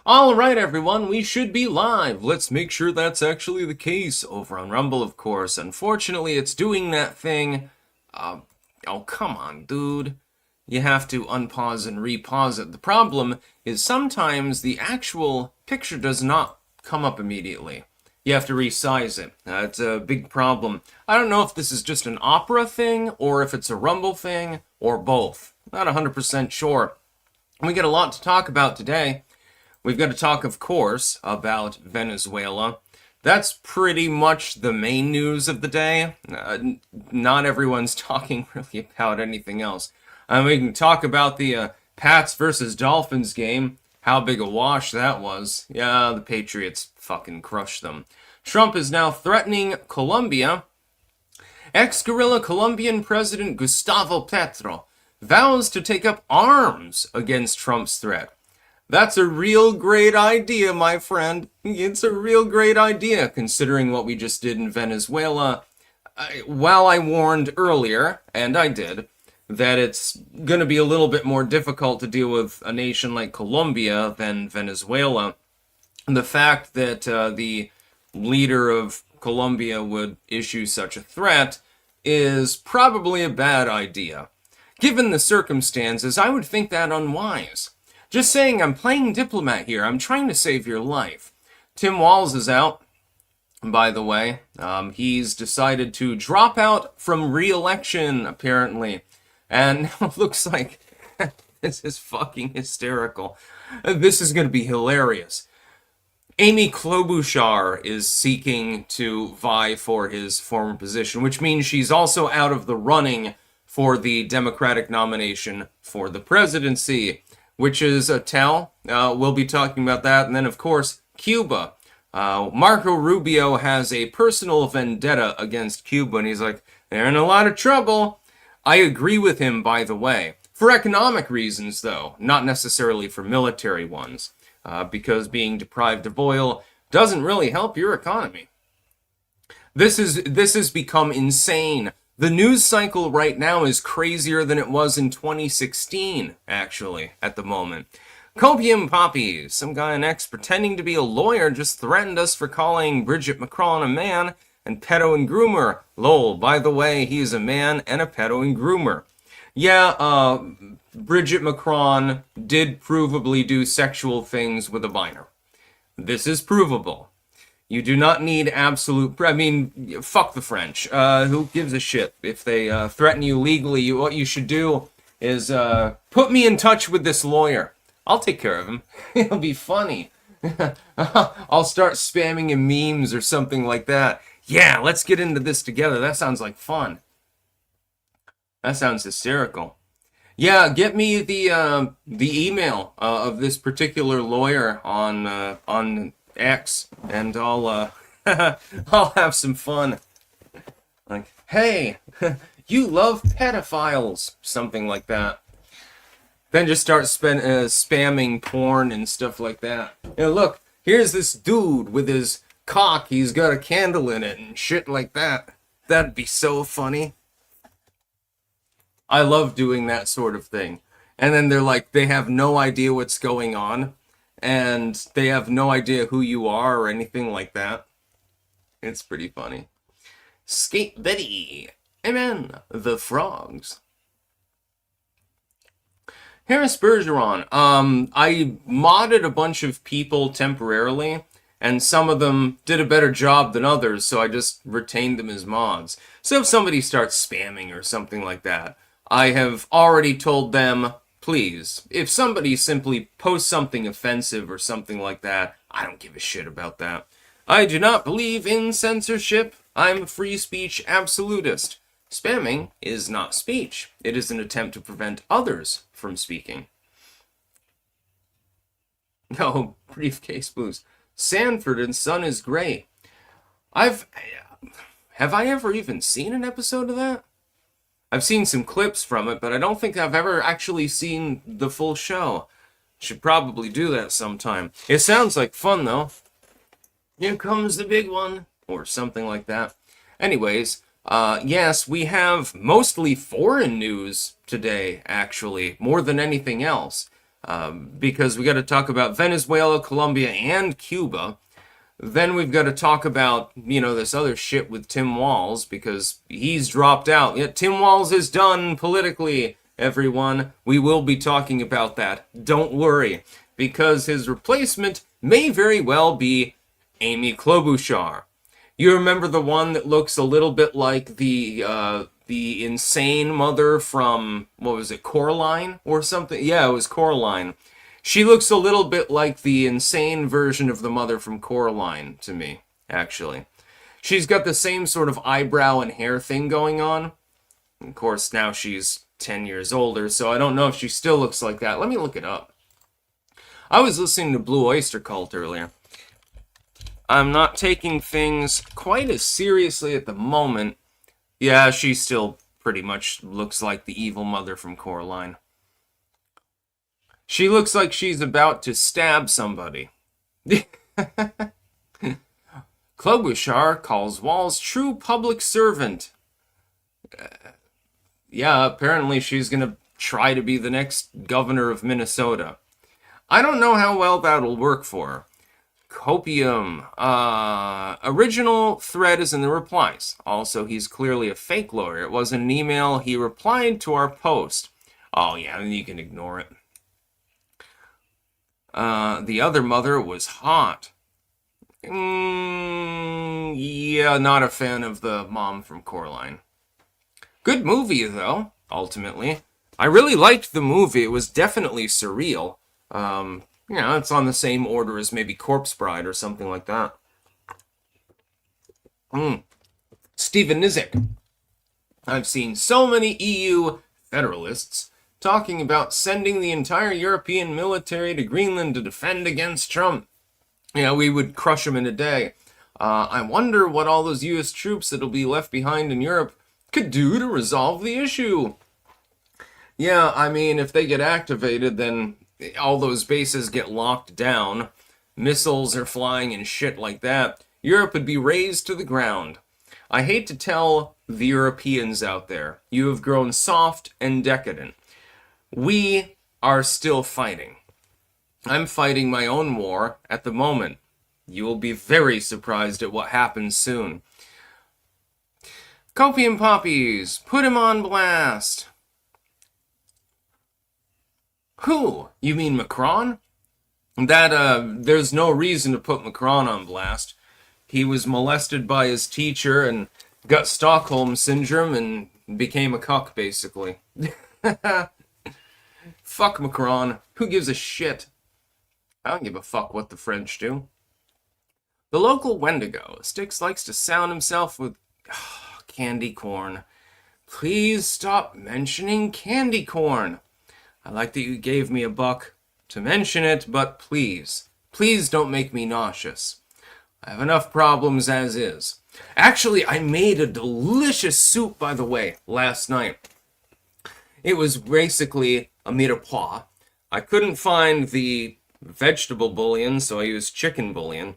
Alright everyone, we should be live. Let's make sure that's actually the case over on Rumble, of course. Unfortunately, it's doing that thing. Oh, come on, dude. You have to unpause and repause it. The problem is sometimes the actual picture does not come up immediately. You have to resize it. It's a big problem. I don't know if this is just an Opera thing, or if it's a Rumble thing, or both. Not 100% sure. We got a lot to talk about today. We've got to talk, of course, about Venezuela. That's pretty much the main news of the day. Not everyone's talking really about anything else. We can talk about the Pats versus Dolphins game. How big a wash that was. Yeah, the Patriots fucking crushed them. Trump is now threatening Colombia. Ex-guerrilla Colombian President Gustavo Petro vows to take up arms against Trump's threat. That's a real great idea, my friend. It's a real great idea, considering what we just did in Venezuela. While I warned earlier, and I did, that it's going to be a little bit more difficult to deal with a nation like Colombia than Venezuela, the fact that the leader of Colombia would issue such a threat is probably a bad idea. Given the circumstances, I would think that unwise. Just saying, I'm playing diplomat here. I'm trying to save your life. Tim Walz is out, by the way. He's decided to drop out from re-election, apparently. And now it looks like this is fucking hysterical. This is going to be hilarious. Amy Klobuchar is seeking to vie for his former position, which means she's also out of the running for the Democratic nomination for the presidency, which is a tell. We'll be talking about that. And then, of course, Cuba. Marco Rubio has a personal vendetta against Cuba, and he's like, they're in a lot of trouble. I agree with him, by the way. For economic reasons, though, not necessarily for military ones, because being deprived of oil doesn't really help your economy. This has become insane. The news cycle right now is crazier than it was in 2016, actually, at the moment. Copium Poppy, some guy on X pretending to be a lawyer, just threatened us for calling Bridget Macron a man and pedo and groomer. Lol, by the way, he is a man and a pedo and groomer. Yeah, Bridget Macron did provably do sexual things with a minor. This is provable. You do not need absolute... fuck the French. Who gives a shit? If they threaten you legally, what you should do is put me in touch with this lawyer. I'll take care of him. It'll be funny. I'll start spamming him memes or something like that. Yeah, let's get into this together. That sounds like fun. That sounds hysterical. Yeah, get me the email of this particular lawyer on X, and I'll I'll have some fun. Like, hey, you love pedophiles, something like that. Then just start spamming porn and stuff like that. Look, here's this dude with his cock. He's got a candle in it and shit like that. That'd be so funny. I love doing that sort of thing. And then they're like, they have no idea what's going on. And they have no idea who you are or anything like that. It's pretty funny. Skate Betty. Amen. The frogs. Harris Bergeron. I modded a bunch of people temporarily, and some of them did a better job than others, so I just retained them as mods. So if somebody starts spamming or something like that, I have already told them, please, if somebody simply posts something offensive or something like that, I don't give a shit about that. I do not believe in censorship. I'm a free speech absolutist. Spamming is not speech. It is an attempt to prevent others from speaking. No, briefcase blues. Sanford and Son is Gray. Have I ever even seen an episode of that? I've seen some clips from it, but I don't think I've ever actually seen the full show. Should probably do that sometime. It sounds like fun, though. Here comes the big one, or something like that. Anyways, yes, we have mostly foreign news today, actually, more than anything else. because we got to talk about Venezuela, Colombia, and Cuba. Then we've got to talk about, this other shit with Tim Walz, because he's dropped out. Yeah, Tim Walz is done politically, everyone. We will be talking about that. Don't worry, because his replacement may very well be Amy Klobuchar. You remember the one that looks a little bit like the insane mother from, what was it, Coraline or something? Yeah, it was Coraline. She looks a little bit like the insane version of the mother from Coraline to me, actually. She's got the same sort of eyebrow and hair thing going on. Of course, now she's 10 years older, so I don't know if she still looks like that. Let me look it up. I was listening to Blue Oyster Cult earlier. I'm not taking things quite as seriously at the moment. Yeah, she still pretty much looks like the evil mother from Coraline. She looks like she's about to stab somebody. Klobuchar calls Walz true public servant. Yeah, apparently she's gonna try to be the next governor of Minnesota. I don't know how well that'll work for her. Copium. Original thread is in the replies. Also, he's clearly a fake lawyer. It wasn't an email. He replied to our post. Oh, yeah, then you can ignore it. The other mother was hot. Yeah, not a fan of the mom from Coraline. Good movie, though, ultimately. I really liked the movie. It was definitely surreal. It's on the same order as maybe Corpse Bride or something like that. Stephen Nizick. I've seen so many EU federalists talking about sending the entire European military to Greenland to defend against Trump. We would crush him in a day. I wonder what all those US troops that'll be left behind in Europe could do to resolve the issue. Yeah, I mean, if they get activated, then all those bases get locked down. Missiles are flying and shit like that. Europe would be razed to the ground. I hate to tell the Europeans out there, you have grown soft and decadent. We are still fighting. I'm fighting my own war at the moment. You will be very surprised at what happens soon. Copium Poppies, put him on blast. Who? You mean Macron? There's no reason to put Macron on blast. He was molested by his teacher and got Stockholm Syndrome and became a cuck, basically. Fuck Macron. Who gives a shit? I don't give a fuck what the French do. The local Wendigo. Styx likes to sound himself with candy corn. Please stop mentioning candy corn. I like that you gave me $1 to mention it, but please don't make me nauseous. I have enough problems as is. Actually, I made a delicious soup, by the way, last night. It was basically a mirepoix. I couldn't find the vegetable bouillon, so I used chicken bouillon.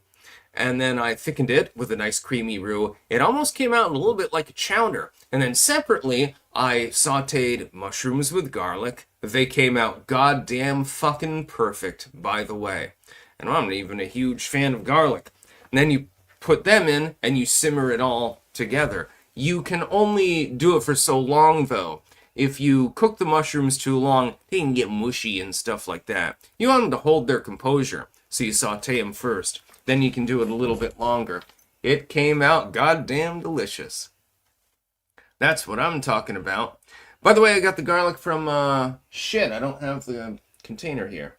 And then I thickened it with a nice creamy roux. It almost came out a little bit like a chowder. And then separately, I sautéed mushrooms with garlic. They came out goddamn fucking perfect, by the way. And I'm not even a huge fan of garlic. And then you put them in, and you simmer it all together. You can only do it for so long, though. If you cook the mushrooms too long, they can get mushy and stuff like that. You want them to hold their composure, so you sauté them first. Then you can do it a little bit longer. It came out goddamn delicious. That's what I'm talking about. By the way, I got the garlic from, shit, I don't have the container here.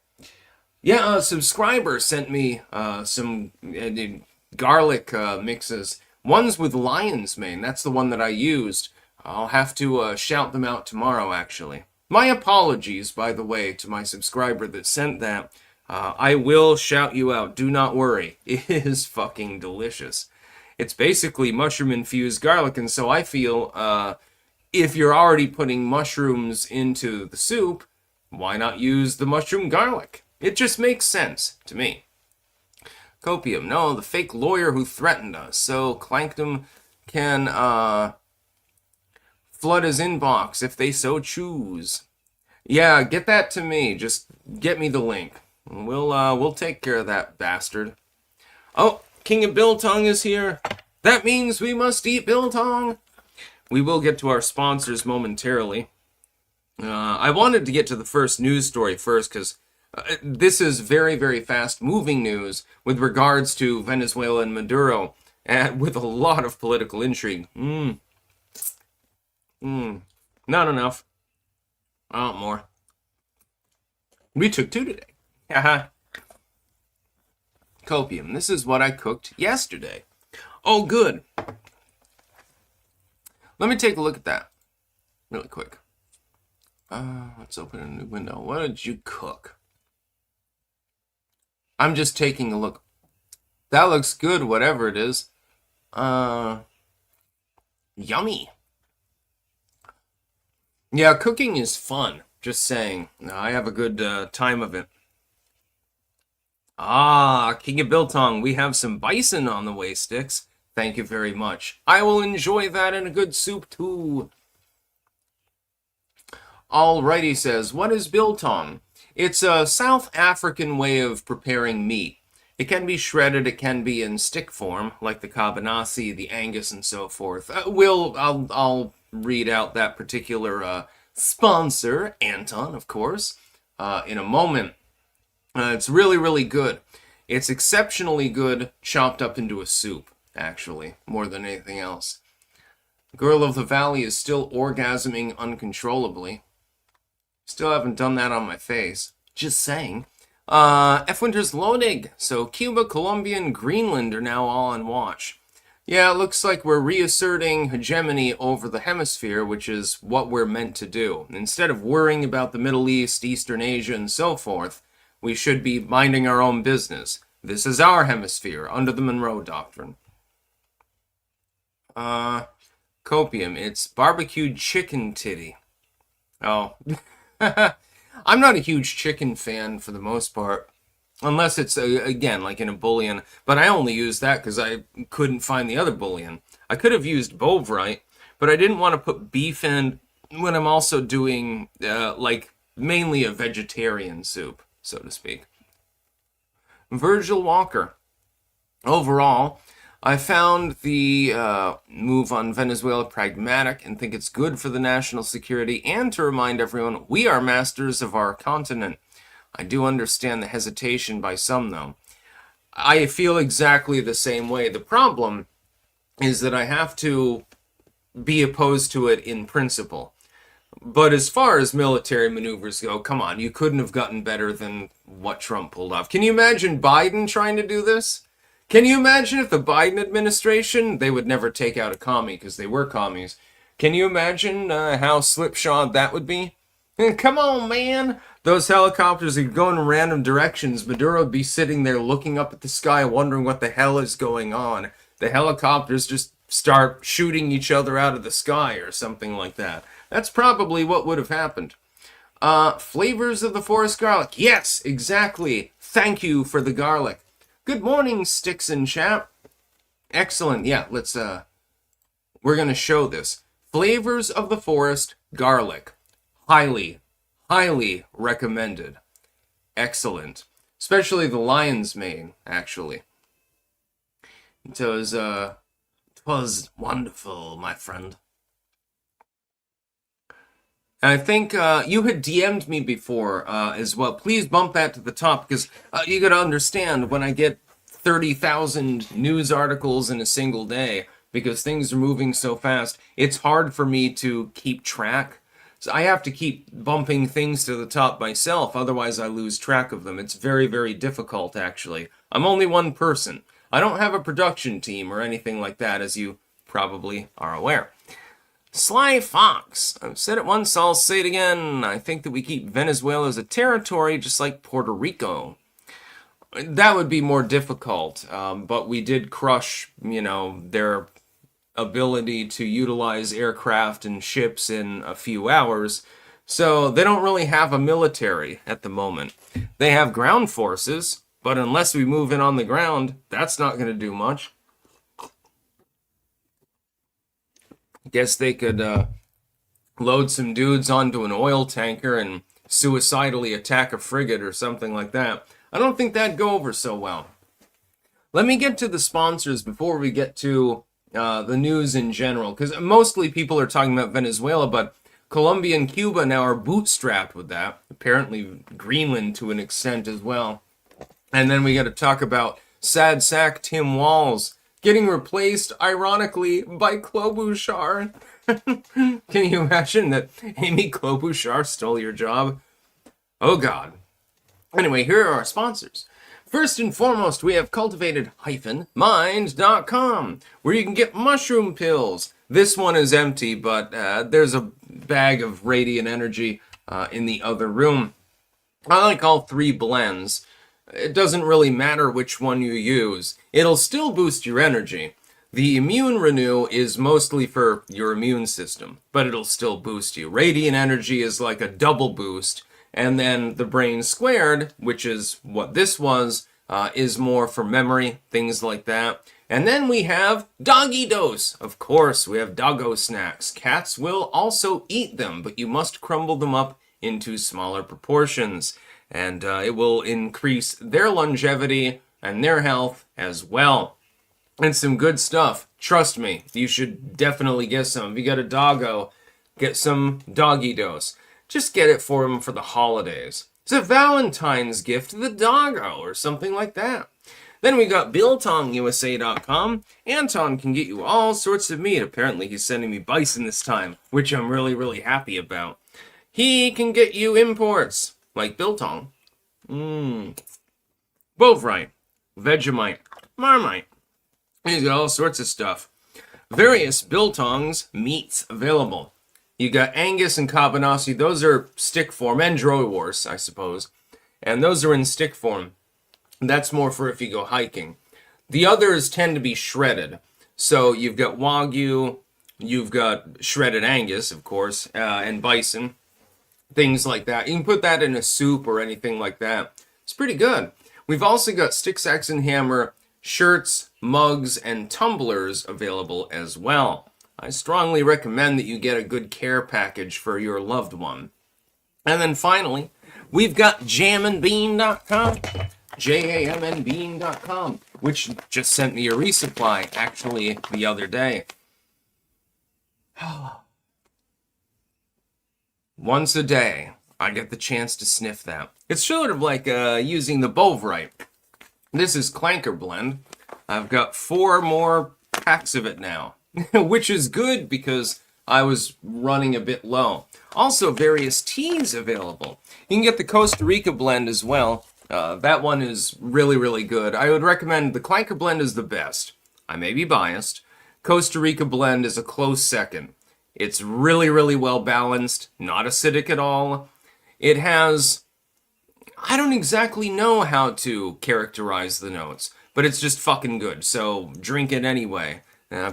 Yeah, a subscriber sent me some garlic mixes. One's with lion's mane. That's the one that I used. I'll have to shout them out tomorrow, actually. My apologies, by the way, to my subscriber that sent that. I will shout you out. Do not worry. It is fucking delicious. It's basically mushroom-infused garlic, and so I feel if you're already putting mushrooms into the soup, why not use the mushroom garlic? It just makes sense to me. Copium. No, the fake lawyer who threatened us. So Clankdom can flood his inbox if they so choose. Yeah, get that to me. Just get me the link. We'll take care of that bastard. Oh, King of Biltong is here. That means we must eat biltong. We will get to our sponsors momentarily. I wanted to get to the first news story first because this is very, very fast moving news with regards to Venezuela and Maduro, and with a lot of political intrigue. Not enough. I want more. We took two today. Haha. Copium. This is what I cooked yesterday. Oh, good. Let me take a look at that really quick. Let's open a new window. What did you cook? I'm just taking a look. That looks good, whatever it is. Yummy. Yeah, cooking is fun. Just saying. I have a good time of it. Ah, King of Biltong, we have some bison on the way, Sticks. Thank you very much. I will enjoy that in a good soup, too. Alrighty says, what is biltong? It's a South African way of preparing meat. It can be shredded, it can be in stick form, like the cabanasi, the Angus, and so forth. I'll read out that particular sponsor, Anton, of course, in a moment. It's really, really good. It's exceptionally good chopped up into a soup, actually, more than anything else. Girl of the Valley is still orgasming uncontrollably. Still haven't done that on my face. Just saying. F. Winter's loading. So Cuba, Colombia, and Greenland are now all on watch. Yeah, it looks like we're reasserting hegemony over the hemisphere, which is what we're meant to do. Instead of worrying about the Middle East, Eastern Asia, and so forth, we should be minding our own business. This is our hemisphere, under the Monroe Doctrine. Copium, it's barbecued chicken titty. Oh. I'm not a huge chicken fan for the most part. Unless it's, again, like in a bouillon. But I only use that because I couldn't find the other bouillon. I could have used Bovrite, but I didn't want to put beef in when I'm also doing, like, mainly a vegetarian soup, so to speak. Virgil Walker. Overall, I found the move on Venezuela pragmatic and think it's good for the national security and to remind everyone we are masters of our continent. I do understand the hesitation by some, though. I feel exactly the same way. The problem is that I have to be opposed to it in principle. But as far as military maneuvers go, come on, you couldn't have gotten better than what Trump pulled off. Can you imagine Biden trying to do this? Can you imagine if the Biden administration, they would never take out a commie because they were commies. Can you imagine how slipshod that would be? Come on, man. Those helicopters would go in random directions. Maduro would be sitting there looking up at the sky wondering what the hell is going on. The helicopters just start shooting each other out of the sky or something like that. That's probably what would have happened. Flavors of the forest garlic. Yes, exactly. Thank you for the garlic. Good morning, Sticks and Chap. Excellent. Yeah, let's, we're going to show this. Flavors of the forest garlic. Highly, highly recommended. Excellent. Especially the lion's mane, actually. It was wonderful, my friend. I think you had DM'd me before as well. Please bump that to the top because you got to understand when I get 30,000 news articles in a single day because things are moving so fast, it's hard for me to keep track. So I have to keep bumping things to the top myself, otherwise I lose track of them. It's very, very difficult, actually. I'm only one person. I don't have a production team or anything like that, as you probably are aware. Sly Fox. I've said it once, I'll say it again. I think that we keep Venezuela as a territory just like Puerto Rico. That would be more difficult, but we did crush, their ability to utilize aircraft and ships in a few hours. So they don't really have a military at the moment. They have ground forces, but unless we move in on the ground, that's not going to do much. Guess they could load some dudes onto an oil tanker and suicidally attack a frigate or something like that. I don't think that'd go over so well. Let me get to the sponsors before we get to the news in general, because mostly people are talking about Venezuela, but Colombia and Cuba now are bootstrapped with that. Apparently Greenland to an extent as well. And then we got to talk about sad sack Tim Walz getting replaced, ironically, by Klobuchar. Can you imagine that Amy Klobuchar stole your job? Oh God. Anyway, here are our sponsors. First and foremost, we have cultivated-mind.com, where you can get mushroom pills. This one is empty, but there's a bag of radiant energy in the other room. I like all 3 blends. It doesn't really matter which one you use. It'll still boost your energy. The Immune Renew is mostly for your immune system, but it'll still boost you. Radiant energy is like a double boost. And then the Brain Squared, which is what this was, is more for memory, things like that. And then we have Doggy Dose. Of course, we have doggo snacks. Cats will also eat them, but you must crumble them up into smaller proportions. And it will increase their longevity and their health as well. And some good stuff. Trust me, you should definitely get some. If you got a doggo, get some Doggy Dose. Just get it for him for the holidays. It's a Valentine's gift to the doggo or something like that. Then we got BiltongUSA.com. Anton can get you all sorts of meat. Apparently he's sending me bison this time, which I'm really, really happy about. He can get you imports, like Biltong. Bovrite, Vegemite, Marmite. He's got all sorts of stuff. Various Biltongs meats available. You got Angus and Cabanassi. Those are stick form, and Droy Wars, I suppose. And those are in stick form. That's more for if you go hiking. The others tend to be shredded. So you've got Wagyu, you've got shredded Angus, of course, and bison. Things like that. You can put that in a soup or anything like that. It's pretty good. We've also got Sticks, Axe, and Hammer shirts, mugs, and tumblers available as well. I strongly recommend that you get a good care package for your loved one. And then finally, we've got jamandbean.com, JAMNbean.com, which just sent me a resupply, actually, the other day. Once a day, I get the chance to sniff that. It's sort of like using the Bovrite. This is Clanker Blend. I've got 4 more packs of it now. Which is good because I was running a bit low. Also, various teas available. You can get the Costa Rica blend as well. That one is really, really good. I would recommend the Clanker blend is the best. I may be biased. Costa Rica blend is a close second. It's really, really well balanced, not acidic at all. It has... I don't exactly know how to characterize the notes, but it's just fucking good, so drink it anyway.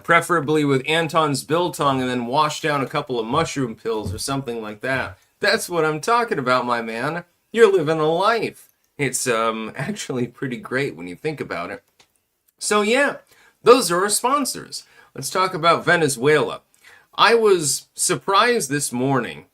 Preferably with Anton's Biltong and then wash down a couple of mushroom pills or something like that. That's what I'm talking about, my man. You're living a life. It's actually pretty great when you think about it. So yeah, those are our sponsors. Let's talk about Venezuela. I was surprised this morning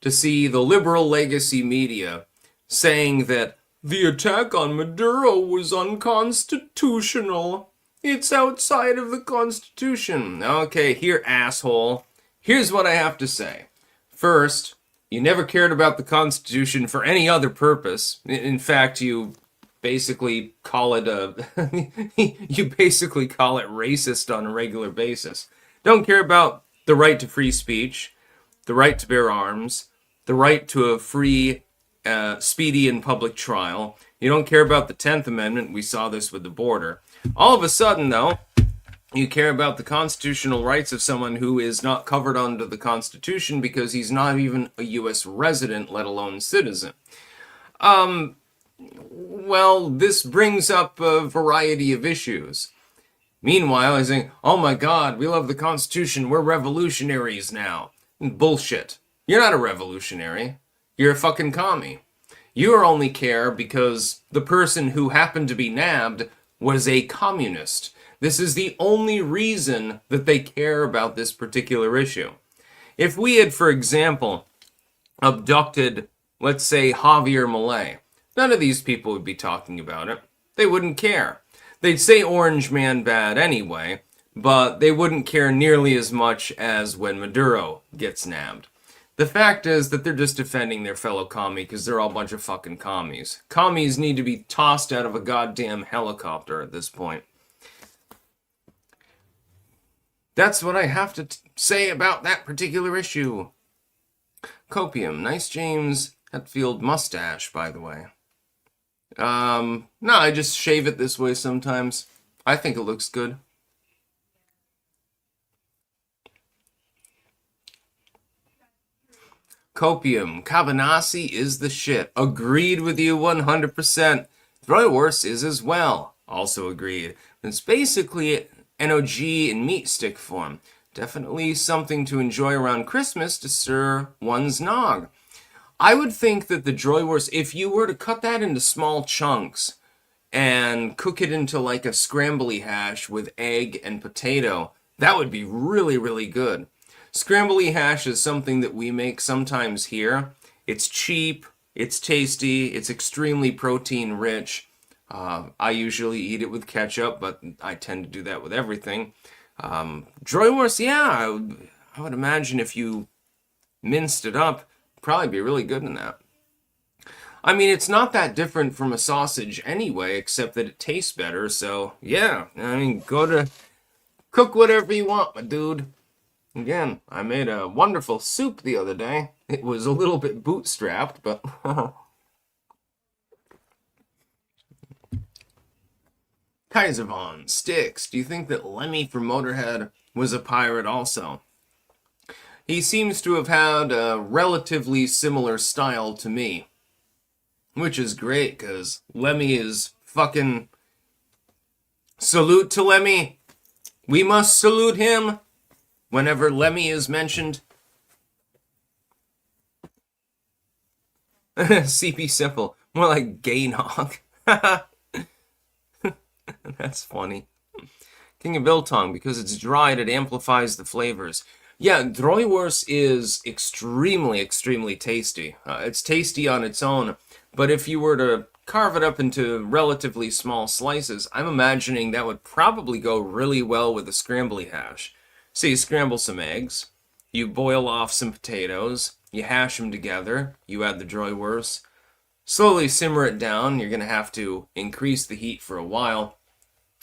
to see the liberal legacy media saying that the attack on Maduro was unconstitutional. It's outside of the Constitution. Okay, here, asshole. Here's what I have to say. First, you never cared about the Constitution for any other purpose. In fact, you basically call it you basically call it racist on a regular basis. Don't care about the right to free speech, the right to bear arms, the right to a free, speedy and public trial. You don't care about the 10th Amendment. We saw this with the border. All of a sudden, though, you care about the constitutional rights of someone who is not covered under the Constitution because he's not even a U.S. resident, let alone citizen. Well, this brings up a variety of issues. Meanwhile, I think, oh my God, we love the Constitution, we're revolutionaries now. Bullshit. You're not a revolutionary. You're a fucking commie. You only care because the person who happened to be nabbed was a communist. This is the only reason that they care about this particular issue. If we had, for example, abducted let's say Javier Milei, none of these people would be talking about it. They wouldn't care. They'd say Orange Man bad anyway, but they wouldn't care nearly as much as when Maduro gets nabbed. The fact is that they're just defending their fellow commie because they're all a bunch of fucking commies. Commies need to be tossed out of a goddamn helicopter at this point. That's what I have to say about that particular issue. Copium. Nice James Hetfield mustache, by the way. No, I just shave it this way sometimes. I think it looks good. Copium. Cabanassi is the shit. Agreed with you 100%. Throyworse is as well. Also agreed. It's basically NOG in meat stick form. Definitely something to enjoy around Christmas to stir one's nog. I would think that the Droywurst, if you were to cut that into small chunks and cook it into like a scrambly hash with egg and potato, that would be really, really good. Scrambly hash is something that we make sometimes here. It's cheap, it's tasty, it's extremely protein rich. I usually eat it with ketchup, but I tend to do that with everything. Droywurst, yeah, I would imagine if you minced it up, it'd probably be really good in that. I mean, it's not that different from a sausage anyway, except that it tastes better, so yeah. I mean, cook whatever you want, my dude. Again, I made a wonderful soup the other day. It was a little bit bootstrapped, but... Kaiservon, Sticks, do you think that Lemmy from Motorhead was a pirate also? He seems to have had a relatively similar style to me. Which is great, because Lemmy is fucking... Salute to Lemmy! We must salute him! Whenever Lemmy is mentioned. CP Simple. More like gay nog. That's funny. King of Biltong, because it's dried, it amplifies the flavors. Yeah, Droywurst is extremely, extremely tasty. It's tasty on its own, but if you were to carve it up into relatively small slices, I'm imagining that would probably go really well with a scrambly hash. So you scramble some eggs, you boil off some potatoes, you hash them together, you add the Droywurst, slowly simmer it down. You're going to have to increase the heat for a while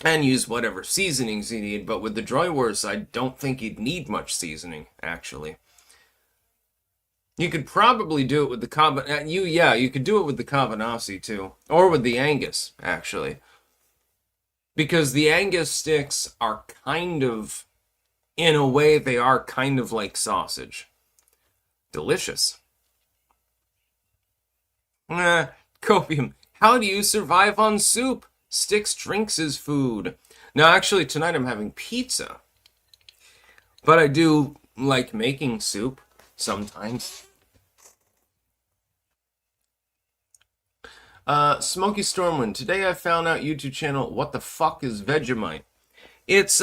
and use whatever seasonings you need, but with the Droywurst, I don't think you'd need much seasoning, actually. You could probably do it with the you could do it with the Cabanassi too, or with the Angus, actually. Because the Angus sticks are kind of... In a way, they are kind of like sausage. Delicious. Copium. How do you survive on soup? Sticks drinks his food. Now, actually, tonight I'm having pizza. But I do like making soup sometimes. Smoky Stormwind. Today I found out YouTube channel, what the fuck is Vegemite? It's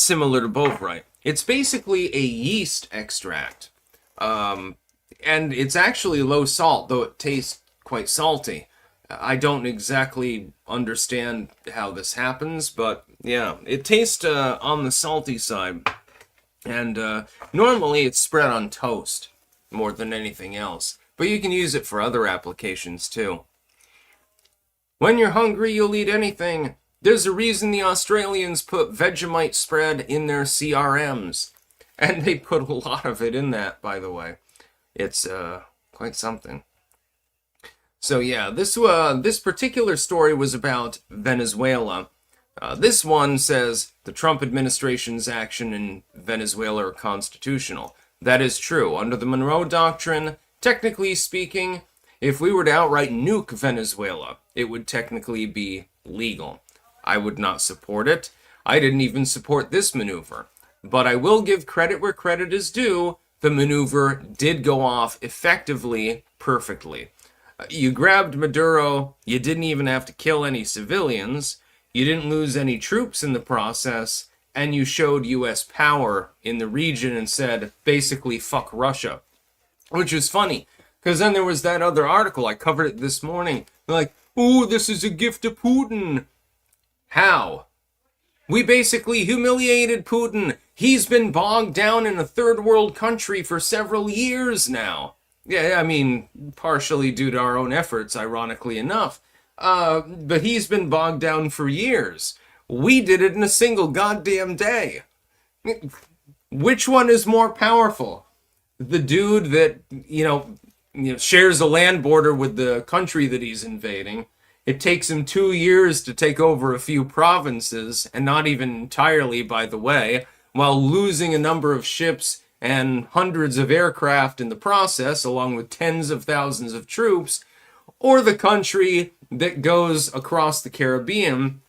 similar to Bovrite. It's basically a yeast extract. And it's actually low salt, though it tastes quite salty. I don't exactly understand how this happens, but yeah, it tastes on the salty side. And normally it's spread on toast more than anything else. But you can use it for other applications too. When you're hungry, you'll eat anything. There's a reason the Australians put Vegemite spread in their CRMs. And they put a lot of it in that, by the way. It's quite something. So yeah, this particular story was about Venezuela. This one says the Trump administration's action in Venezuela are constitutional. That is true. Under the Monroe Doctrine, technically speaking, if we were to outright nuke Venezuela, it would technically be legal. I would not support it. I didn't even support this maneuver. But I will give credit where credit is due. The maneuver did go off effectively, perfectly. You grabbed Maduro. You didn't even have to kill any civilians. You didn't lose any troops in the process. And you showed U.S. power in the region and said, basically, fuck Russia. Which is funny, Because then there was that other article, I covered it this morning. They're like, oh, this is a gift to Putin. How? We basically humiliated Putin. He's been bogged down in a third world country for several years now. Yeah, I mean, partially due to our own efforts, ironically enough. But he's been bogged down for years. We did it in a single goddamn day. Which one is more powerful? The dude that, shares a land border with the country that he's invading. It takes him 2 years to take over a few provinces, and not even entirely, by the way, while losing a number of ships and hundreds of aircraft in the process, along with tens of thousands of troops, or the country that goes across the Caribbean,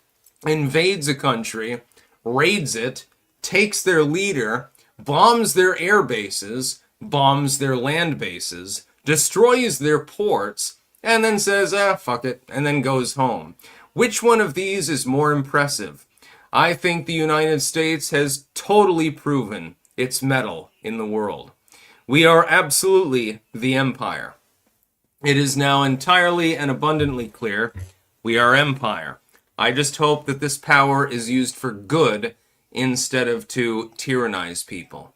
invades a country, raids it, takes their leader, bombs their air bases, bombs their land bases, destroys their ports, and then says, fuck it, and then goes home. Which one of these is more impressive? I think the United States has totally proven its mettle in the world. We are absolutely the empire. It is now entirely and abundantly clear we are empire. I just hope that this power is used for good instead of to tyrannize people.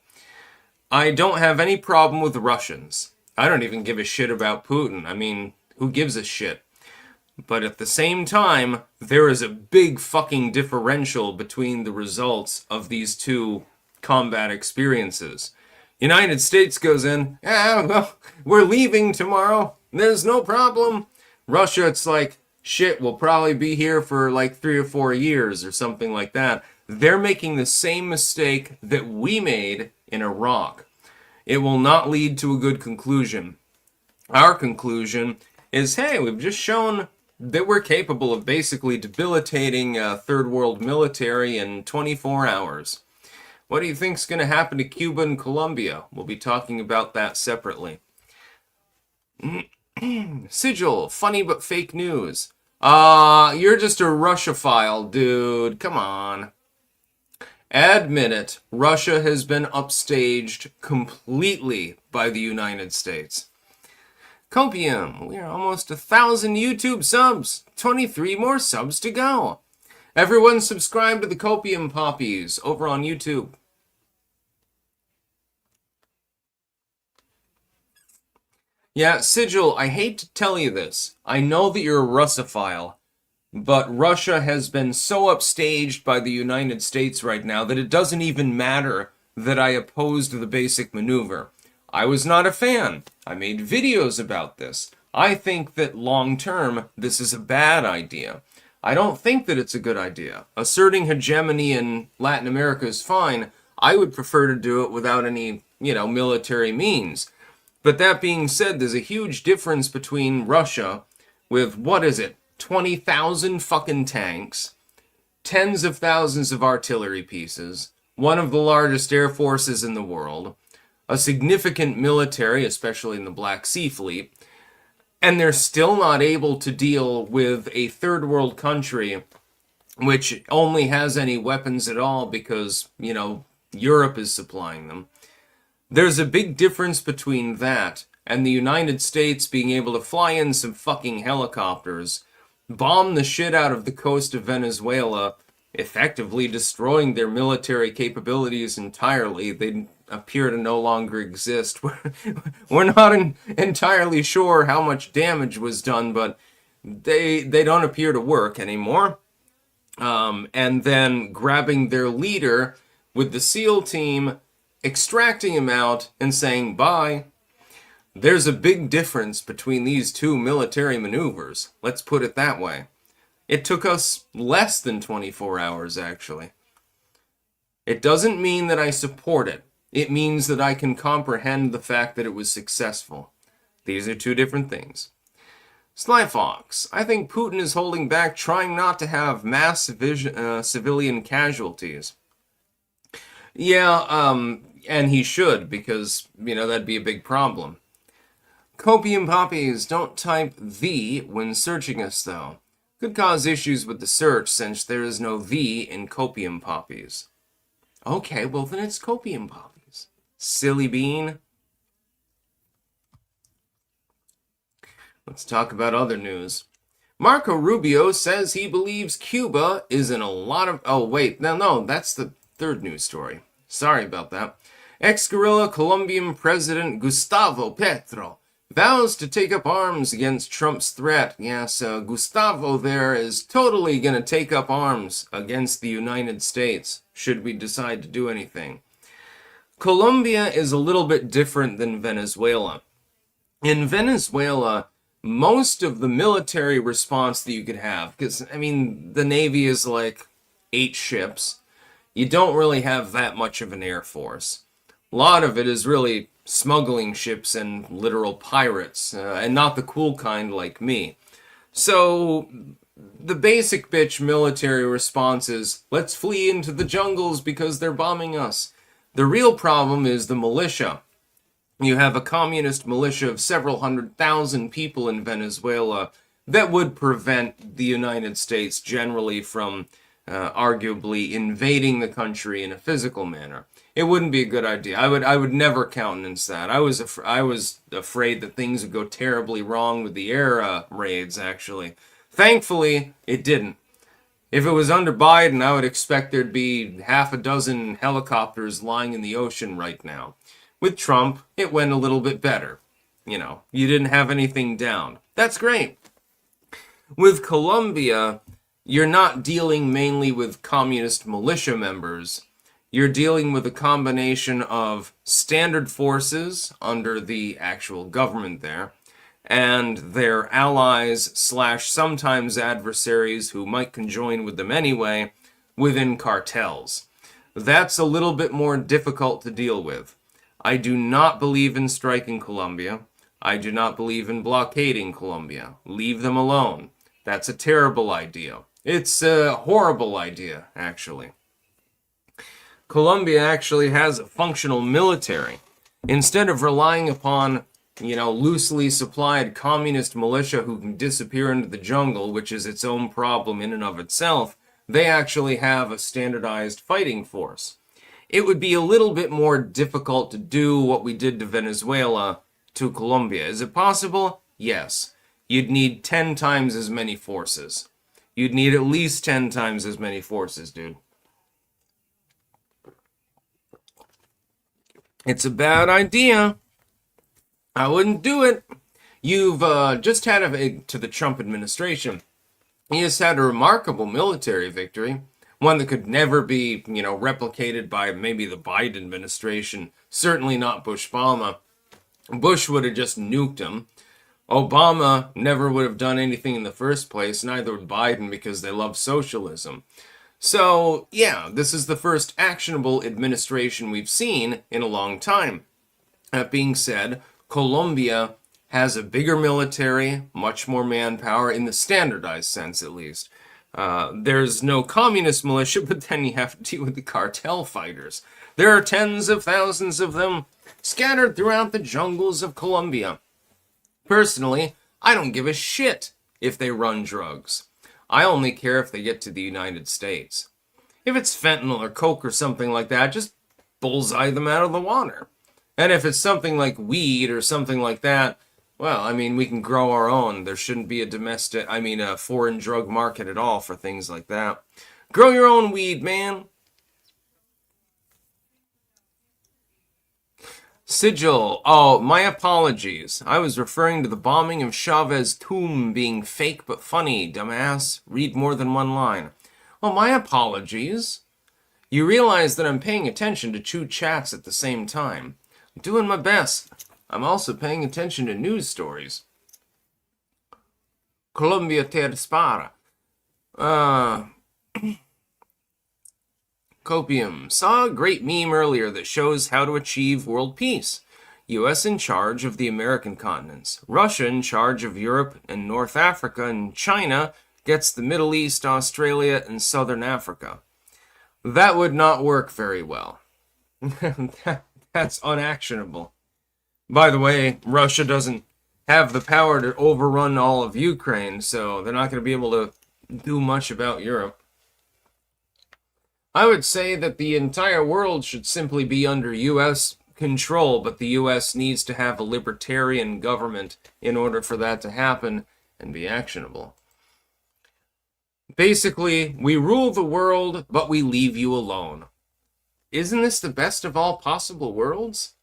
I don't have any problem with the Russians. I don't even give a shit about Putin. I mean, who gives a shit? But at the same time, there is a big fucking differential between the results of these two combat experiences. United States goes in, well, we're leaving tomorrow. There's no problem. Russia, it's like, shit, we'll probably be here for like 3 or 4 years or something like that. They're making the same mistake that we made in Iraq. It will not lead to a good conclusion. Our conclusion is, hey, we've just shown that we're capable of basically debilitating a third world military in 24 hours. What do you think's going to happen to Cuba and Colombia? We'll be talking about that separately. Sigil, funny but fake news. You're just a Russophile, dude. Come on. Admit it, Russia has been upstaged completely by the United States. Copium, we are almost 1,000 YouTube subs. 23 more subs to go. Everyone subscribe to the Copium Poppies over on YouTube. Yeah, Sigil, I hate to tell you this. I know that you're a Russophile, but Russia has been so upstaged by the United States right now that it doesn't even matter that I opposed the basic maneuver. I was not a fan. I made videos about this. I think that long term, this is a bad idea. I don't think that it's a good idea. Asserting hegemony in Latin America is fine. I would prefer to do it without any, military means. But that being said, there's a huge difference between Russia with, 20,000 fucking tanks, tens of thousands of artillery pieces, one of the largest air forces in the world, a significant military, especially in the Black Sea Fleet, and they're still not able to deal with a third world country which only has any weapons at all because, Europe is supplying them. There's a big difference between that and the United States being able to fly in some fucking helicopters, bomb the shit out of the coast of Venezuela, effectively destroying their military capabilities entirely. They appear to no longer exist. We're not entirely sure how much damage was done, but they don't appear to work anymore. And then grabbing their leader with the SEAL team, extracting him out, and saying bye. There's a big difference between these two military maneuvers. Let's put it that way. It took us less than 24 hours, actually. It doesn't mean that I support it. It means that I can comprehend the fact that it was successful. These are two different things. Sly Fox, I think Putin is holding back, trying not to have mass civilian casualties. Yeah, and he should, because, that'd be a big problem. Copium Poppies, don't type "the" when searching us, though. Could cause issues with the search since there is no "the" in Copium Poppies. Okay, well then it's Copium Poppies. Silly bean. Let's talk about other news. Marco Rubio says he believes Cuba is in a lot of... Oh, wait. No, that's the third news story. Sorry about that. Ex-guerrilla Colombian President Gustavo Petro vows to take up arms against Trump's threat. Yes, Gustavo there is totally going to take up arms against the United States, should we decide to do anything. Colombia is a little bit different than Venezuela. In Venezuela, most of the military response that you could have, because, I mean, the Navy is like 8 ships. You don't really have that much of an air force. A lot of it is really smuggling ships and literal pirates, and not the cool kind like me. So, the basic bitch military response is, let's flee into the jungles because they're bombing us. The real problem is the militia. You have a communist militia of several 100,000 people in Venezuela that would prevent the United States generally from arguably invading the country in a physical manner. It wouldn't be a good idea. I would never countenance that. I was afraid that things would go terribly wrong with the air raids, actually. Thankfully, it didn't. If it was under Biden, I would expect there'd be half a dozen helicopters lying in the ocean right now. With Trump, it went a little bit better. You know, you didn't have anything down. That's great. With Colombia, you're not dealing mainly with communist militia members. You're dealing with a combination of standard forces under the actual government there, and their allies / sometimes adversaries who might conjoin with them anyway, within cartels. That's a little bit more difficult to deal with. I do not believe in striking Colombia. I do not believe in blockading Colombia. Leave them alone. That's a terrible idea. It's a horrible idea, actually. Colombia actually has a functional military. Instead of relying upon, loosely supplied communist militia who can disappear into the jungle, which is its own problem in and of itself, they actually have a standardized fighting force. It would be a little bit more difficult to do what we did to Venezuela to Colombia. Is it possible? Yes. You'd need 10 times as many forces. You'd need at least 10 times as many forces, dude. It's a bad idea. I wouldn't do it. You've just had to the Trump administration. He has had a remarkable military victory. One that could never be, replicated by maybe the Biden administration. Certainly not Bush-Obama. Bush would have just nuked him. Obama never would have done anything in the first place, neither would Biden, because they love socialism. So, yeah, this is the first actionable administration we've seen in a long time. That being said, Colombia has a bigger military, much more manpower, in the standardized sense at least. There's no communist militia, but then you have to deal with the cartel fighters. There are tens of thousands of them scattered throughout the jungles of Colombia. Personally, I don't give a shit if they run drugs. I only care if they get to the United States. If it's fentanyl or coke or something like that, just bullseye them out of the water. And if it's something like weed or something like that, well, I mean, we can grow our own. There shouldn't be a foreign drug market at all for things like that. Grow your own weed, man. Sigil. Oh, my apologies. I was referring to the bombing of Chavez's tomb being fake but funny, dumbass. Read more than one line. Oh, my apologies. You realize that I'm paying attention to 2 chats at the same time. I'm doing my best. I'm also paying attention to news stories. Colombia te dispara. Copium. Saw a great meme earlier that shows how to achieve world peace. US in charge of the American continents. Russia in charge of Europe and North Africa. And China gets the Middle East, Australia, and Southern Africa. That would not work very well. That's unactionable. By the way, Russia doesn't have the power to overrun all of Ukraine, so they're not going to be able to do much about Europe. I would say that the entire world should simply be under U.S. control, but the U.S. needs to have a libertarian government in order for that to happen and be actionable. Basically, we rule the world, but we leave you alone. Isn't this the best of all possible worlds?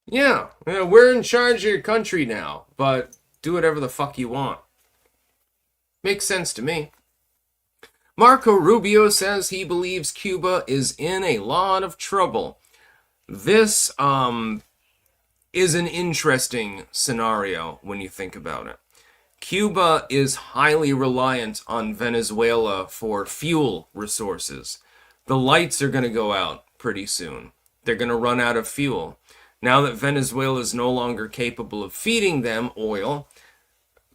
Yeah, we're in charge of your country now, but do whatever the fuck you want. Makes sense to me. Marco Rubio says he believes Cuba is in a lot of trouble. This is an interesting scenario when you think about it. Cuba is highly reliant on Venezuela for fuel resources. The lights are going to go out pretty soon. They're going to run out of fuel. Now that Venezuela is no longer capable of feeding them oil,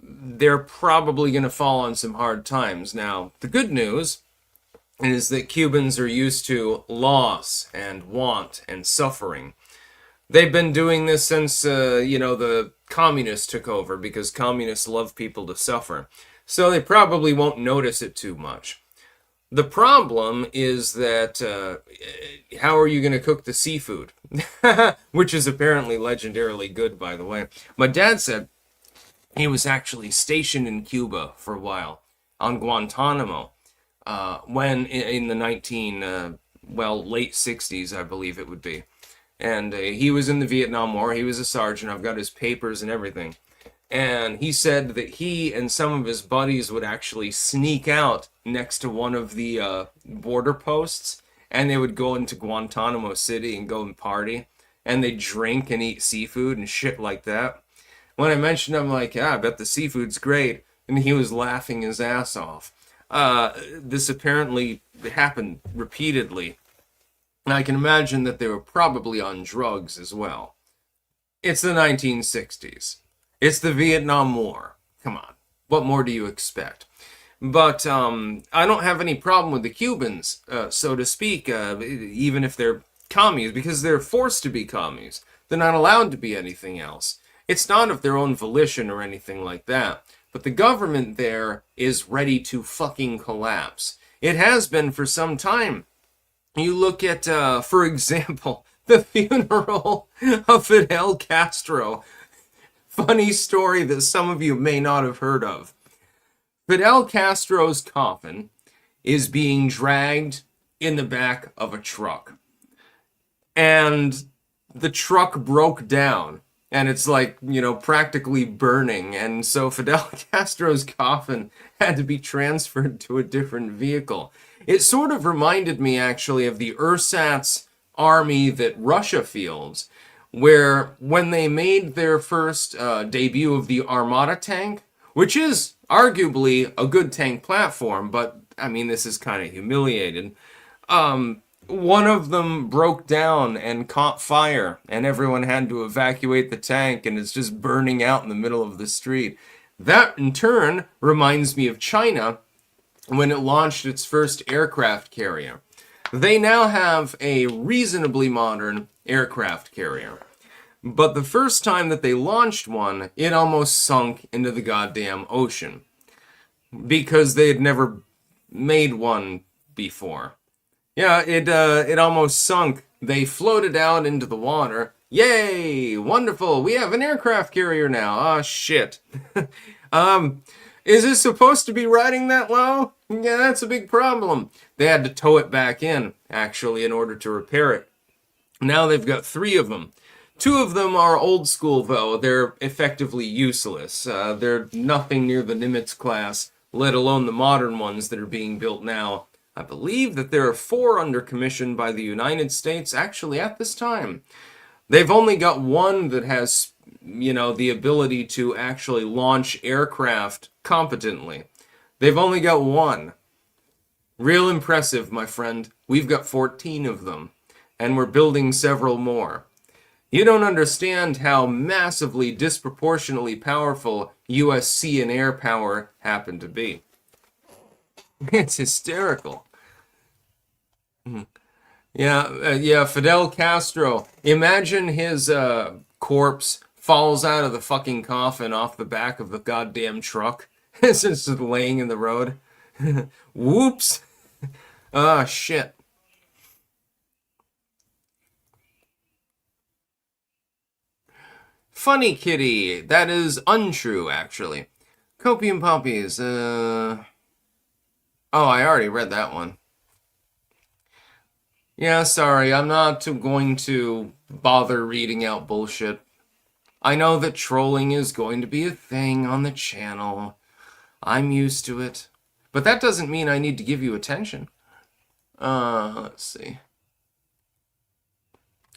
they're probably going to fall on some hard times. Now, the good news is that Cubans are used to loss and want and suffering. They've been doing this since, the communists took over, because communists love people to suffer. So they probably won't notice it too much. The problem is that, how are you going to cook the seafood? Which is apparently legendarily good, by the way. My dad said he was actually stationed in Cuba for a while, on Guantanamo, when in the late 60s, I believe it would be. And he was in the Vietnam War. He was a sergeant. I've got his papers and everything. And he said that he and some of his buddies would actually sneak out next to one of the border posts, and they would go into Guantanamo City and go and party, and they'd drink and eat seafood and shit like that. When I mentioned, I'm like, I bet the seafood's great, and he was laughing his ass off. This apparently happened repeatedly, and I can imagine that they were probably on drugs as well. It's the 1960s. It's the Vietnam War. Come on. What more do you expect? But I don't have any problem with the Cubans, so to speak, even if they're commies, because they're forced to be commies. They're not allowed to be anything else. It's not of their own volition or anything like that. But the government there is ready to fucking collapse. It has been for some time. You look at, for example, the funeral of Fidel Castro. Funny story that some of you may not have heard of. Fidel Castro's coffin is being dragged in the back of a truck. And the truck broke down. And it's like, practically burning. And so Fidel Castro's coffin had to be transferred to a different vehicle. It sort of reminded me, actually, of the ersatz army that Russia fields, where when they made their first debut of the Armata tank, which is arguably a good tank platform, but, this is kind of humiliated, one of them broke down and caught fire, and everyone had to evacuate the tank, and it's just burning out in the middle of the street. That, in turn, reminds me of China when it launched its first aircraft carrier. They now have a reasonably modern aircraft carrier. But the first time that they launched one, it almost sunk into the goddamn ocean. Because they had never made one before. Yeah, it almost sunk. They floated out into the water. Yay! Wonderful! We have an aircraft carrier now. Ah, shit. Is it supposed to be riding that low? Yeah, that's a big problem. They had to tow it back in, actually, in order to repair it. Now they've got 3 of them. 2 of them are old school, though. They're effectively useless. They're nothing near the Nimitz class, let alone the modern ones that are being built now. I believe that there are 4 under commission by the United States, actually, at this time. They've only got one that has, the ability to actually launch aircraft competently. They've only got one. Real impressive, my friend. We've got 14 of them, and we're building several more. You don't understand how massively, disproportionately powerful U.S. sea and air power happen to be. It's hysterical. Yeah, Fidel Castro. Imagine his corpse falls out of the fucking coffin off the back of the goddamn truck. It's just laying in the road. Whoops. Ah, shit. Funny kitty. That is untrue, actually. Copium poppies. Oh, I already read that one. Yeah, sorry, I'm not going to bother reading out bullshit. I know that trolling is going to be a thing on the channel. I'm used to it. But that doesn't mean I need to give you attention. Let's see.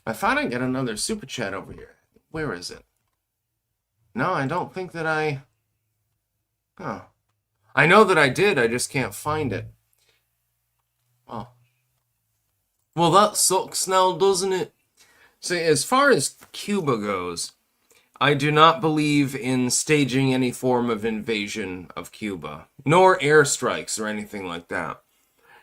I thought I'd get another super chat over here. Where is it? No, I don't think that I... Huh. I know that I did, I just can't find it. Oh. Well, that sucks now, doesn't it? So, as far as Cuba goes, I do not believe in staging any form of invasion of Cuba, nor airstrikes or anything like that.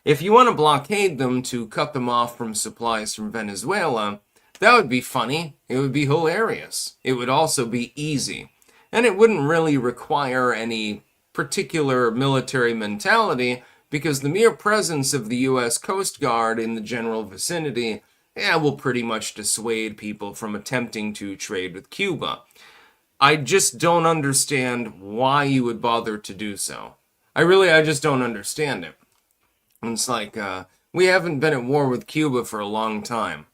If you want to blockade them to cut them off from supplies from Venezuela, that would be funny. It would be hilarious. It would also be easy. And it wouldn't really require any particular military mentality, because the mere presence of the U.S. Coast Guard in the general vicinity will pretty much dissuade people from attempting to trade with Cuba. I just don't understand why you would bother to do so. I just don't understand it. It's like, we haven't been at war with Cuba for a long time.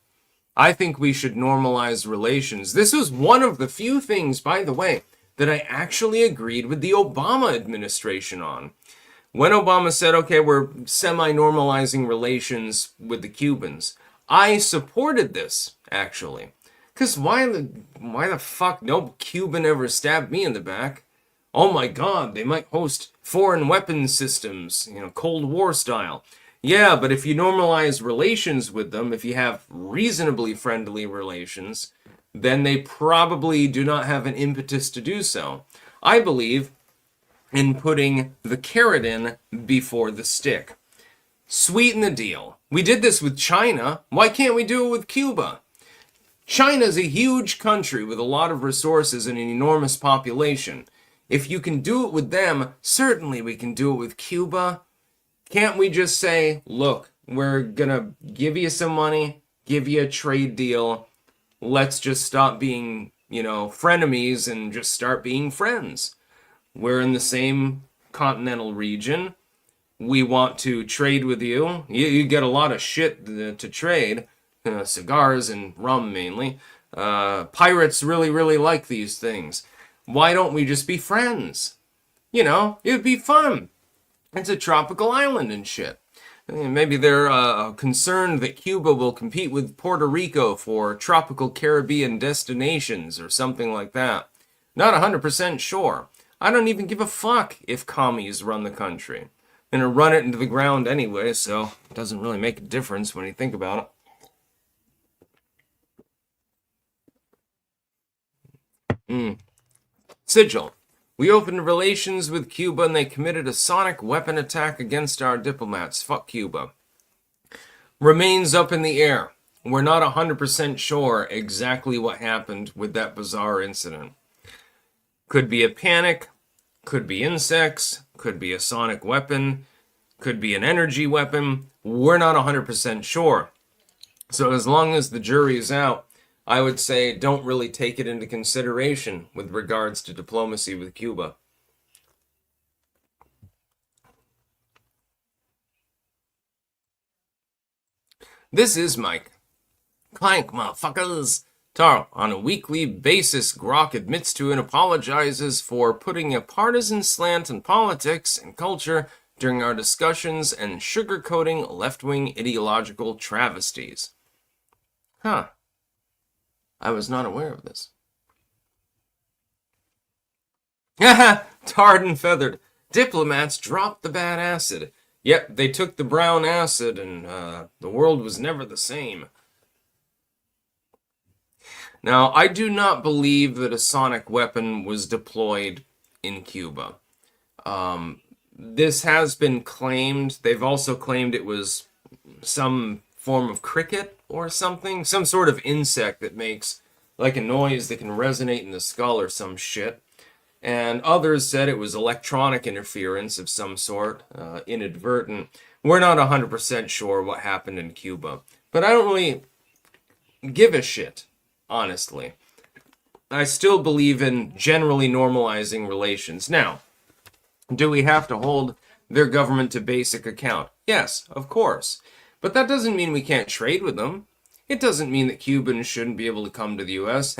I think we should normalize relations. This was one of the few things, by the way, that I actually agreed with the Obama administration on. When Obama said, okay, we're semi-normalizing relations with the Cubans, I supported this, actually. Because why the fuck no Cuban ever stabbed me in the back? Oh my god, they might host foreign weapons systems, Cold War style. Yeah, but if you normalize relations with them, if you have reasonably friendly relations, then they probably do not have an impetus to do so. I believe in putting the carrot in before the stick. Sweeten the deal. We did this with China. Why can't we do it with Cuba? China's a huge country with a lot of resources and an enormous population. If you can do it with them, certainly we can do it with Cuba. Can't we just say, look, we're gonna give you some money, give you a trade deal, let's just stop being, frenemies and just start being friends. We're in the same continental region. We want to trade with you. You get a lot of shit to trade. Cigars and rum, mainly. Pirates really, really like these things. Why don't we just be friends? It would be fun. It's a tropical island and shit. Maybe they're concerned that Cuba will compete with Puerto Rico for tropical Caribbean destinations or something like that. Not 100% sure. I don't even give a fuck if commies run the country. They're gonna run it into the ground anyway, so it doesn't really make a difference when you think about it. Sigil. We opened relations with Cuba and they committed a sonic weapon attack against our diplomats. Fuck Cuba. Remains up in the air. We're not 100% sure exactly what happened with that bizarre incident. Could be a panic, could be insects, could be a sonic weapon, could be an energy weapon. We're not 100% sure. So as long as the jury is out, I would say don't really take it into consideration with regards to diplomacy with Cuba. This is Mike. Clank, motherfuckers. Tarl, on a weekly basis, Grok admits to and apologizes for putting a partisan slant on politics and culture during our discussions and sugarcoating left-wing ideological travesties. Huh. I was not aware of this. Haha! Tarred and feathered. Diplomats dropped the bad acid. Yep, they took the brown acid and the world was never the same. Now, I do not believe that a sonic weapon was deployed in Cuba. This has been claimed. They've also claimed it was some form of cricket or something. Some sort of insect that makes like a noise that can resonate in the skull or some shit. And others said it was electronic interference of some sort, inadvertent. We're not 100% sure what happened in Cuba. But I don't really give a shit, honestly. I still believe in generally normalizing relations. Now, do we have to hold their government to basic account? Yes, of course. But that doesn't mean we can't trade with them. It doesn't mean that Cubans shouldn't be able to come to the U.S.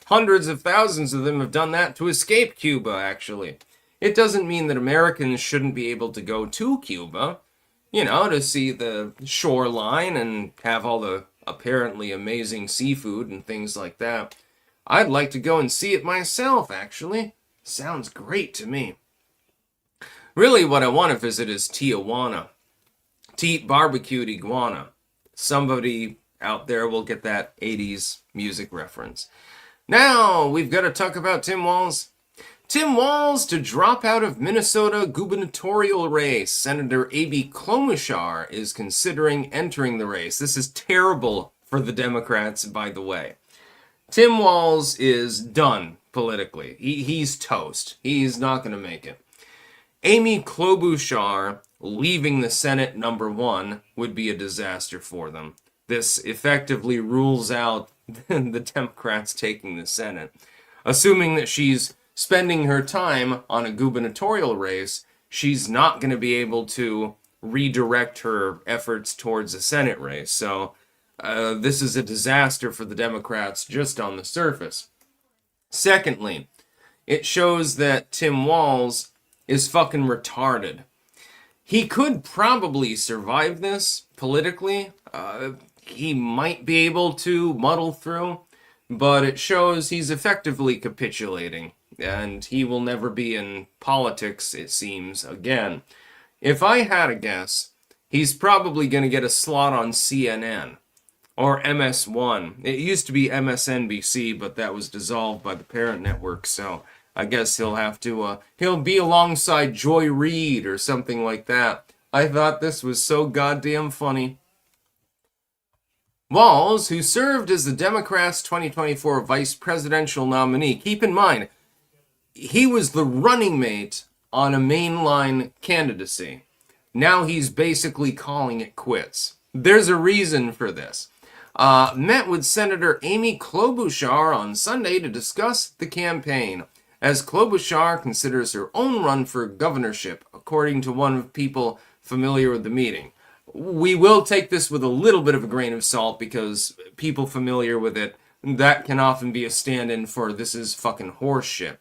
Hundreds of thousands of them have done that to escape Cuba, actually. It doesn't mean that Americans shouldn't be able to go to Cuba, to see the shoreline and have all the apparently amazing seafood and things like that. I'd like to go and see it myself, actually. Sounds great to me. Really, what I want to visit is Tijuana. To eat barbecued iguana. Somebody out there will get that 80s music reference. Now, we've got to talk about Tim Walz. Tim Walz to drop out of Minnesota gubernatorial race. Senator A.B. Klobuchar is considering entering the race. This is terrible for the Democrats, by the way. Tim Walz is done politically. He's toast. He's not going to make it. Amy Klobuchar leaving the Senate #1 would be a disaster for them. This effectively rules out the Democrats taking the Senate. Assuming that she's spending her time on a gubernatorial race, she's not going to be able to redirect her efforts towards a Senate race. So this is a disaster for the Democrats just on the surface. Secondly, it shows that Tim Walz is fucking retarded. He could probably survive this politically. He might be able to muddle through, but it shows he's effectively capitulating, and he will never be in politics, it seems, again. If I had a guess, he's probably going to get a slot on CNN or MS1. It used to be MSNBC, but that was dissolved by the parent network, so I guess he'll have to, he'll be alongside Joy Reid or something like that. I thought this was so goddamn funny. Walz, who served as the Democrats' 2024 vice presidential nominee, keep in mind, he was the running mate on a mainline candidacy. Now he's basically calling it quits. There's a reason for this. Met with Senator Amy Klobuchar on Sunday to discuss the campaign, as Klobuchar considers her own run for governorship, according to one of people familiar with the meeting. We will take this with a little bit of a grain of salt, because people familiar with it, that can often be a stand-in for this is fucking horse shit.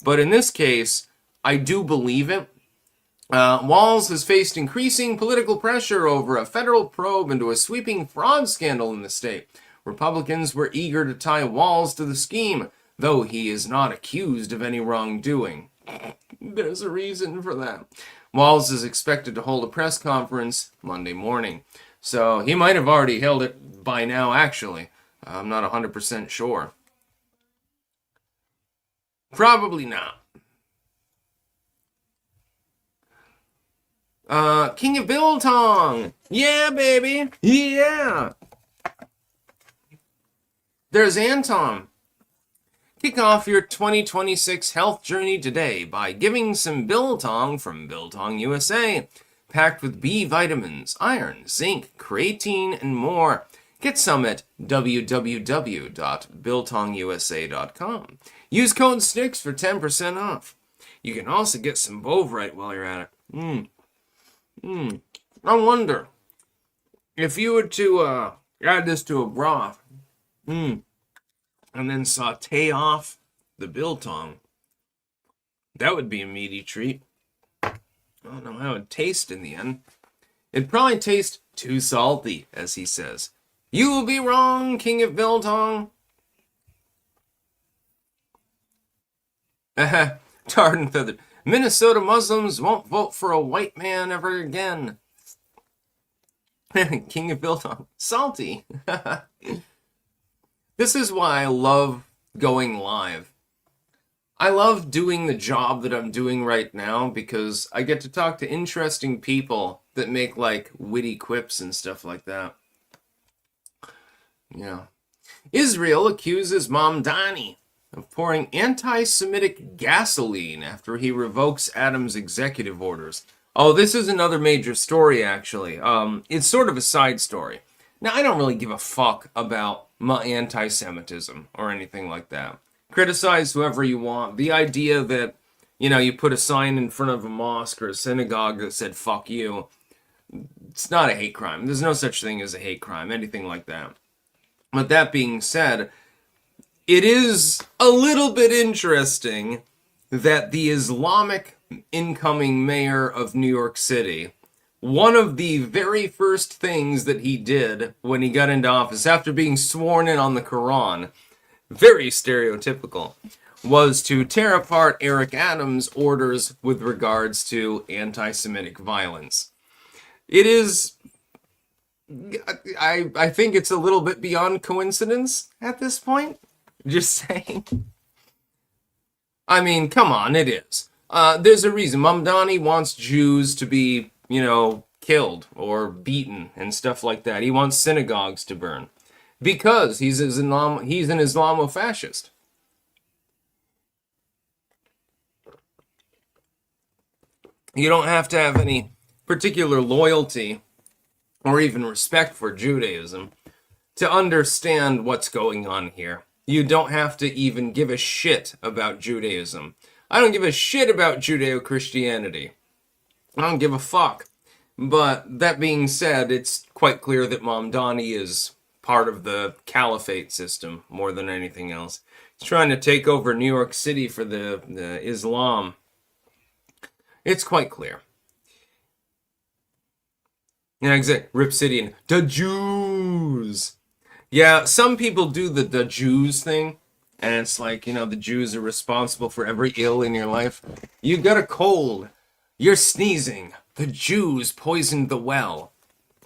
But in this case, I do believe it. Walz has faced increasing political pressure over a federal probe into a sweeping fraud scandal in the state. Republicans were eager to tie Walz to the scheme, though he is not accused of any wrongdoing. There's a reason for that. Walz is expected to hold a press conference Monday morning. So he might have already held it by now, actually. I'm not 100% sure. Probably not. King of Biltong! Yeah, baby! Yeah! There's Anton. Kick off your 2026 health journey today by giving some Biltong from Biltong USA. Packed with B vitamins, iron, zinc, creatine, and more. Get some at www.biltongusa.com. Use code STICKS for 10% off. You can also get some Bovrite while you're at it. I wonder if you were to add this to a broth, and then saute off the biltong, that would be a meaty treat. I don't know how it'd taste in the end. It'd probably taste too salty, as he says. You will be wrong, King of Biltong. Tarred and feathered. Minnesota Muslims won't vote for a white man ever again. King of Biltong. Salty. This is why I love going live. I love doing the job that I'm doing right now because I get to talk to interesting people that make like witty quips and stuff like that. Yeah. Israel accuses Mamdani of pouring anti-Semitic gasoline after he revokes Adams' executive orders. Oh, this is another major story, actually. It's sort of a side story. Now, I don't really give a fuck about anti-Semitism or anything like that. Criticize whoever you want. The idea that, you put a sign in front of a mosque or a synagogue that said fuck you, it's not a hate crime. There's no such thing as a hate crime, anything like that. But that being said, it is a little bit interesting that the Islamic incoming mayor of New York City, one of the very first things that he did when he got into office after being sworn in on the Quran, very stereotypical, was to tear apart Eric Adams' orders with regards to anti-Semitic violence. It is, I think it's a little bit beyond coincidence at this point. Just saying. I mean, come on, it is. There's a reason. Mamdani wants Jews to be, killed or beaten and stuff like that. He wants synagogues to burn. Because he's an Islamofascist. You don't have to have any particular loyalty or even respect for Judaism to understand what's going on here. You don't have to even give a shit about Judaism. I don't give a shit about Judeo-Christianity. I don't give a fuck. But that being said, it's quite clear that Mamdani is part of the caliphate system more than anything else. He's trying to take over New York City for the Islam. It's quite clear. Yeah, exactly. Rip City, the Jews. Yeah, some people do the Jews thing, and it's like, the Jews are responsible for every ill in your life. You got a cold, you're sneezing, the Jews poisoned the well,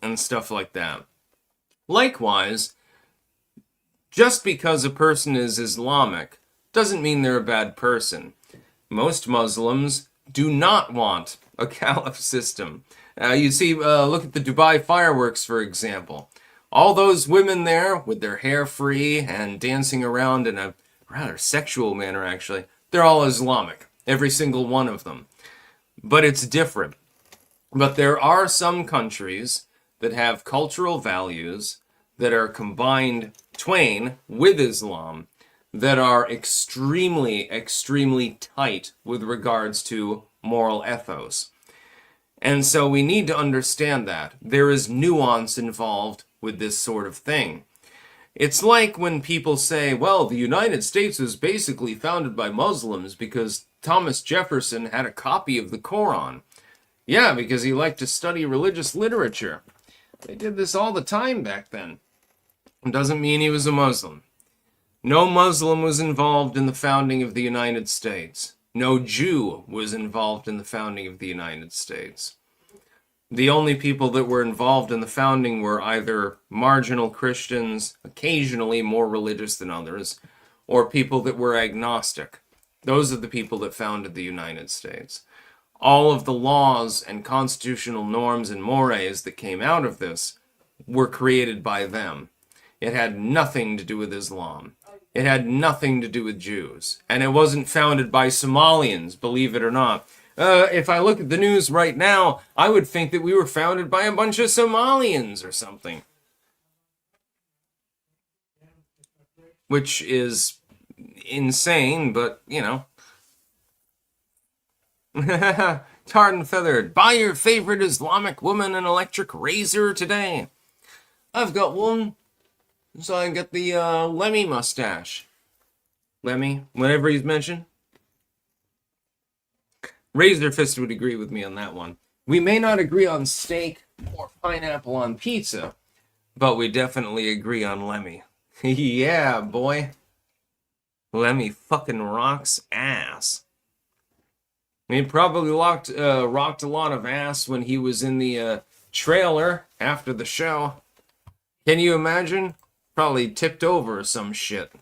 and stuff like that. Likewise, just because a person is Islamic doesn't mean they're a bad person. Most Muslims do not want a caliph system. You see, look at the Dubai fireworks, for example. All those women there with their hair free and dancing around in a rather sexual manner, actually, they're all Islamic. Every single one of them. But it's different. But there are some countries that have cultural values that are combined twain with Islam that are extremely, extremely tight with regards to moral ethos. And so we need to understand that. There is nuance involved with this sort of thing. It's like when people say, well, the United States was basically founded by Muslims because Thomas Jefferson had a copy of the Quran. Yeah, because he liked to study religious literature. They did this all the time back then. It doesn't mean he was a Muslim. No Muslim was involved in the founding of the United States. No Jew was involved in the founding of the United States. The only people that were involved in the founding were either marginal Christians, occasionally more religious than others, or people that were agnostic. Those are the people that founded the United States. All of the laws and constitutional norms and mores that came out of this were created by them. It had nothing to do with Islam. It had nothing to do with Jews. And it wasn't founded by Somalians, believe it or not. If I look at the news right now, I would think that we were founded by a bunch of Somalians or something. Which is insane, but, Tarred and feathered. Buy your favorite Islamic woman an electric razor today. I've got one. So I get the Lemmy mustache. Lemmy, whatever he's mentioned. Razor Fist would agree with me on that one. We may not agree on steak or pineapple on pizza, but we definitely agree on Lemmy. Yeah, boy. Lemmy fucking rocks ass. He probably rocked a lot of ass when he was in the trailer after the show. Can you imagine? Probably tipped over or some shit.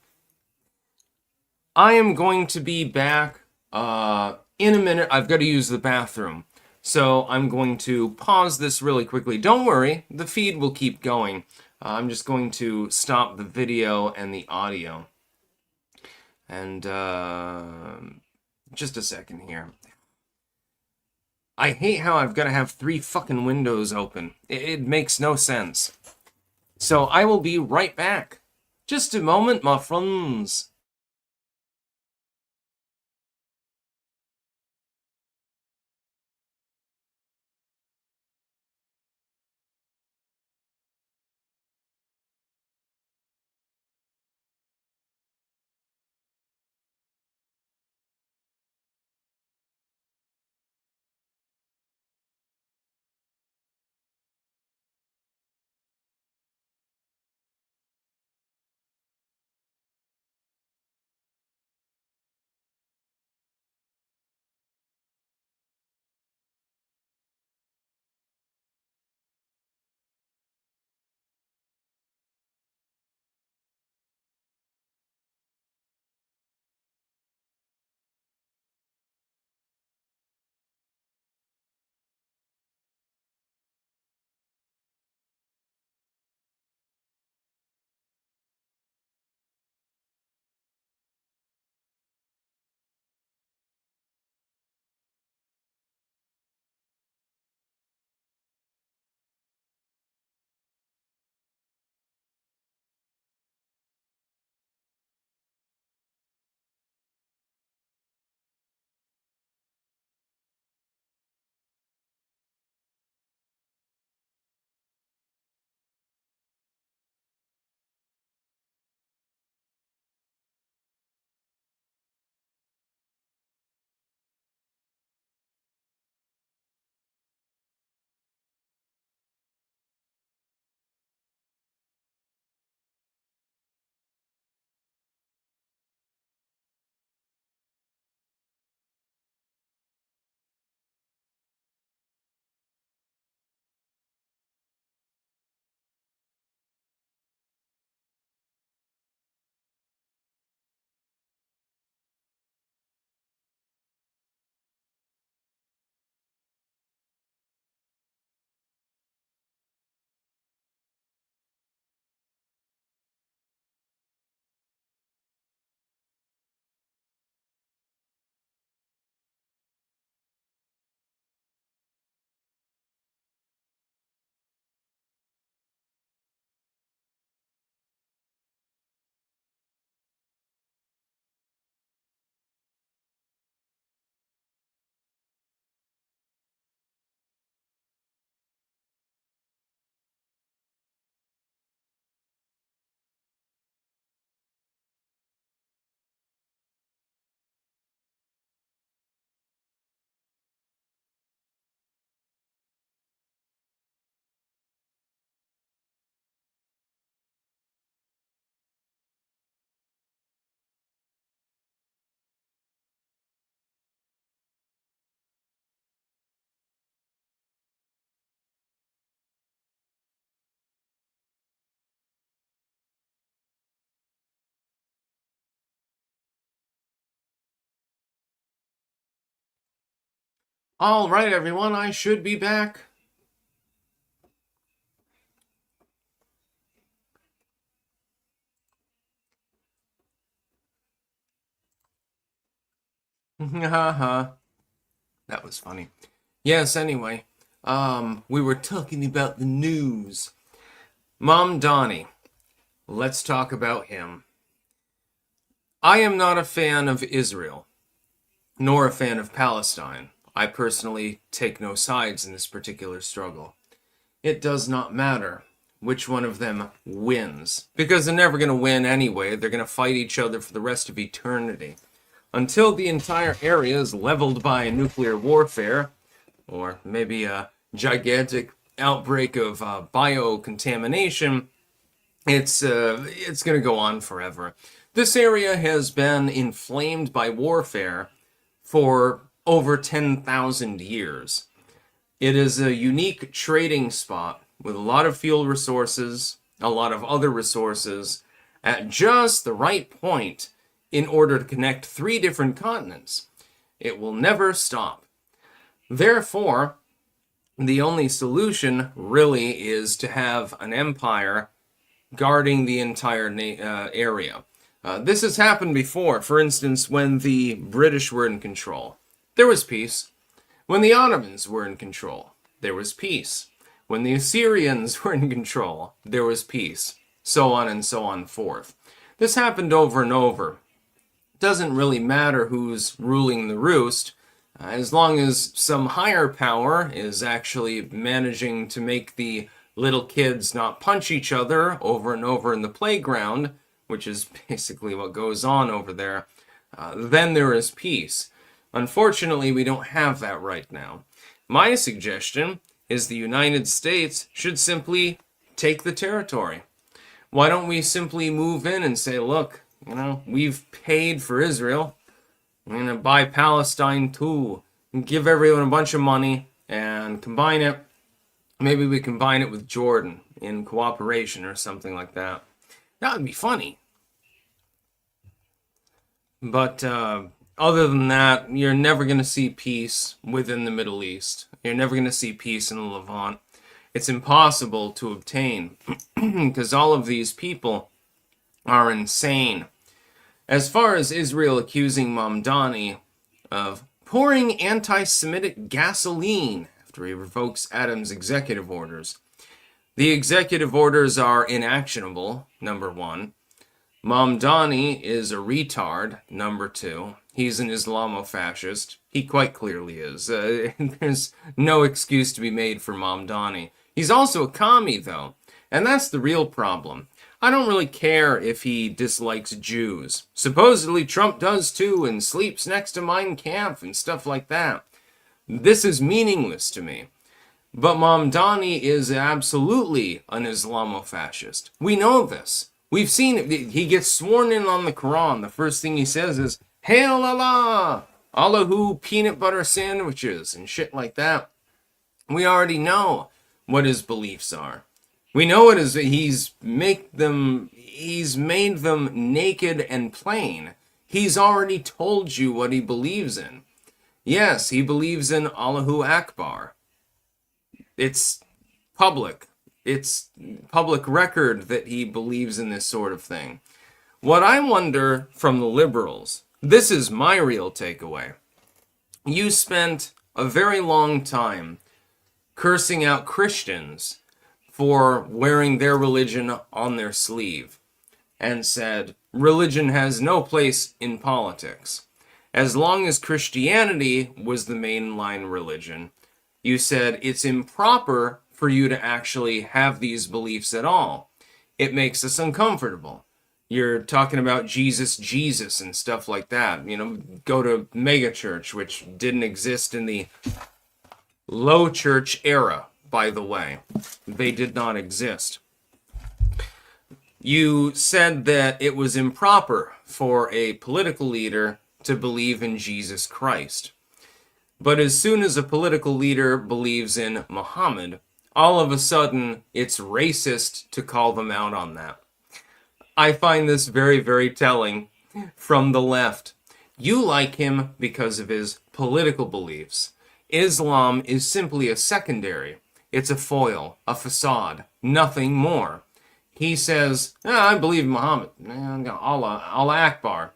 I am going to be back in a minute. I've got to use the bathroom. So I'm going to pause this really quickly. Don't worry, the feed will keep going. I'm just going to stop the video and the audio. And just a second here. I hate how I've got to have 3 fucking windows open. It makes no sense. So I will be right back. Just a moment, my friends. All right, everyone, I should be back. Haha. That was funny. Yes, anyway. We were talking about the news. Mom Donnie. Let's talk about him. I am not a fan of Israel, nor a fan of Palestine. I personally take no sides in this particular struggle. It does not matter which one of them wins, because they're never going to win anyway. They're going to fight each other for the rest of eternity. Until the entire area is leveled by nuclear warfare, or maybe a gigantic outbreak of biocontamination, it's going to go on forever. This area has been inflamed by warfare for over 10,000 years. It is a unique trading spot with a lot of fuel resources, a lot of other resources, at just the right point in order to connect 3 different continents. It will never stop. Therefore, the only solution really is to have an empire guarding the entire area. This has happened before. For instance, when the British were in control, there was peace. When the Ottomans were in control, there was peace. When the Assyrians were in control, there was peace. so on and so on forth. This happened over and over. It doesn't really matter who's ruling the roost, as long as some higher power is actually managing to make the little kids not punch each other over and over in the playground, which is basically what goes on over there, then there is peace. Unfortunately, we don't have that right now. My suggestion is the United States should simply take the territory. Why don't we simply move in and say, look, we've paid for Israel. We're going to buy Palestine too. And give everyone a bunch of money and combine it. Maybe we combine it with Jordan in cooperation or something like that. That would be funny. But other than that, you're never going to see peace within the Middle East. You're never going to see peace in the Levant. It's impossible to obtain because all of these people are insane. As far as Israel accusing Mamdani of pouring anti-Semitic gasoline after he revokes Adams' executive orders, the executive orders are inactionable, number one. Mamdani is a retard, number two. He's an Islamofascist. He quite clearly is. There's no excuse to be made for Mamdani. He's also a commie, though, and that's the real problem. I don't really care if he dislikes Jews. Supposedly Trump does too and sleeps next to Mein Kampf and stuff like that. This is meaningless to me. But Mamdani is absolutely an Islamofascist. We know this. We've seen it. He gets sworn in on the Quran. The first thing he says is, Hail Allah! Allahu peanut butter sandwiches and shit like that. We already know what his beliefs are. We know it is he's made them naked and plain. He's already told you what he believes in. Yes, he believes in Allahu Akbar. It's public. It's public record that he believes in this sort of thing. What I wonder from the liberals, this is my real takeaway. You spent a very long time cursing out Christians for wearing their religion on their sleeve, and said, religion has no place in politics. As long as Christianity was the mainline religion, you said it's improper for you to actually have these beliefs at all. It makes us uncomfortable. You're talking about Jesus, and stuff like that. Go to megachurch, which didn't exist in the low church era. By the way, they did not exist. You said that it was improper for a political leader to believe in Jesus Christ. But as soon as a political leader believes in Muhammad, all of a sudden it's racist to call them out on that. I find this very, very telling from the left. You like him because of his political beliefs. Islam is simply a secondary. It's a foil, a facade, nothing more. He says, I believe in Muhammad. Allah Akbar.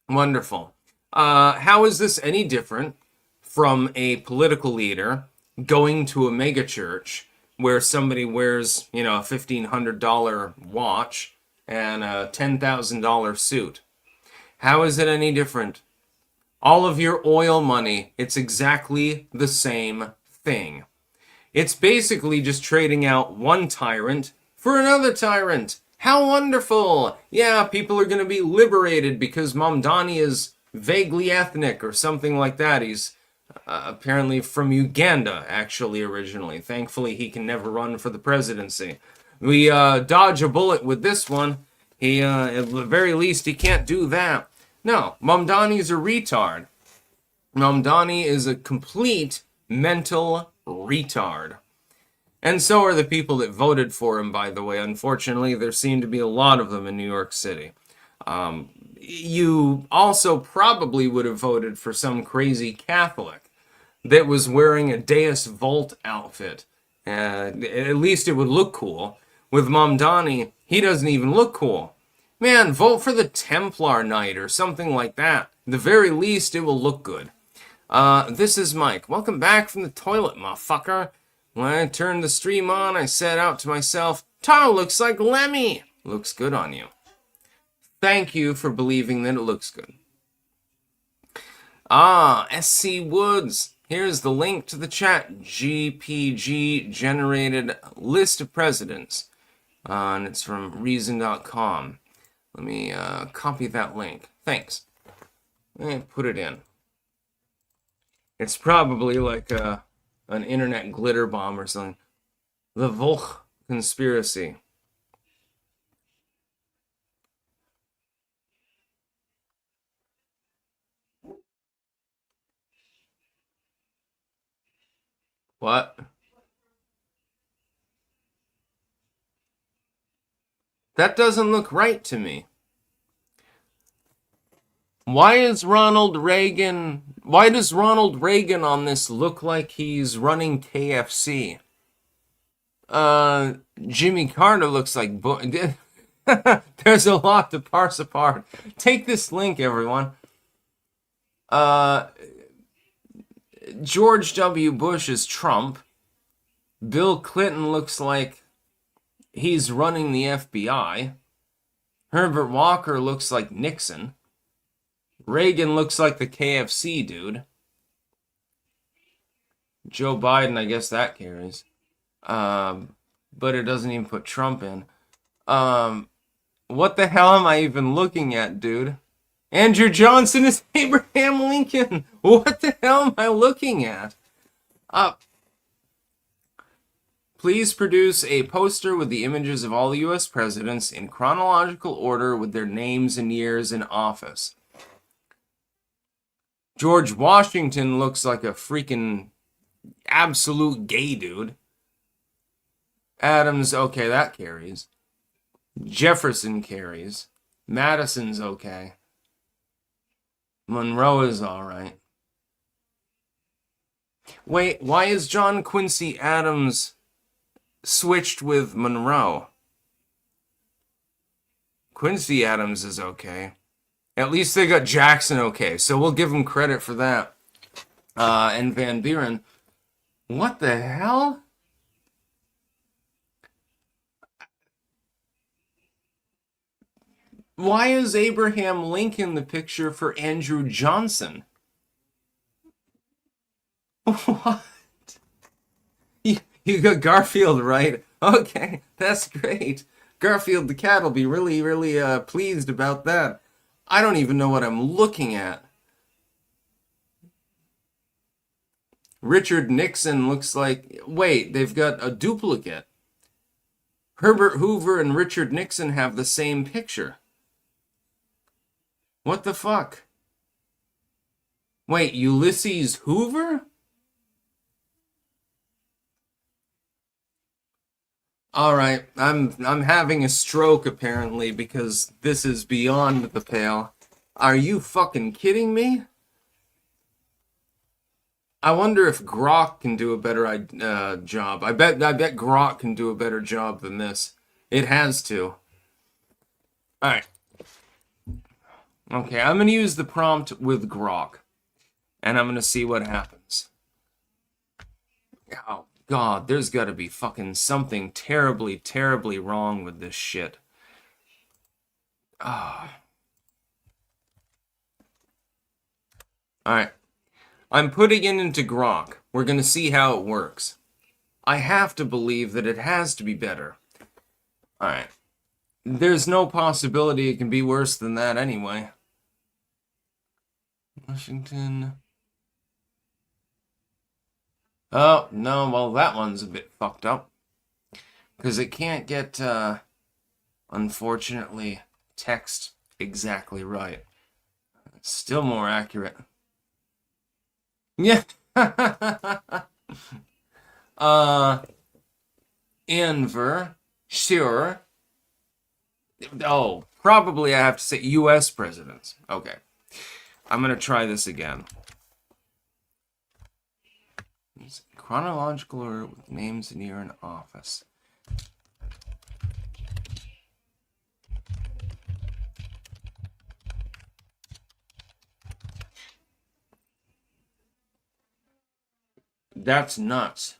Wonderful. How is this any different from a political leader going to a megachurch where somebody wears, a $1,500 watch and a $10,000 suit? How is it any different? All of your oil money, it's exactly the same thing. It's basically just trading out one tyrant for another tyrant. How wonderful! Yeah, people are going to be liberated because Mamdani is vaguely ethnic or something like that. He's apparently from Uganda, actually, originally. Thankfully, he can never run for the presidency. We dodge a bullet with this one. He, at the very least, he can't do that. No, Mamdani's a retard. Mamdani is a complete mental retard. And so are the people that voted for him, by the way. Unfortunately, there seem to be a lot of them in New York City. You also probably would have voted for some crazy Catholic that was wearing a Deus Vult outfit. At least it would look cool. With Mamdani, he doesn't even look cool. Man, vote for the Templar Knight or something like that. At the very least, it will look good. This is Mike. Welcome back from the toilet, motherfucker. When I turned the stream on, I said out to myself, Taro looks like Lemmy. Looks good on you. Thank you for believing that it looks good. Ah, SC Woods. Here's the link to the chat. GPG generated list of presidents. And it's from reason.com. Let me copy that link. Thanks. And put it in. It's probably like an internet glitter bomb or something. The Volk conspiracy. What? That doesn't look right to me. Why does Ronald Reagan on this look like he's running KFC? Jimmy Carter looks like there's a lot to parse apart. Take this link, everyone. George W. Bush is Trump. Bill Clinton looks like he's running the FBI. Herbert Walker looks like Nixon. Reagan looks like the KFC dude. Joe Biden, I guess that carries. But it doesn't even put Trump in. What the hell am I even looking at, dude? Andrew Johnson is Abraham Lincoln. What the hell am I looking at? Please produce a poster with the images of all the U.S. presidents in chronological order with their names and years in office. George Washington looks like a freaking absolute gay dude. Adams, okay, that carries. Jefferson carries. Madison's okay. Monroe is alright. Wait, why is John Quincy Adams switched with Monroe? Quincy Adams is okay. At least they got Jackson okay, so we'll give him credit for that. And Van Buren. What the hell? Why is Abraham Lincoln the picture for Andrew Johnson? What? You got Garfield right. Okay, that's great. Garfield the cat will be really, really pleased about that. I don't even know what I'm looking at. Richard Nixon looks like... Wait, they've got a duplicate. Herbert Hoover and Richard Nixon have the same picture. What the fuck? Wait, Ulysses Hoover? Alright, I'm having a stroke apparently because this is beyond the pale. Are you fucking kidding me? I wonder if Grok can do a better job. I bet Grok can do a better job than this. It has to. Alright. Okay, I'm gonna use the prompt with Grok. And I'm gonna see what happens. Oh, God, there's gotta be fucking something terribly, terribly wrong with this shit. Ah. Alright. I'm putting it into Grok. We're gonna see how it works. I have to believe that it has to be better. Alright. There's no possibility it can be worse than that anyway. Washington. Oh, no, well, that one's a bit fucked up. Because it can't get, unfortunately, text exactly right. It's still more accurate. Yeah. Enver, sure. Oh, probably I have to say U.S. presidents. Okay. I'm going to try this again. Chronological order with names and year in office. That's nuts.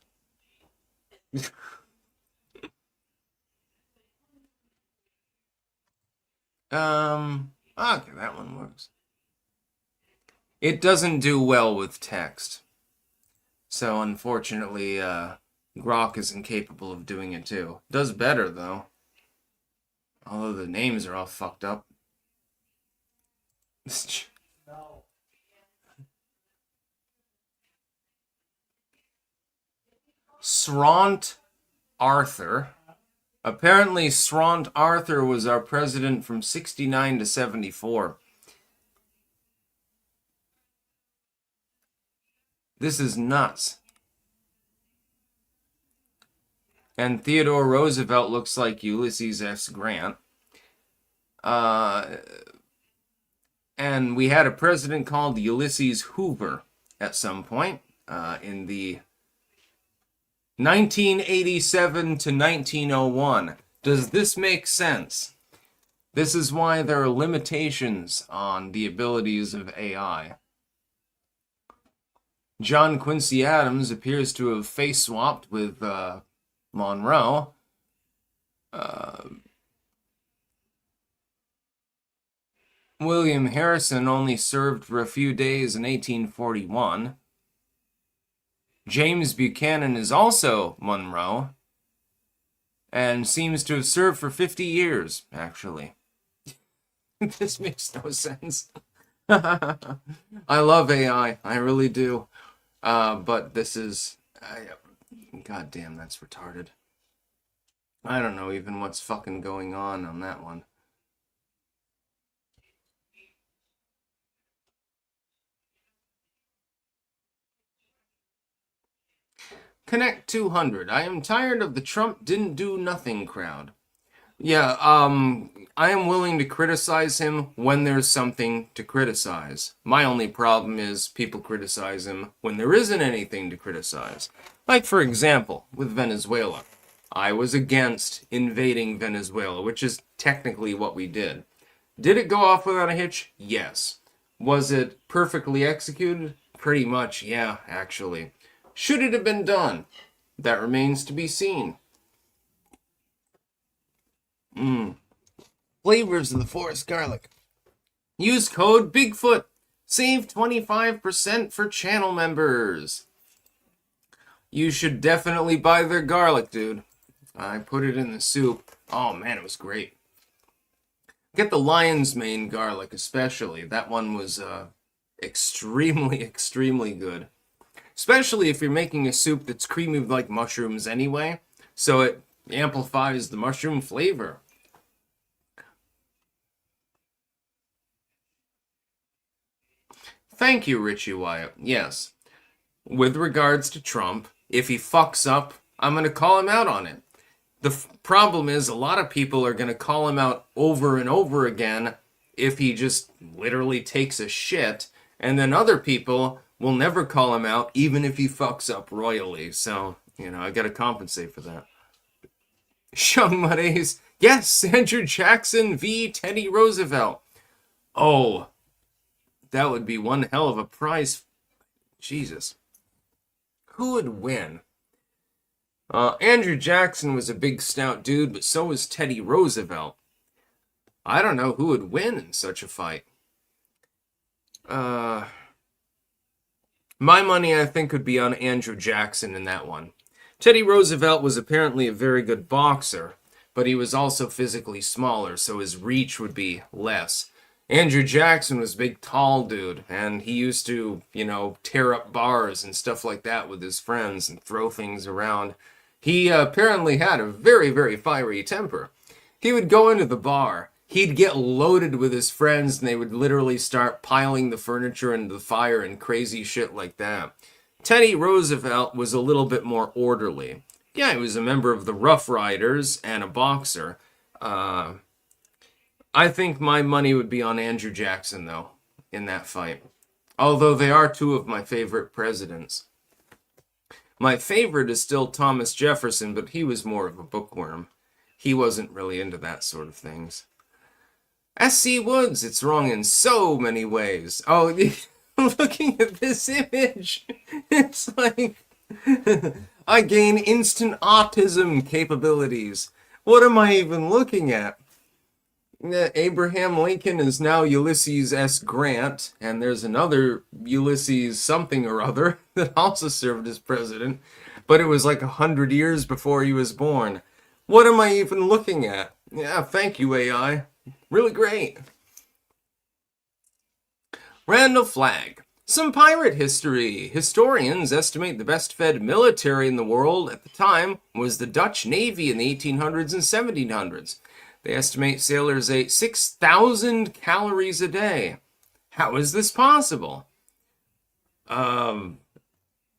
Okay, that one works. It doesn't do well with text. So unfortunately, Grok is incapable of doing it too. Does better though. Although the names are all fucked up. Sront Arthur. Apparently, Sront Arthur was our president from 69 to 74. This is nuts. And Theodore Roosevelt looks like Ulysses S. Grant. And we had a president called Ulysses Hoover at some point in the 1987 to 1901. Does this make sense? This is why there are limitations on the abilities of AI. John Quincy Adams appears to have face-swapped with Monroe. William Harrison only served for a few days in 1841. James Buchanan is also Monroe, and seems to have served for 50 years, actually. This makes no sense. I love AI, I really do. But this is... God damn, that's retarded. I don't know even what's fucking going on that one. Connect 200. I am tired of the Trump didn't do nothing crowd. Yeah, I am willing to criticize him when there's something to criticize. My only problem is people criticize him when there isn't anything to criticize. Like, for example, with Venezuela. I was against invading Venezuela, which is technically what we did. Did it go off without a hitch? Yes. Was it perfectly executed? Pretty much, yeah, actually. Should it have been done? That remains to be seen. Flavors of the forest garlic. Use code Bigfoot. Save 25% for channel members. You should definitely buy their garlic, dude. I put it in the soup. Oh man, it was great. Get the lion's mane garlic especially. That one was extremely, extremely good. Especially if you're making a soup that's creamy like mushrooms anyway. So it amplifies the mushroom flavor. Thank you, Richie Wyatt. Yes. With regards to Trump, if he fucks up, I'm going to call him out on it. The problem is a lot of people are going to call him out over and over again if he just literally takes a shit, and then other people will never call him out even if he fucks up royally. So, I got to compensate for that. Sean Muddays, yes, Andrew Jackson v. Teddy Roosevelt. Oh, that would be one hell of a prize. Jesus. Who would win? Andrew Jackson was a big stout dude, but so was Teddy Roosevelt. I don't know who would win in such a fight. My money, I think, would be on Andrew Jackson in that one. Teddy Roosevelt was apparently a very good boxer, but he was also physically smaller, so his reach would be less. Andrew Jackson was a big, tall dude, and he used to, tear up bars and stuff like that with his friends and throw things around. He apparently had a very, very fiery temper. He would go into the bar, he'd get loaded with his friends, and they would literally start piling the furniture into the fire and crazy shit like that. Teddy Roosevelt was a little bit more orderly. Yeah, he was a member of the Rough Riders and a boxer. I think my money would be on Andrew Jackson, though, in that fight. Although they are two of my favorite presidents. My favorite is still Thomas Jefferson, but he was more of a bookworm. He wasn't really into that sort of things. S.C. Woods, it's wrong in so many ways. Oh, looking at this image, it's like I gain instant autism capabilities. What am I even looking at? Abraham Lincoln is now Ulysses S. Grant, and there's another Ulysses something or other that also served as president, but it was like 100 years before he was born. What am I even looking at? Yeah, thank you, AI. Really great. Randall Flagg. Some pirate history. Historians estimate the best fed military in the world at the time was the Dutch Navy in the 1800s and 1700s. They estimate sailors ate 6,000 calories a day. How is this possible?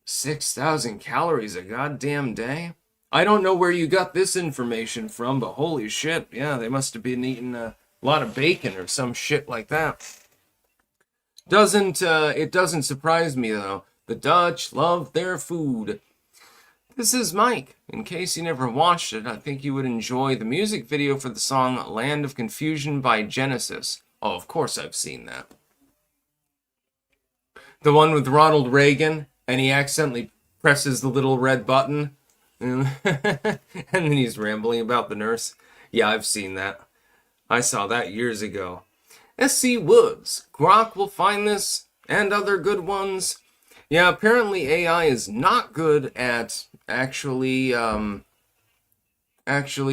6,000 calories a goddamn day? I don't know where you got this information from, but holy shit, yeah, they must have been eating a lot of bacon or some shit like that. It doesn't surprise me though. The Dutch love their food. This is Mike. In case you never watched it, I think you would enjoy the music video for the song Land of Confusion by Genesis. Oh, of course I've seen that. The one with Ronald Reagan, and he accidentally presses the little red button, and then he's rambling about the nurse. Yeah, I've seen that. I saw that years ago. S.C. Woods. Grok will find this, and other good ones. Yeah, apparently AI is not good at actually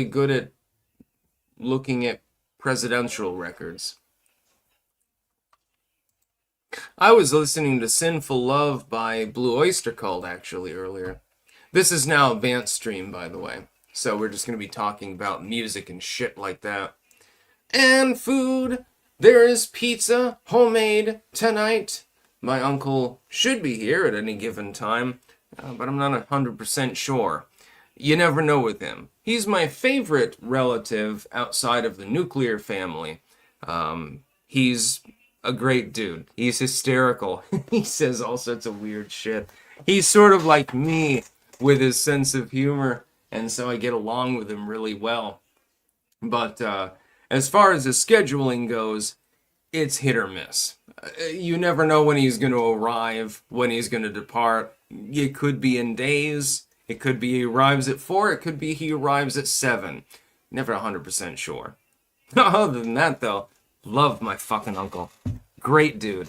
good at looking at presidential records. I was listening to Sinful Love by Blue Oyster Cult actually earlier. This is now advanced stream, by the way. So we're just going to be talking about music and shit like that. And food. There is pizza, homemade, tonight. My uncle should be here at any given time, but I'm not 100% sure. You never know with him. He's my favorite relative outside of the nuclear family. He's a great dude. He's hysterical. He says all sorts of weird shit. He's sort of like me with his sense of humor, and so I get along with him really well. But as far as the scheduling goes, it's hit or miss. You never know when he's going to arrive, when he's going to depart. It could be in days. It could be he arrives at 4. It could be he arrives at 7. Never 100% sure. Other than that, though, love my fucking uncle. Great dude.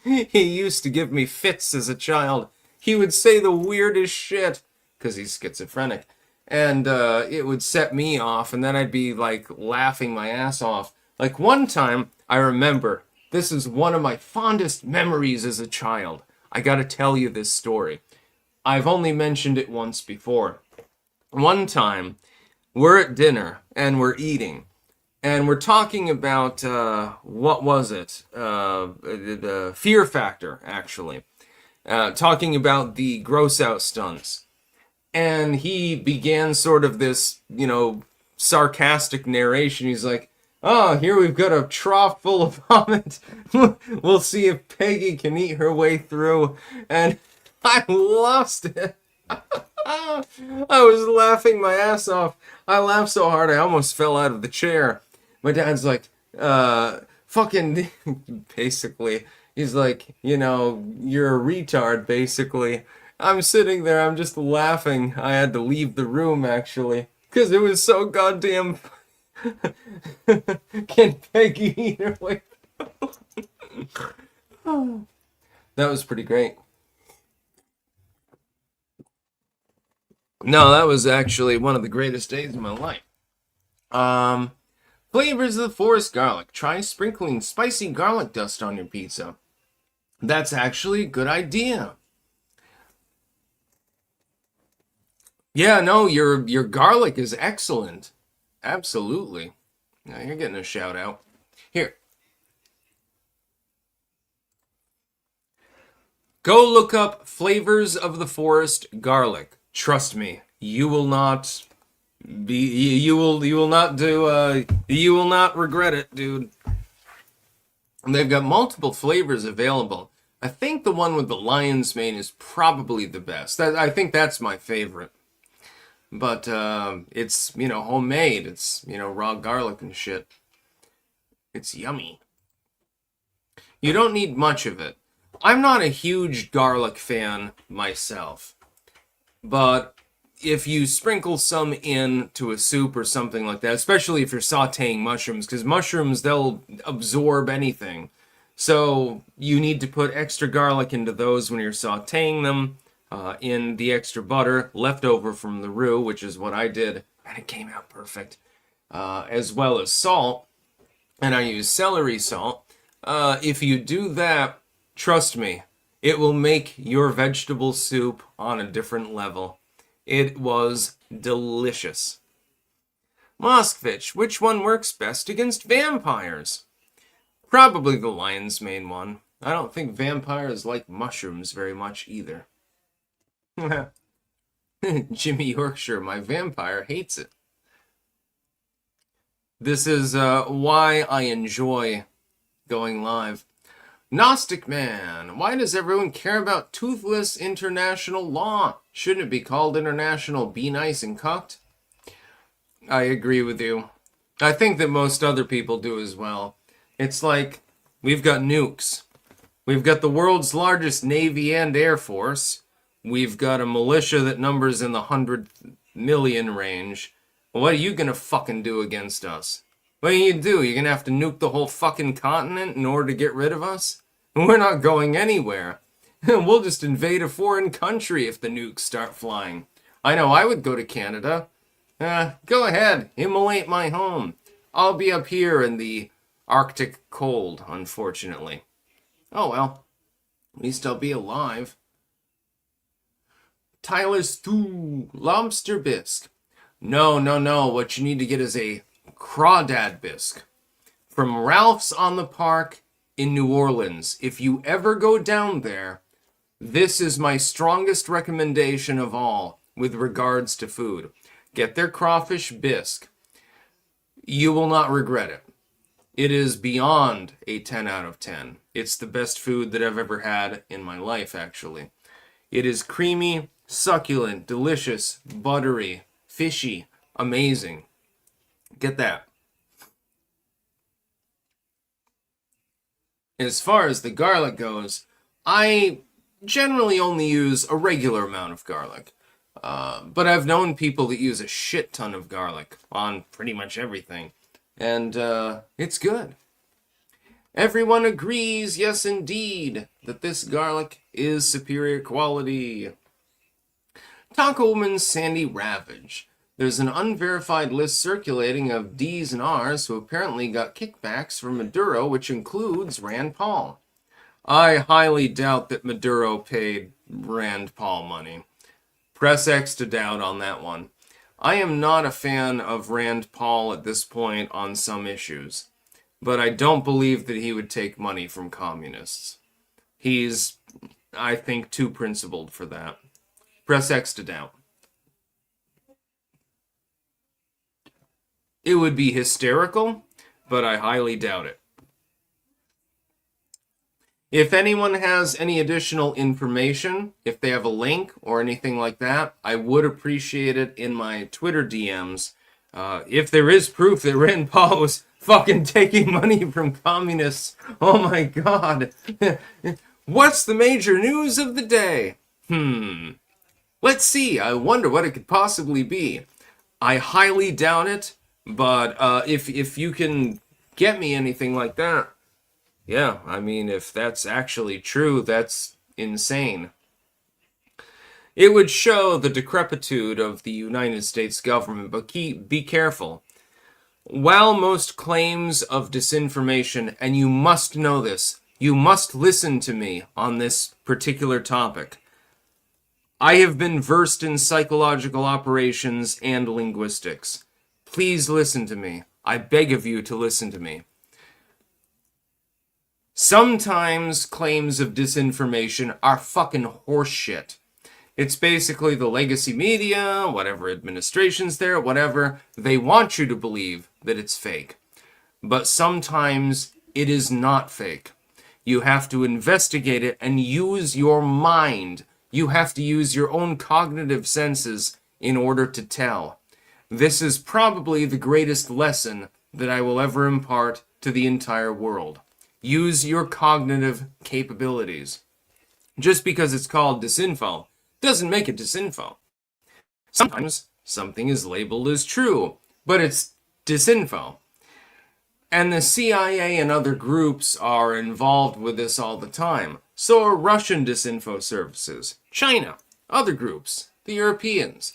He used to give me fits as a child. He would say the weirdest shit, because he's schizophrenic. And it would set me off, and then I'd be, like, laughing my ass off. Like, one time, I remember, this is one of my fondest memories as a child. I gotta tell you this story. I've only mentioned it once before. One time, we're at dinner, and we're eating. And we're talking about, what was it? The Fear Factor, actually. Talking about the gross-out stunts. And he began sort of this, sarcastic narration. He's like, oh, here we've got a trough full of vomit. We'll see if Peggy can eat her way through. And I lost it. I was laughing my ass off. I laughed so hard I almost fell out of the chair. My dad's like, fucking, basically. He's like, you're a retard, basically. I'm sitting there, I'm just laughing. I had to leave the room, actually. Because it was so goddamn... Can Peggy eat her way? That was pretty great. No, that was actually one of the greatest days of my life. Flavors of the forest garlic. Try sprinkling spicy garlic dust on your pizza. That's actually a good idea. Yeah, no, your garlic is excellent. Absolutely. Now you're getting a shout out. Here. Go look up Flavors of the Forest garlic. Trust me, you will not regret it, dude. And they've got multiple flavors available. I think the one with the lion's mane is probably the best. I think that's my favorite. But it's, homemade. It's, raw garlic and shit. It's yummy. You don't need much of it. I'm not a huge garlic fan myself. But if you sprinkle some into a soup or something like that, especially if you're sauteing mushrooms, because mushrooms, they'll absorb anything. So you need to put extra garlic into those when you're sauteing them, in the extra butter left over from the roux, which is what I did, and it came out perfect, as well as salt, and I use celery salt. If you do that, trust me, it will make your vegetable soup on a different level. It was delicious. Moskvich, which one works best against vampires? Probably the lion's mane one. I don't think vampires like mushrooms very much either. Jimmy Yorkshire, my vampire, hates it. This is why I enjoy going live. Gnostic Man, why does everyone care about toothless international law? Shouldn't it be called international be nice and cucked? I agree with you. I think that most other people do as well. It's like, we've got nukes. We've got the world's largest Navy and Air Force. We've got a militia that numbers in the 100 million range. What are you gonna fucking do against us? What are you gonna do? You're gonna have to nuke the whole fucking continent in order to get rid of us? We're not going anywhere. We'll just invade a foreign country if the nukes start flying. I know I would go to Canada. Go ahead, immolate my home. I'll be up here in the Arctic cold, unfortunately. Oh well, at least I'll be alive. Tyler Stew, lobster bisque. No. What you need to get is a crawdad bisque from Ralph's on the Park in New Orleans. If you ever go down there, this is my strongest recommendation of all with regards to food. Get their crawfish bisque. You will not regret it. It is beyond a 10 out of 10. It's the best food that I've ever had in my life, actually. It is creamy, succulent, delicious, buttery, fishy, amazing. Get that. As far as the garlic goes, I generally only use a regular amount of garlic. But I've known people that use a shit ton of garlic on pretty much everything. And it's good. Everyone agrees, yes indeed, that this garlic is superior quality. Taco Woman Sandy Ravage. There's an unverified list circulating of D's and R's who apparently got kickbacks from Maduro, which includes Rand Paul. I highly doubt that Maduro paid Rand Paul money. Press X to doubt on that one. I am not a fan of Rand Paul at this point on some issues, but I don't believe that he would take money from communists. He's, I think, too principled for that. Press X to doubt. It would be hysterical, but I highly doubt it. If anyone has any additional information, if they have a link or anything like that, I would appreciate it in my Twitter DMs. If there is proof that Rand Paul was fucking taking money from communists, oh my god. What's the major news of the day? Let's see, I wonder what it could possibly be. I highly doubt it, but if you can get me anything like that, yeah, I mean, if that's actually true, that's insane. It would show the decrepitude of the United States government, but be careful. While most claims of disinformation, and you must know this, you must listen to me on this particular topic. I have been versed in psychological operations and linguistics. Please listen to me. I beg of you to listen to me. Sometimes claims of disinformation are fucking horseshit. It's basically the legacy media, whatever administration's there, whatever, they want you to believe that it's fake. But sometimes it is not fake. You have to investigate it and use your mind. You have to use your own cognitive senses in order to tell. This is probably the greatest lesson that I will ever impart to the entire world. Use your cognitive capabilities. Just because it's called disinfo doesn't make it disinfo. Sometimes something is labeled as true, but it's disinfo. And the CIA and other groups are involved with this all the time. So are Russian disinfo services, China, other groups, the Europeans.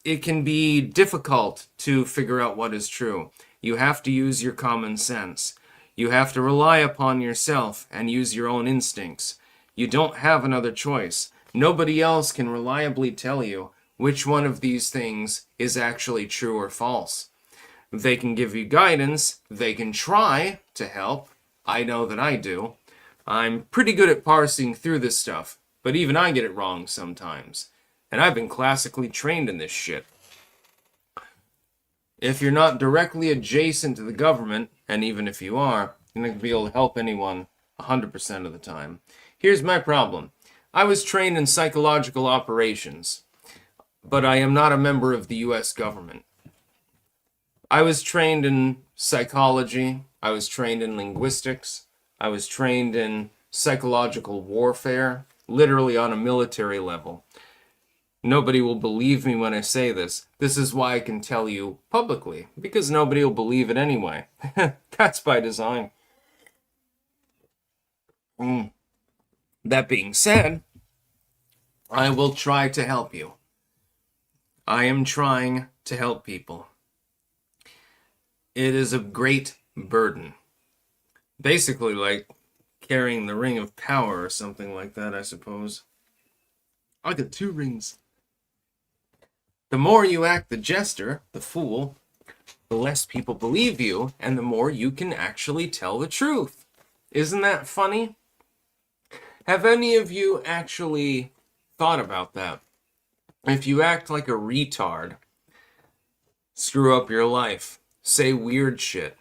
It can be difficult to figure out what is true. You have to use your common sense. You have to rely upon yourself and use your own instincts. You don't have another choice. Nobody else can reliably tell you which one of these things is actually true or false. They can give you guidance. They can try to help. I know that I do. I'm pretty good at parsing through this stuff, but even I get it wrong sometimes. And I've been classically trained in this shit. If you're not directly adjacent to the government, and even if you are, you're not going to be able to help anyone 100% of the time. Here's my problem. I was trained in psychological operations, but I am not a member of the US government. I was trained in psychology, I was trained in linguistics, I was trained in psychological warfare, literally on a military level. Nobody will believe me when I say this. This is why I can tell you publicly, because nobody will believe it anyway. That's by design. That being said, I will try to help you. I am trying to help people. It is a great burden. Basically like carrying the ring of power or something like that, I suppose. I got 2 rings. The more you act the jester, the fool, the less people believe you, and the more you can actually tell the truth. Isn't that funny? Have any of you actually thought about that? If you act like a retard, screw up your life, say weird shit,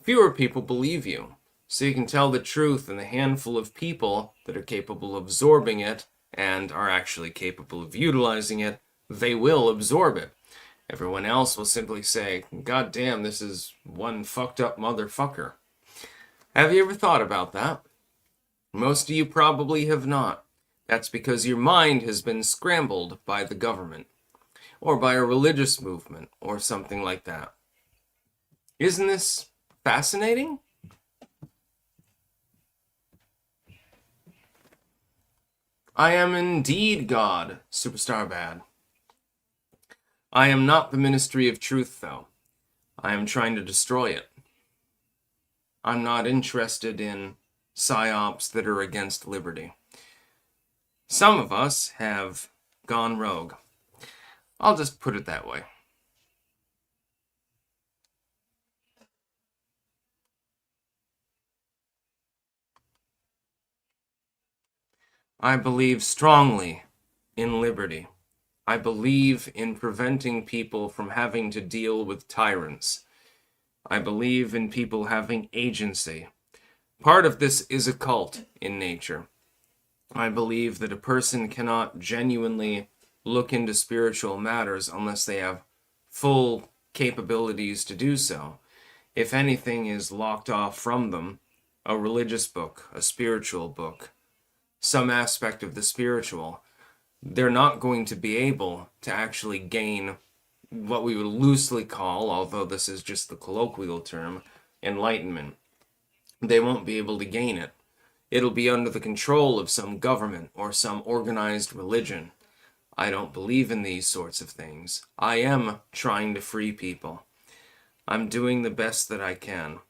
fewer people believe you. So you can tell the truth, and the handful of people that are capable of absorbing it and are actually capable of utilizing it, they will absorb it. Everyone else will simply say, God damn, this is one fucked up motherfucker. Have you ever thought about that? Most of you probably have not. That's because your mind has been scrambled by the government, or by a religious movement, or something like that. Isn't this fascinating? I am indeed God, Superstar Bad. I am not the Ministry of Truth, though. I am trying to destroy it. I'm not interested in psyops that are against liberty. Some of us have gone rogue. I'll just put it that way. I believe strongly in liberty. I believe in preventing people from having to deal with tyrants. I believe in people having agency. Part of this is a cult in nature. I believe that a person cannot genuinely look into spiritual matters unless they have full capabilities to do so. If anything is locked off from them, a religious book, a spiritual book, some aspect of the spiritual, they're not going to be able to actually gain what we would loosely call, although this is just the colloquial term, enlightenment. They won't be able to gain it. It'll be under the control of some government or some organized religion. I don't believe in these sorts of things. I am trying to free people. I'm doing the best that I can.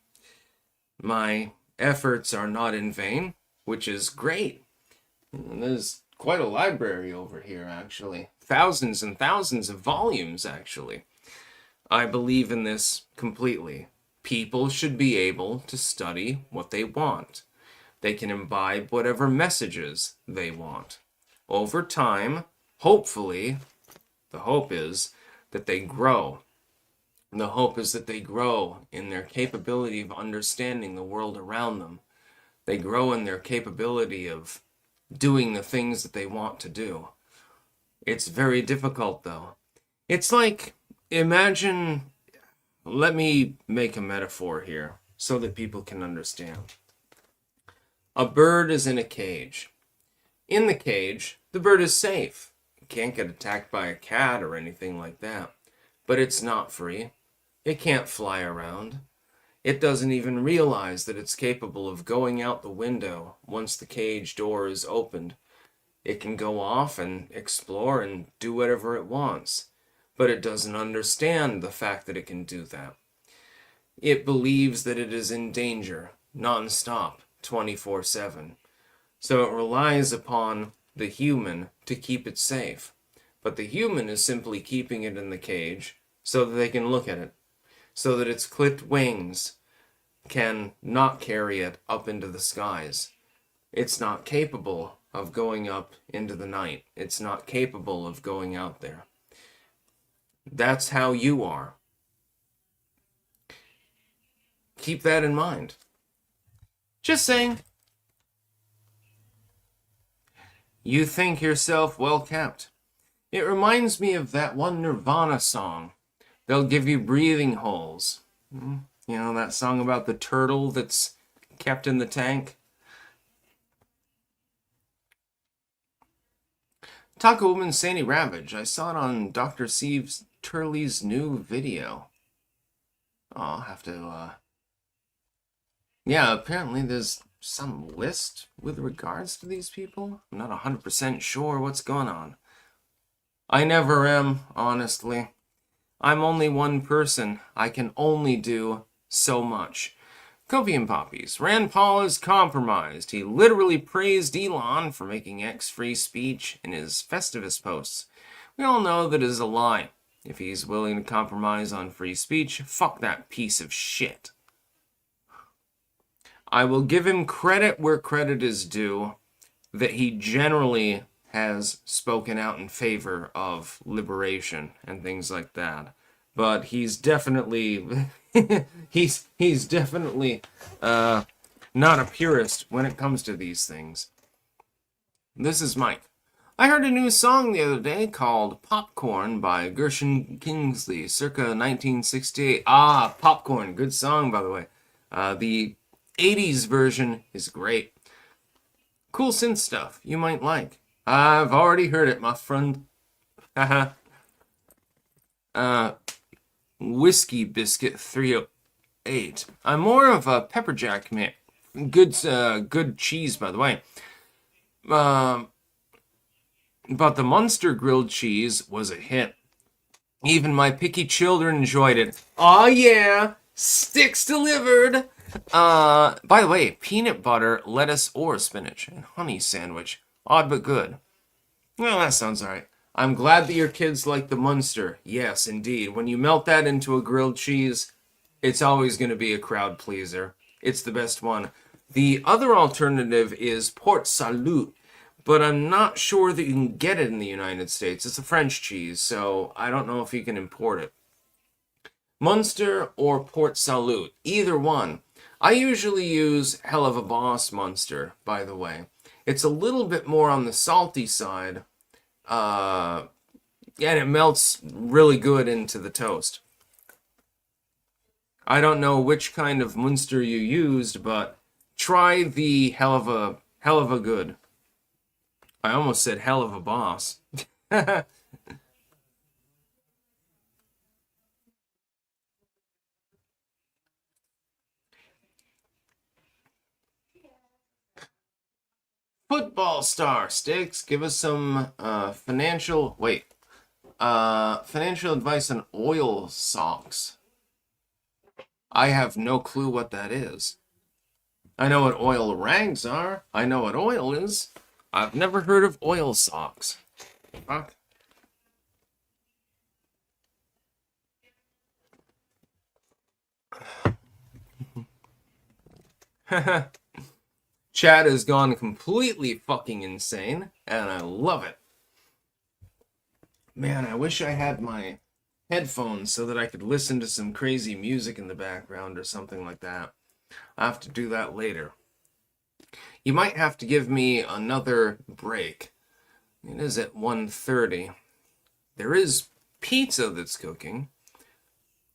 My efforts are not in vain, which is great. There's quite a library over here, actually. Thousands and thousands of volumes, actually. I believe in this completely. People should be able to study what they want. They can imbibe whatever messages they want. Over time, hopefully, the hope is that they grow. The hope is that they grow in their capability of understanding the world around them. They grow in their capability of doing the things that they want to do. It's very difficult, though. It's like, imagine, let me make a metaphor here so that people can understand. A bird is in a cage. In the cage, the bird is safe. can't get attacked by a cat or anything like that. But it's not free. It can't fly around. It doesn't even realize that it's capable of going out the window once the cage door is opened. It can go off and explore and do whatever it wants, but it doesn't understand the fact that it can do that. It believes that it is in danger, non-stop, 24/7. So it relies upon the human to keep it safe. But the human is simply keeping it in the cage so that they can look at it, so that its clipped wings can not carry it up into the skies. It's not capable of going up into the night. It's not capable of going out there. That's how you are. Keep that in mind. Just saying. You think yourself well kept. It reminds me of that one Nirvana song. They'll give you breathing holes. You know, that song about the turtle that's kept in the tank? Taco Woman Sandy Ravage. I saw it on Dr. Steve Turley's new video. Oh, I'll have to, Yeah, apparently there's some list with regards to these people. I'm not 100% sure what's going on. I never am, honestly. I'm only one person. I can only do so much. Coffee and Poppies. Rand Paul is compromised. He literally praised Elon for making X free speech in his Festivus posts. We all know that is a lie. If he's willing to compromise on free speech, fuck that piece of shit. I will give him credit where credit is due, that he generally has spoken out in favor of liberation and things like that. But he's definitely he's definitely not a purist when it comes to these things. This is Mike. I heard a new song the other day called Popcorn by Gershon Kingsley, circa 1968. Ah, Popcorn, good song, by the way. The 80s version is great. Cool synth stuff you might like. I've already heard it, my friend. Haha. Whiskey Biscuit 308. I'm more of a pepper jack man. Good cheese, by the way. But the Munster grilled cheese was a hit. Even my picky children enjoyed it. Aw, yeah! Sticks delivered! By the way, peanut butter, lettuce, or spinach, and honey sandwich. Odd but good. Well, that sounds alright. I'm glad that your kids like the Munster. Yes, indeed. When you melt that into a grilled cheese, it's always going to be a crowd pleaser. It's the best one. The other alternative is Port Salut, but I'm not sure that you can get it in the United States. It's a French cheese, so I don't know if you can import it. Munster or Port Salut, either one. I usually use Hell of a Boss Munster, by the way. It's a little bit more on the salty side, and it melts really good into the toast. I don't know which kind of Munster you used, but try the hell of a good. I almost said hell of a boss. Football star Sticks, give us some financial advice on oil socks. I have no clue what that is. I know what oil rags are. I know what oil is. I've never heard of oil socks. Fuck. Chat has gone completely fucking insane, and I love it. Man, I wish I had my headphones so that I could listen to some crazy music in the background or something like that. I'll have to do that later. You might have to give me another break. It is at 1:30. There is pizza that's cooking.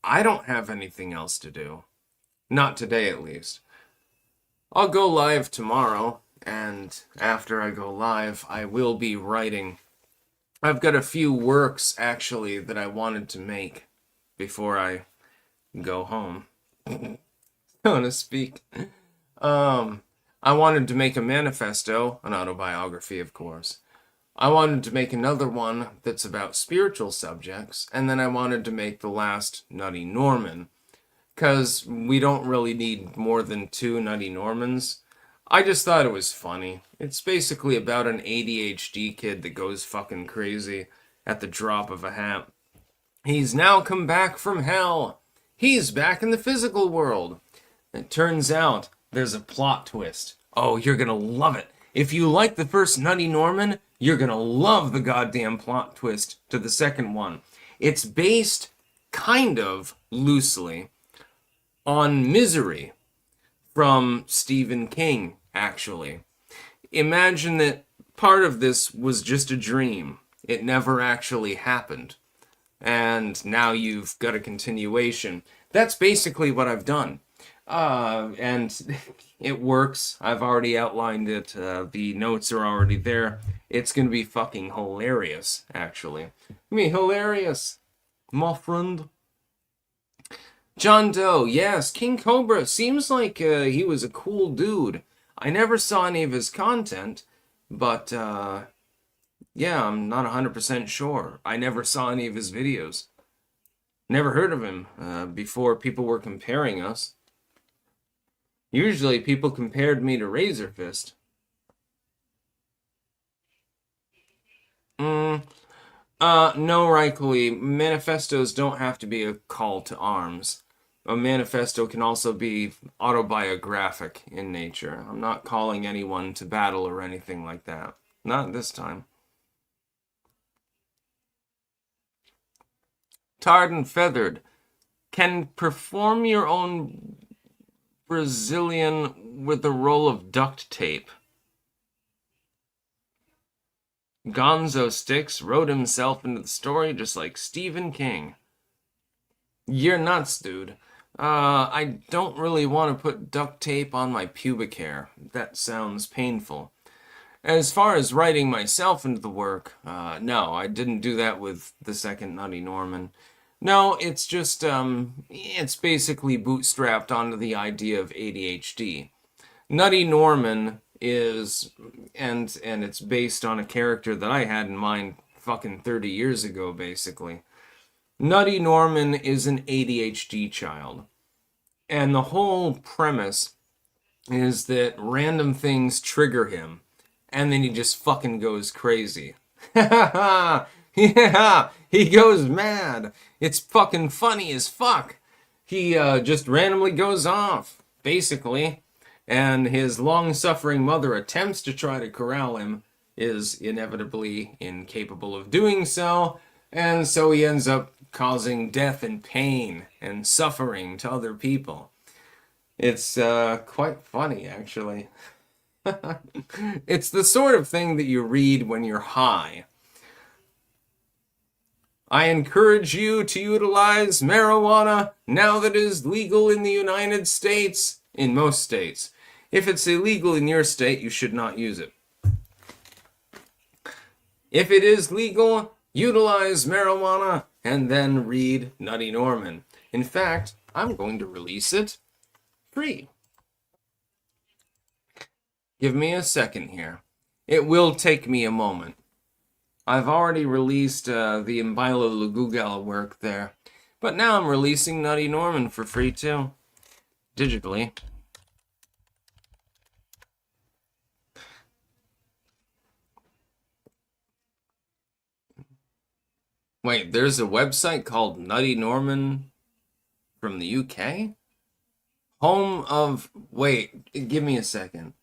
I don't have anything else to do. Not today, at least. I'll go live tomorrow, and after I go live, I will be writing I've got a few works, actually, that I wanted to make before I go home, so to speak. I wanted to make a manifesto, an autobiography, of course. I wanted to make another one that's about spiritual subjects, and then I wanted to make the last Nutty Norman, because we don't really need more than 2 Nutty Normans. I just thought it was funny. It's basically about an ADHD kid that goes fucking crazy at the drop of a hat. He's now come back from hell. He's back in the physical world. It turns out there's a plot twist. Oh, you're gonna love it. If you like the first Nutty Norman, you're gonna love the goddamn plot twist to the second one. It's based, kind of, loosely, on Misery from Stephen King, actually. Imagine that part of this was just a dream. It never actually happened. And now you've got a continuation. That's basically what I've done. And it works. I've already outlined it. The notes are already there. It's going to be fucking hilarious, actually. I mean, hilarious, my friend. John Doe, yes, King Cobra. Seems like he was a cool dude. I never saw any of his content, but yeah, I'm not 100% sure. I never saw any of his videos. Never heard of him before people were comparing us. Usually people compared me to Razor Fist. No, Raikuli, manifestos don't have to be a call to arms. A manifesto can also be autobiographic in nature. I'm not calling anyone to battle or anything like that. Not this time. Tarred and Feathered. Can perform your own Brazilian with a roll of duct tape. Gonzo Sticks wrote himself into the story just like Stephen King. You're nuts, dude. I don't really want to put duct tape on my pubic hair. That sounds painful. As far as writing myself into the work, no, I didn't do that with the second Nutty Norman. No, it's just, it's basically bootstrapped onto the idea of ADHD. Nutty Norman is, and it's based on a character that I had in mind fucking 30 years ago, basically. Nutty Norman is an ADHD child. And the whole premise is that random things trigger him, and then he just fucking goes crazy. Yeah, he goes mad. It's fucking funny as fuck. He just randomly goes off, basically. And his long-suffering mother attempts to try to corral him, is inevitably incapable of doing so, and so he ends up causing death and pain and suffering to other people. It's quite funny, actually. It's the sort of thing that you read when you're high. I encourage you to utilize marijuana now that it is legal in the United States. In most states. If it's illegal in your state, you should not use it. If it is legal, utilize marijuana and then read Nutty Norman. In fact, I'm going to release it free. Give me a second here. It will take me a moment. I've already released the Mbilo Lugugal work there, but now I'm releasing Nutty Norman for free too, digitally. Wait, there's a website called Nutty Norman from the UK? Home of... Wait, give me a second.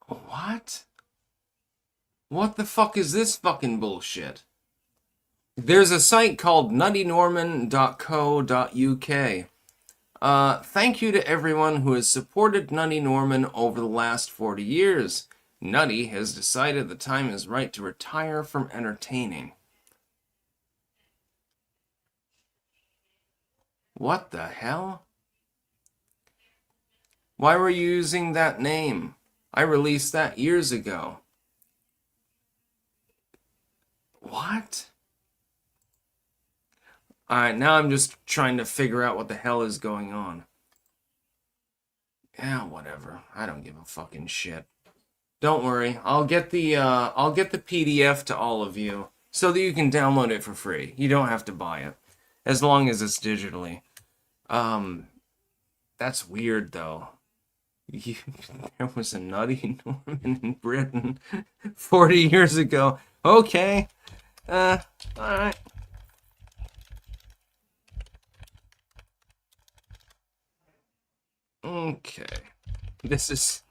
What? What the fuck is this fucking bullshit? There's a site called nuttynorman.co.uk. Thank you to everyone who has supported Nutty Norman over the last 40 years. Nutty has decided the time is right to retire from entertaining. What the hell? Why were you using that name? I released that years ago. What? Alright, now I'm just trying to figure out what the hell is going on. Yeah, whatever. I don't give a fucking shit. Don't worry. I'll get the PDF to all of you so that you can download it for free. You don't have to buy it as long as it's digitally. That's weird though. There was a nutty Norman in Britain 40 years ago. Okay. Alright. Okay. This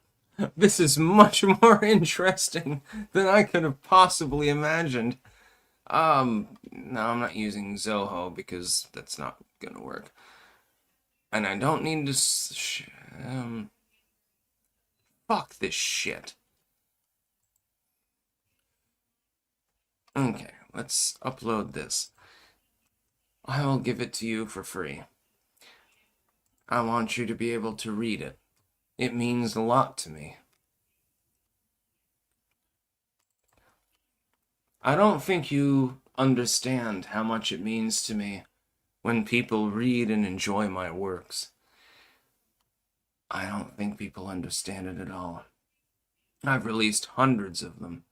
is much more interesting than I could have possibly imagined. No, I'm not using Zoho because that's not gonna work. And I don't need to fuck this shit. Okay, let's upload this. I will give it to you for free. I want you to be able to read it. It means a lot to me. I don't think you understand how much it means to me when people read and enjoy my works. I don't think people understand it at all. I've released hundreds of them.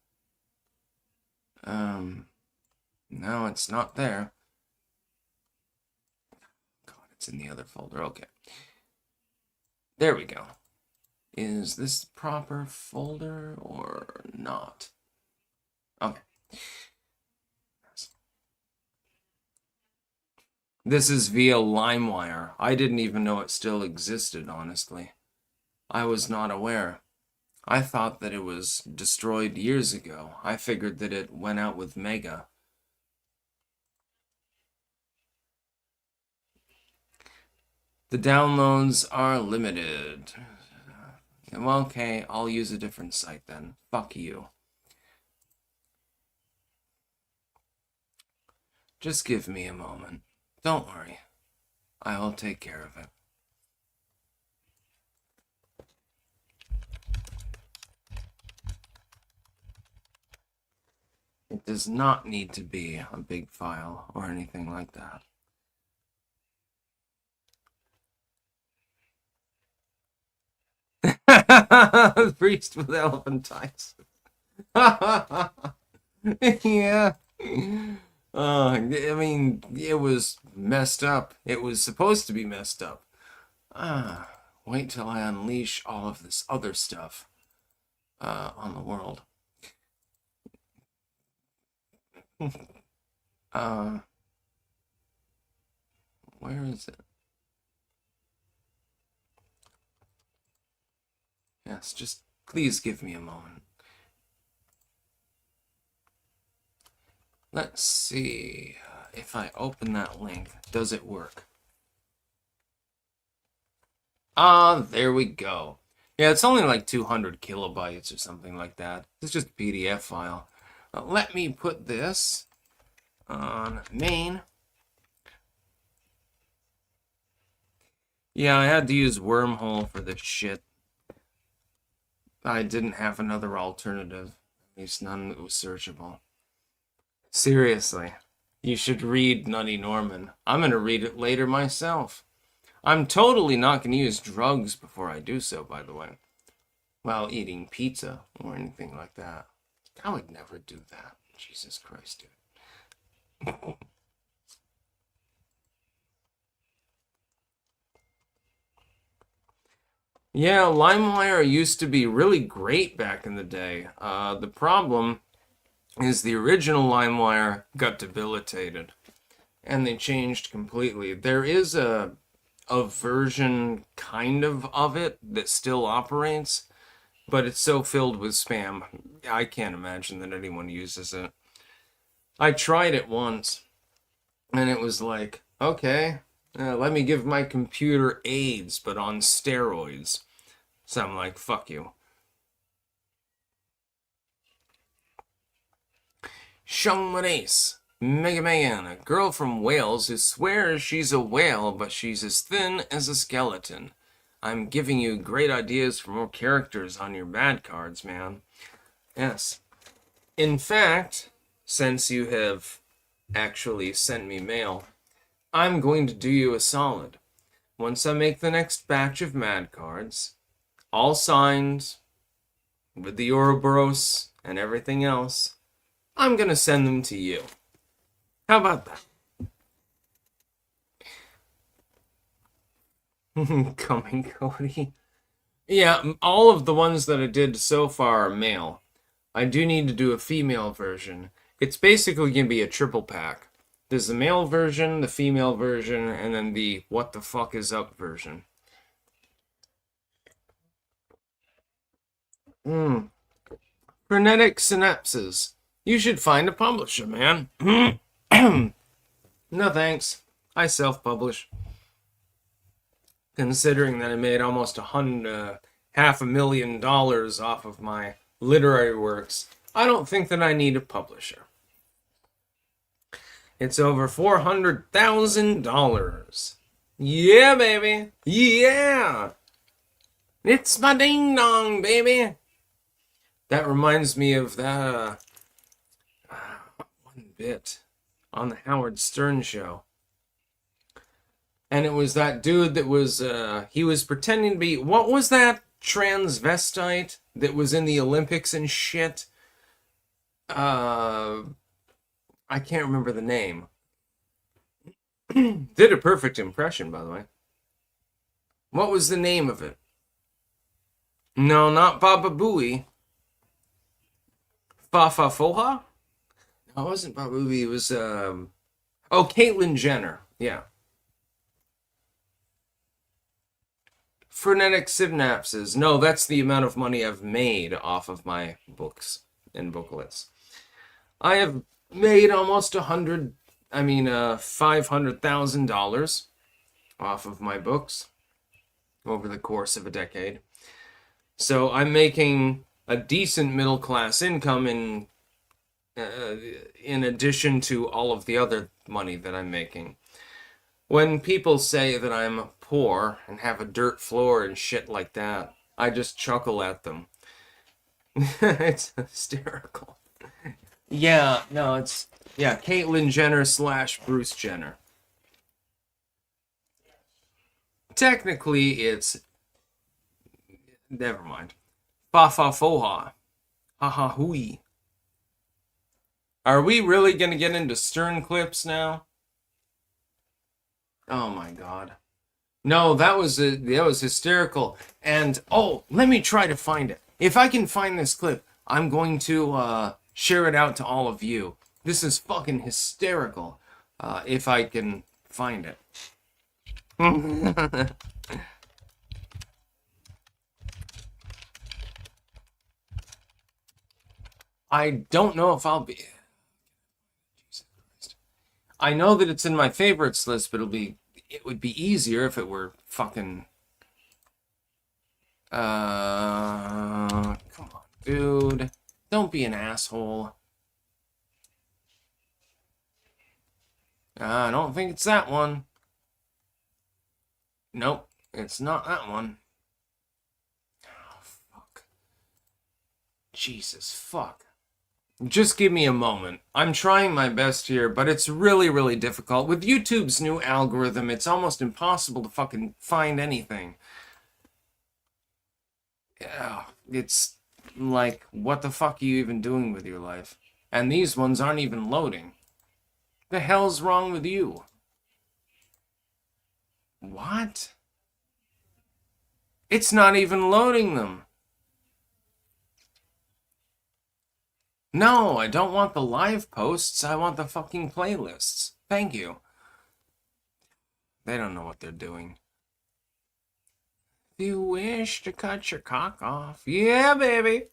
No, it's not there. God, it's in the other folder. Okay. There we go. Is this the proper folder or not? Okay. This is via LimeWire. I didn't even know it still existed, honestly. I was not aware. I thought that it was destroyed years ago. I figured that it went out with Mega. The downloads are limited. Well, okay, I'll use a different site then. Fuck you. Just give me a moment. Don't worry. I will take care of it. It does not need to be a big file or anything like that. Priest with elephantitis. Yeah. I mean, it was messed up. It was supposed to be messed up. Wait till I unleash all of this other stuff on the world. Where is it? Yes, just please give me a moment. Let's see if I open that link, does it work? There we go. Yeah, it's only like 200 kilobytes or something like that. It's just a PDF file. Let me put this on main. Yeah, I had to use Wormhole for this shit. I didn't have another alternative. At least none that was searchable. Seriously, you should read Nutty Norman. I'm gonna read it later myself. I'm totally not gonna use drugs before I do so, by the way. While eating pizza or anything like that. I would never do that. Jesus Christ, dude. Yeah, LimeWire used to be really great back in the day. The problem is the original LimeWire got debilitated, and they changed completely. There is a version kind of it that still operates, but it's so filled with spam. I can't imagine that anyone uses it. I tried it once, and it was like, okay, let me give my computer AIDS, but on steroids. So I'm like, fuck you. Shung Race, Mega Man, a girl from Wales who swears she's a whale, but she's as thin as a skeleton. I'm giving you great ideas for more characters on your bad cards, man. Yes. In fact, since you have actually sent me mail, I'm going to do you a solid. Once I make the next batch of mad cards, all signed, with the Ouroboros and everything else, I'm going to send them to you. How about that? Coming, Cody. Yeah, all of the ones that I did so far are male. I do need to do a female version. It's basically going to be a triple pack. There's the male version, the female version, and then the what the fuck is up version. Frenetic synapses. You should find a publisher, man. No thanks. I self-publish. Considering that I made almost $500,000 off of my literary works, I don't think that I need a publisher. It's over $400,000. Yeah, baby. Yeah. It's my ding dong, baby. That reminds me of that one bit on the Howard Stern show. And it was that dude that was, he was pretending to be, what was that transvestite that was in the Olympics and shit? I can't remember the name. Did a perfect impression, by the way. What was the name of it? No, not Baba Booey. Fafa Foha? No, it wasn't Baba Booey. It was, oh, Caitlyn Jenner. Yeah. Frenetic synapses. No, that's the amount of money I've made off of my books and booklets. I have made almost $500,000 off of my books over the course of a decade. So I'm making a decent middle class income in addition to all of the other money that I'm making. When people say that I'm poor and have a dirt floor and shit like that, I just chuckle at them. It's hysterical. Yeah, no, it's... Yeah, Caitlyn Jenner / Bruce Jenner. Technically, it's... Never mind. Fafa Foha. Haha hui. Are we really gonna get into Stern clips now? Oh my god. No, that was hysterical. And, oh, let me try to find it. If I can find this clip, I'm going to share it out to all of you. This is fucking hysterical. If I can find it. I don't know if I'll be... Jesus Christ. I know that it's in my favorites list, but it would be easier if it were fucking... come on, dude. Don't be an asshole. I don't think it's that one. Nope, it's not that one. Oh, fuck. Jesus, fuck. Just give me a moment. I'm trying my best here, but it's really, really difficult. With YouTube's new algorithm, it's almost impossible to fucking find anything. Yeah, it's like, what the fuck are you even doing with your life? And these ones aren't even loading. The hell's wrong with you? What? It's not even loading them. No, I don't want the live posts. I want the fucking playlists. Thank you. They don't know what they're doing. If you wish to cut your cock off. Yeah, baby.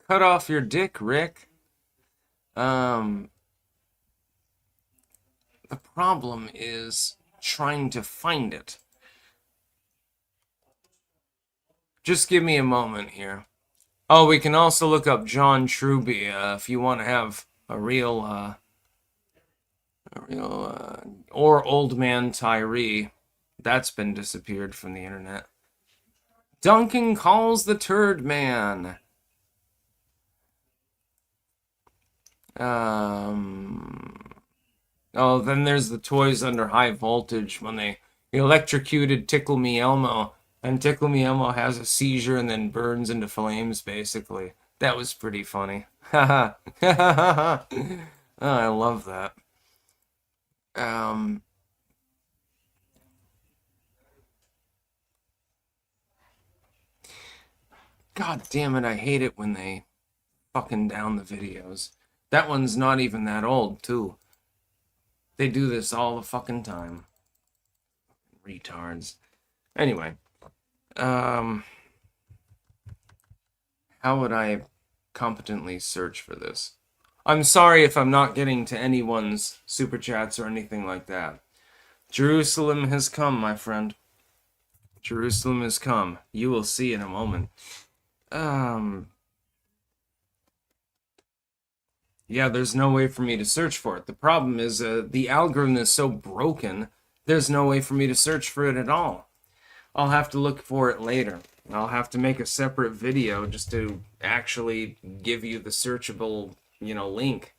Cut off your dick, Rick. The problem is trying to find it. Just give me a moment here. Oh, we can also look up John Truby if you want to have a real or Old Man Tyree. That's been disappeared from the internet. Duncan calls the turd man. Oh, then there's the toys under high voltage when they electrocuted Tickle Me Elmo, and Tickle Me Elmo has a seizure and then burns into flames, basically. That was pretty funny. Haha. Oh, I love that. Um, God damn it, I hate it when they fucking down the videos. That one's not even that old, too. They do this all the fucking time. Retards. Anyway, how would I competently search for this? I'm sorry if I'm not getting to anyone's super chats or anything like that. Jerusalem has come, my friend. Jerusalem has come. You will see in a moment. Yeah, there's no way for me to search for it. The problem is the algorithm is so broken, there's no way for me to search for it at all. I'll have to look for it later. I'll have to make a separate video just to actually give you the searchable, link.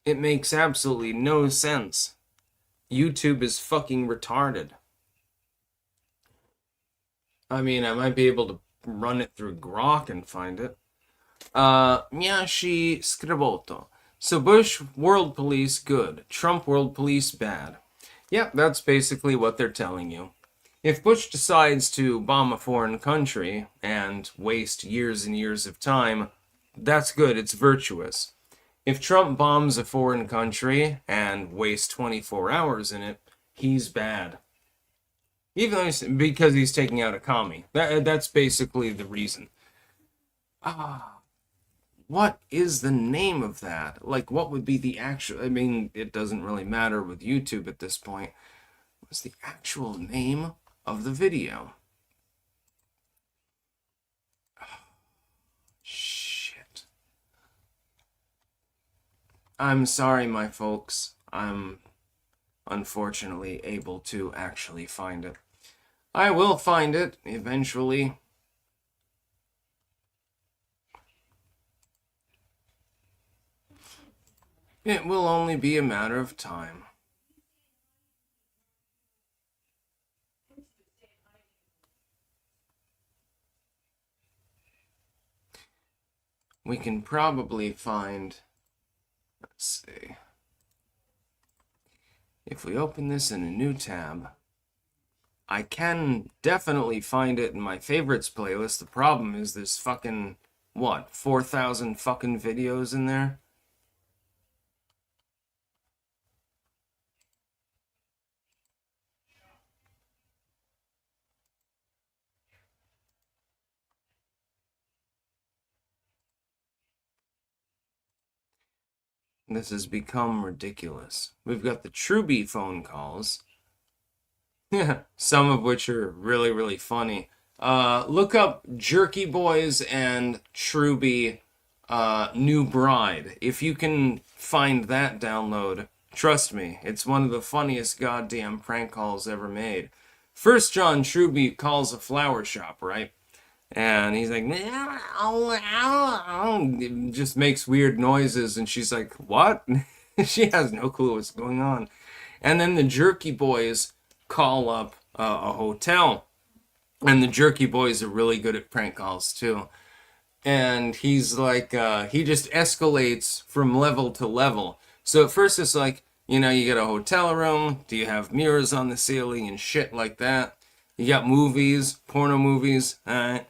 It makes absolutely no sense. YouTube is fucking retarded. I mean, I might be able to run it through Grok and find it. Miyashi Scriboto. So Bush World Police good, Trump World Police bad. Yep, that's basically what they're telling you. If Bush decides to bomb a foreign country and waste years and years of time, that's good, it's virtuous. If Trump bombs a foreign country and wastes 24 hours in it, he's bad. Even though because he's taking out a commie. That's basically the reason. What is the name of that? Like, what would be the actual... I mean, it doesn't really matter with YouTube at this point. What's the actual name of the video? Shit. I'm sorry, my folks. I'm unfortunately able to actually find it. I will find it eventually. It will only be a matter of time. We can probably find, let's see, if we open this in a new tab, I can definitely find it in my favorites playlist. The problem is there's fucking, 4,000 fucking videos in there? This has become ridiculous. We've got the Truby phone calls. Some of which are really, really funny. Look up Jerky Boys and Truby New Bride. If you can find that download, trust me, it's one of the funniest goddamn prank calls ever made. First, John Truby calls a flower shop, right? And he's like, it just makes weird noises, and she's like, what? She has no clue what's going on. And then the Jerky Boys call up a hotel, and the Jerky Boys are really good at prank calls too. And he's like, he just escalates from level to level. So at first it's like, you get a hotel room, do you have mirrors on the ceiling and shit like that? You got movies, porno movies, alright?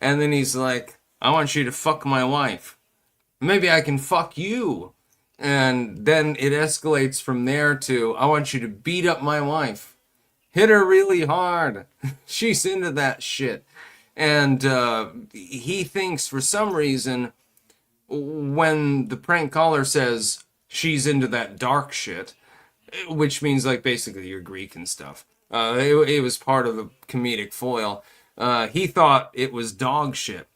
And then he's like, I want you to fuck my wife. Maybe I can fuck you. And then it escalates from there to, I want you to beat up my wife. Hit her really hard. She's into that shit. And he thinks for some reason, when the prank caller says she's into that dark shit, which means like basically you're Greek and stuff. It was part of the comedic foil. He thought it was dog shit.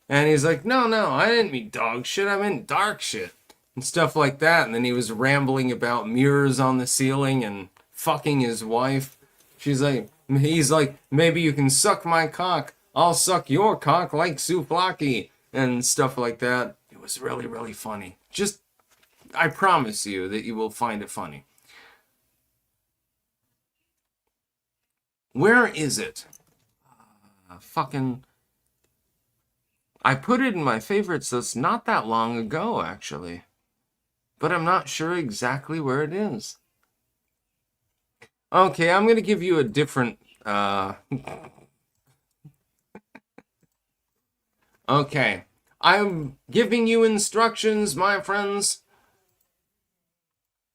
And he's like, no, I didn't mean dog shit. I meant dark shit. And stuff like that. And then he was rambling about mirrors on the ceiling and fucking his wife. He's like, maybe you can suck my cock. I'll suck your cock like souvlaki and stuff like that. It was really, really funny. Just, I promise you that you will find it funny. Where is it? Fucking. I put it in my favorites list not that long ago, actually. But I'm not sure exactly where it is. Okay, I'm gonna give you a different, Okay. I'm giving you instructions, my friends.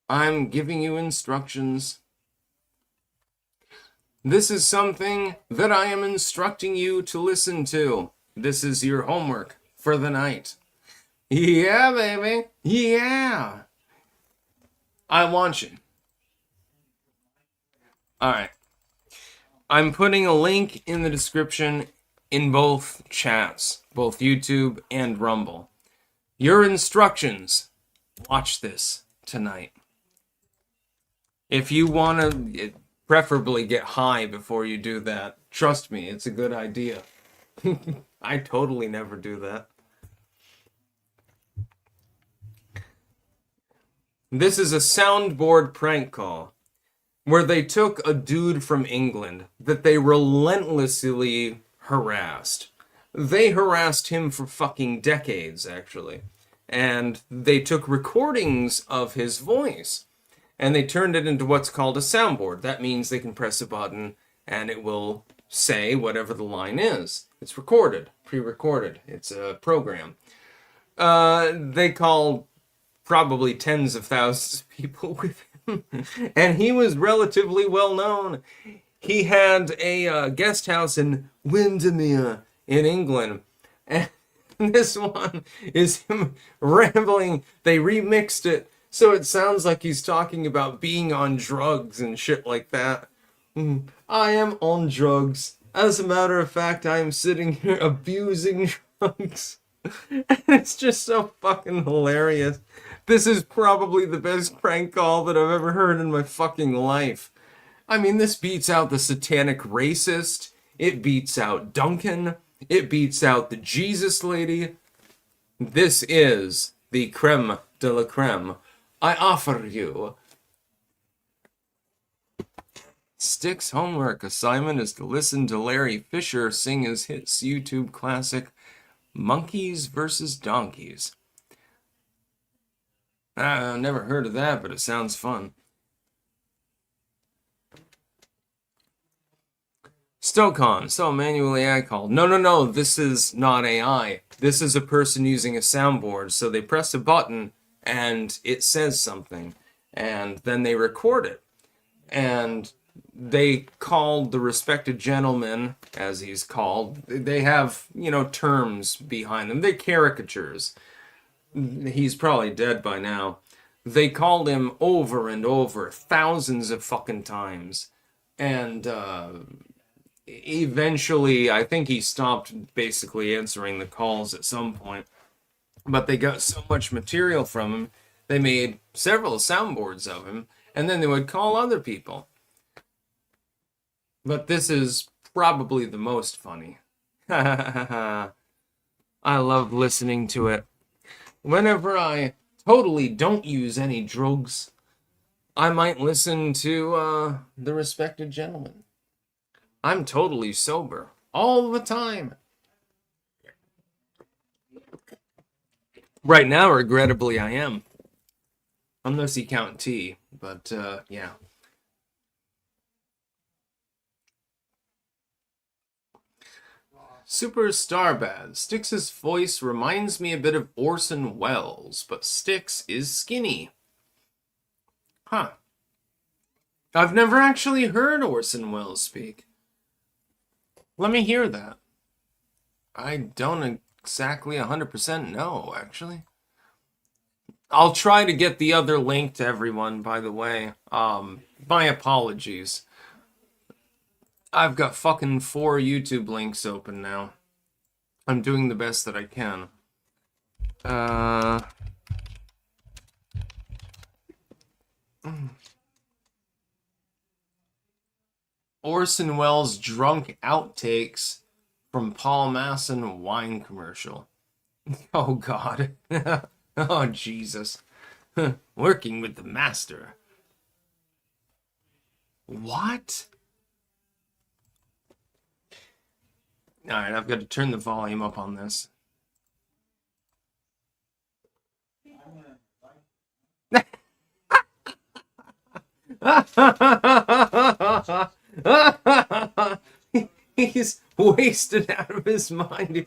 I'm giving you instructions. This is something that I am instructing you to listen to. This is your homework for the night. Yeah, baby. Yeah. I want you. Alright. I'm putting a link in the description in both chats, both YouTube and Rumble. Your instructions. Watch this tonight. If you want to preferably get high before you do that, trust me, it's a good idea. I totally never do that. This is a soundboard prank call where they took a dude from England that they relentlessly harassed. They harassed him for fucking decades, actually. And they took recordings of his voice and they turned it into what's called a soundboard. That means they can press a button and it will say whatever the line is. It's recorded, pre-recorded. It's a program. They called probably tens of thousands of people with him. And he was relatively well known. He had a guest house in Windermere in England. And this one is him rambling. They remixed it so it sounds like he's talking about being on drugs and shit like that. I am on drugs. As a matter of fact, I am sitting here abusing drugs. And it's just so fucking hilarious. This is probably the best prank call that I've ever heard in my fucking life. I mean, this beats out the satanic racist. It beats out Duncan. It beats out the Jesus lady. This is the creme de la creme. I offer you. Stick's homework assignment is to listen to Larry Fisher sing his hits YouTube classic, Monkeys vs. Donkeys. I've never heard of that, but it sounds fun. Stokon, so manual AI called. No, this is not AI. This is a person using a soundboard. So they press a button and it says something. And then they record it. And they called the respected gentleman, as he's called. They have, terms behind them. They're caricatures. He's probably dead by now. They called him over and over, thousands of fucking times. And eventually, I think he stopped basically answering the calls at some point. But they got so much material from him, they made several soundboards of him, and then they would call other people. But this is probably the most funny. I love listening to it. Whenever I totally don't use any drugs, I might listen to the respected gentleman. I'm totally sober all the time. Right now, regrettably, I am. Unless you count tea, but yeah. Super Starbad. Styx' voice reminds me a bit of Orson Welles, but Styx is skinny. Huh. I've never actually heard Orson Welles speak. Let me hear that. I don't exactly 100% know, actually. I'll try to get the other link to everyone, by the way. My apologies. I've got fucking 4 YouTube links open now. I'm doing the best that I can. Orson Welles drunk outtakes from Paul Masson wine commercial. Oh, God. Oh, Jesus. Working with the master. What? Alright, I've got to turn the volume up on this. He's wasted out of his mind.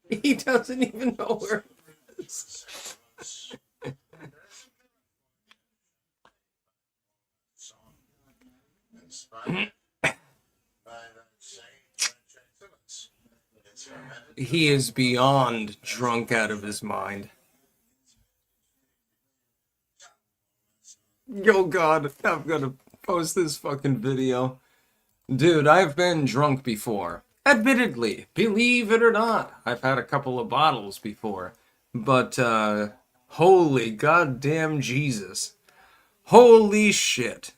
He doesn't even know where it is. He is beyond drunk out of his mind. Oh, God, I've got to post this fucking video. Dude, I've been drunk before. Admittedly, believe it or not, I've had a couple of bottles before. But, holy goddamn Jesus. Holy shit.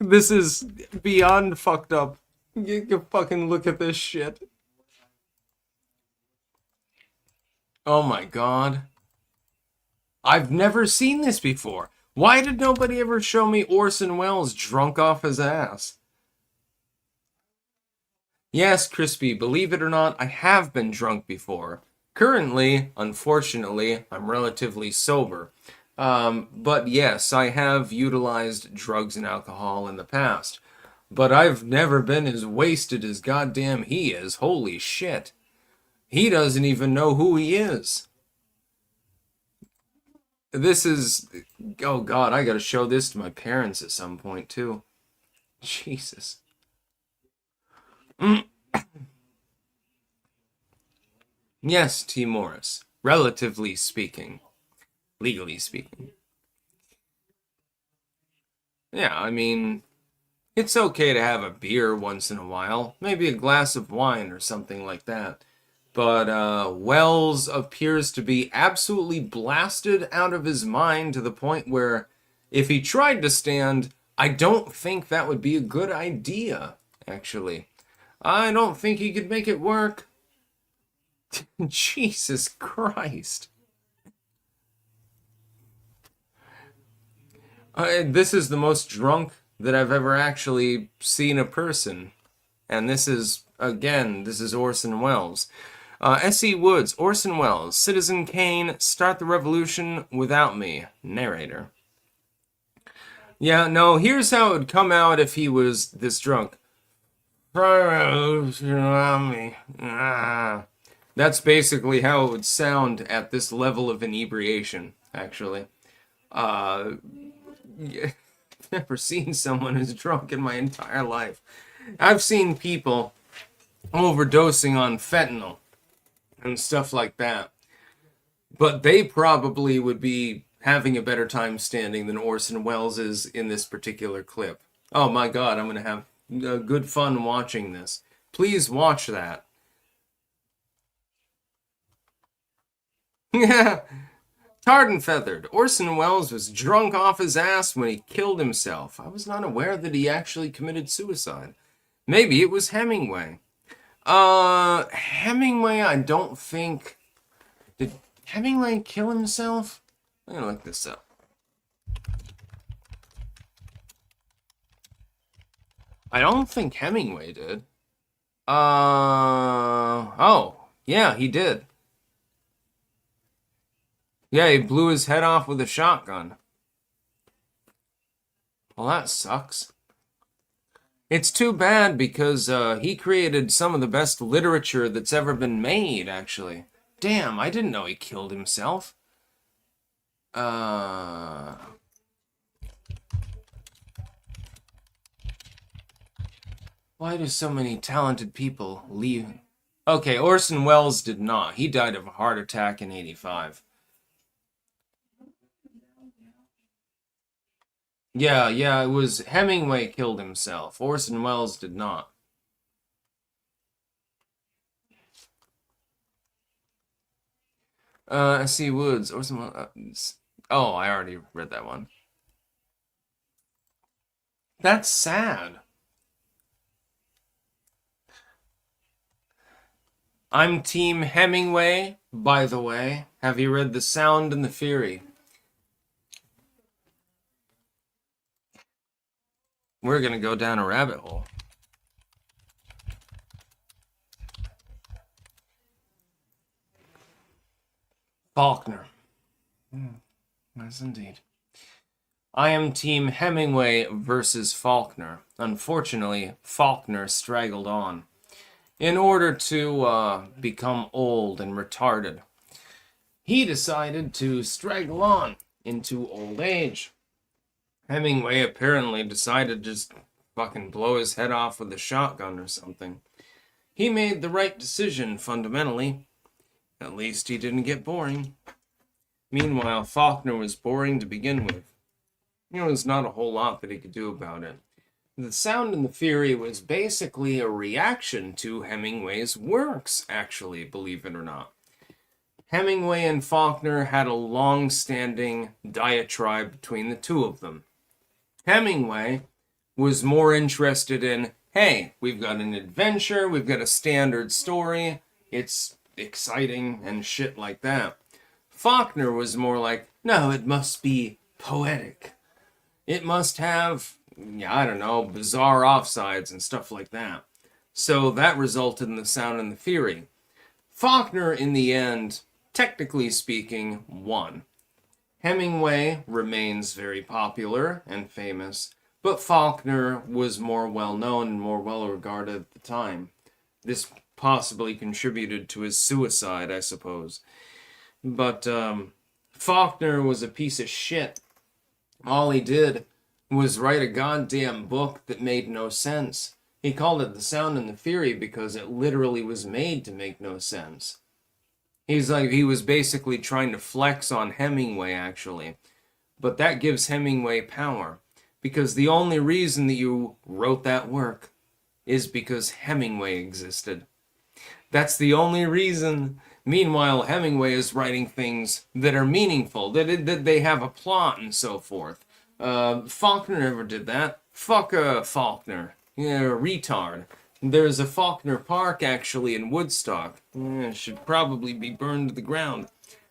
This is beyond fucked up. You can fucking look at this shit. Oh my God. I've never seen this before. Why did nobody ever show me Orson Welles drunk off his ass? Yes, Crispy, believe it or not, I have been drunk before. Currently, unfortunately, I'm relatively sober. But yes, I have utilized drugs and alcohol in the past. But I've never been as wasted as goddamn he is. Holy shit. He doesn't even know who he is. This is... Oh, God, I gotta show this to my parents at some point, too. Jesus. Yes, T. Morris. Relatively speaking. Legally speaking. Yeah, I mean... It's okay to have a beer once in a while. Maybe a glass of wine or something like that. But Wells appears to be absolutely blasted out of his mind to the point where if he tried to stand, I don't think that would be a good idea, actually. I don't think he could make it work. Jesus Christ. This is the most drunk that I've ever actually seen a person. And this is, again, this is Orson Welles. S.E. Woods, Orson Welles, Citizen Kane, Start the Revolution Without Me, narrator. Yeah, no, here's how it would come out if he was this drunk. Revolution without me. That's basically how it would sound at this level of inebriation, actually. Yeah, never seen someone who's drunk in my entire life. I've seen people overdosing on fentanyl and stuff like that. But they probably would be having a better time standing than Orson Welles is in this particular clip. Oh my God, I'm going to have good fun watching this. Please watch that. Yeah. Tarred and feathered. Orson Welles was drunk off his ass when he killed himself. I was not aware that he actually committed suicide. Maybe it was Hemingway. Hemingway, I don't think... Did Hemingway kill himself? I'm gonna look this up. I don't think Hemingway did. Oh, yeah, he did. Yeah, he blew his head off with a shotgun. Well, that sucks. It's too bad because he created some of the best literature that's ever been made, actually. Damn, I didn't know he killed himself. Why do so many talented people leave? Okay, Orson Welles did not. He died of a heart attack in 85. Yeah, it was Hemingway killed himself. Orson Welles did not. I see Woods or some. Oh, I already read that one. That's sad. I'm Team Hemingway, by the way. Have you read The Sound and the Fury? We're gonna go down a rabbit hole. Faulkner. Yes, indeed. I am Team Hemingway versus Faulkner. Unfortunately, Faulkner straggled on. In order to become old and retarded, he decided to straggle on into old age. Hemingway apparently decided to just fucking blow his head off with a shotgun or something. He made the right decision fundamentally. At least he didn't get boring. Meanwhile, Faulkner was boring to begin with. There was not a whole lot that he could do about it. The Sound and the Fury was basically a reaction to Hemingway's works, actually, believe it or not. Hemingway and Faulkner had a long-standing diatribe between the two of them. Hemingway was more interested in, hey, we've got an adventure, we've got a standard story, it's exciting and shit like that. Faulkner was more like, no, it must be poetic. It must have, I don't know, bizarre offsides and stuff like that. So that resulted in The Sound and the Fury. Faulkner, in the end, technically speaking, won. Hemingway remains very popular and famous, but Faulkner was more well-known and more well-regarded at the time. This possibly contributed to his suicide, I suppose. But Faulkner was a piece of shit. All he did was write a goddamn book that made no sense. He called it The Sound and the Fury because it literally was made to make no sense. He was basically trying to flex on Hemingway, actually. But that gives Hemingway power. Because the only reason that you wrote that work is because Hemingway existed. That's the only reason. Meanwhile, Hemingway is writing things that are meaningful, that they have a plot and so forth. Faulkner never did that. Fuck Faulkner. Yeah, retard. There's a Faulkner Park, actually, in Woodstock. It should probably be burned to the ground.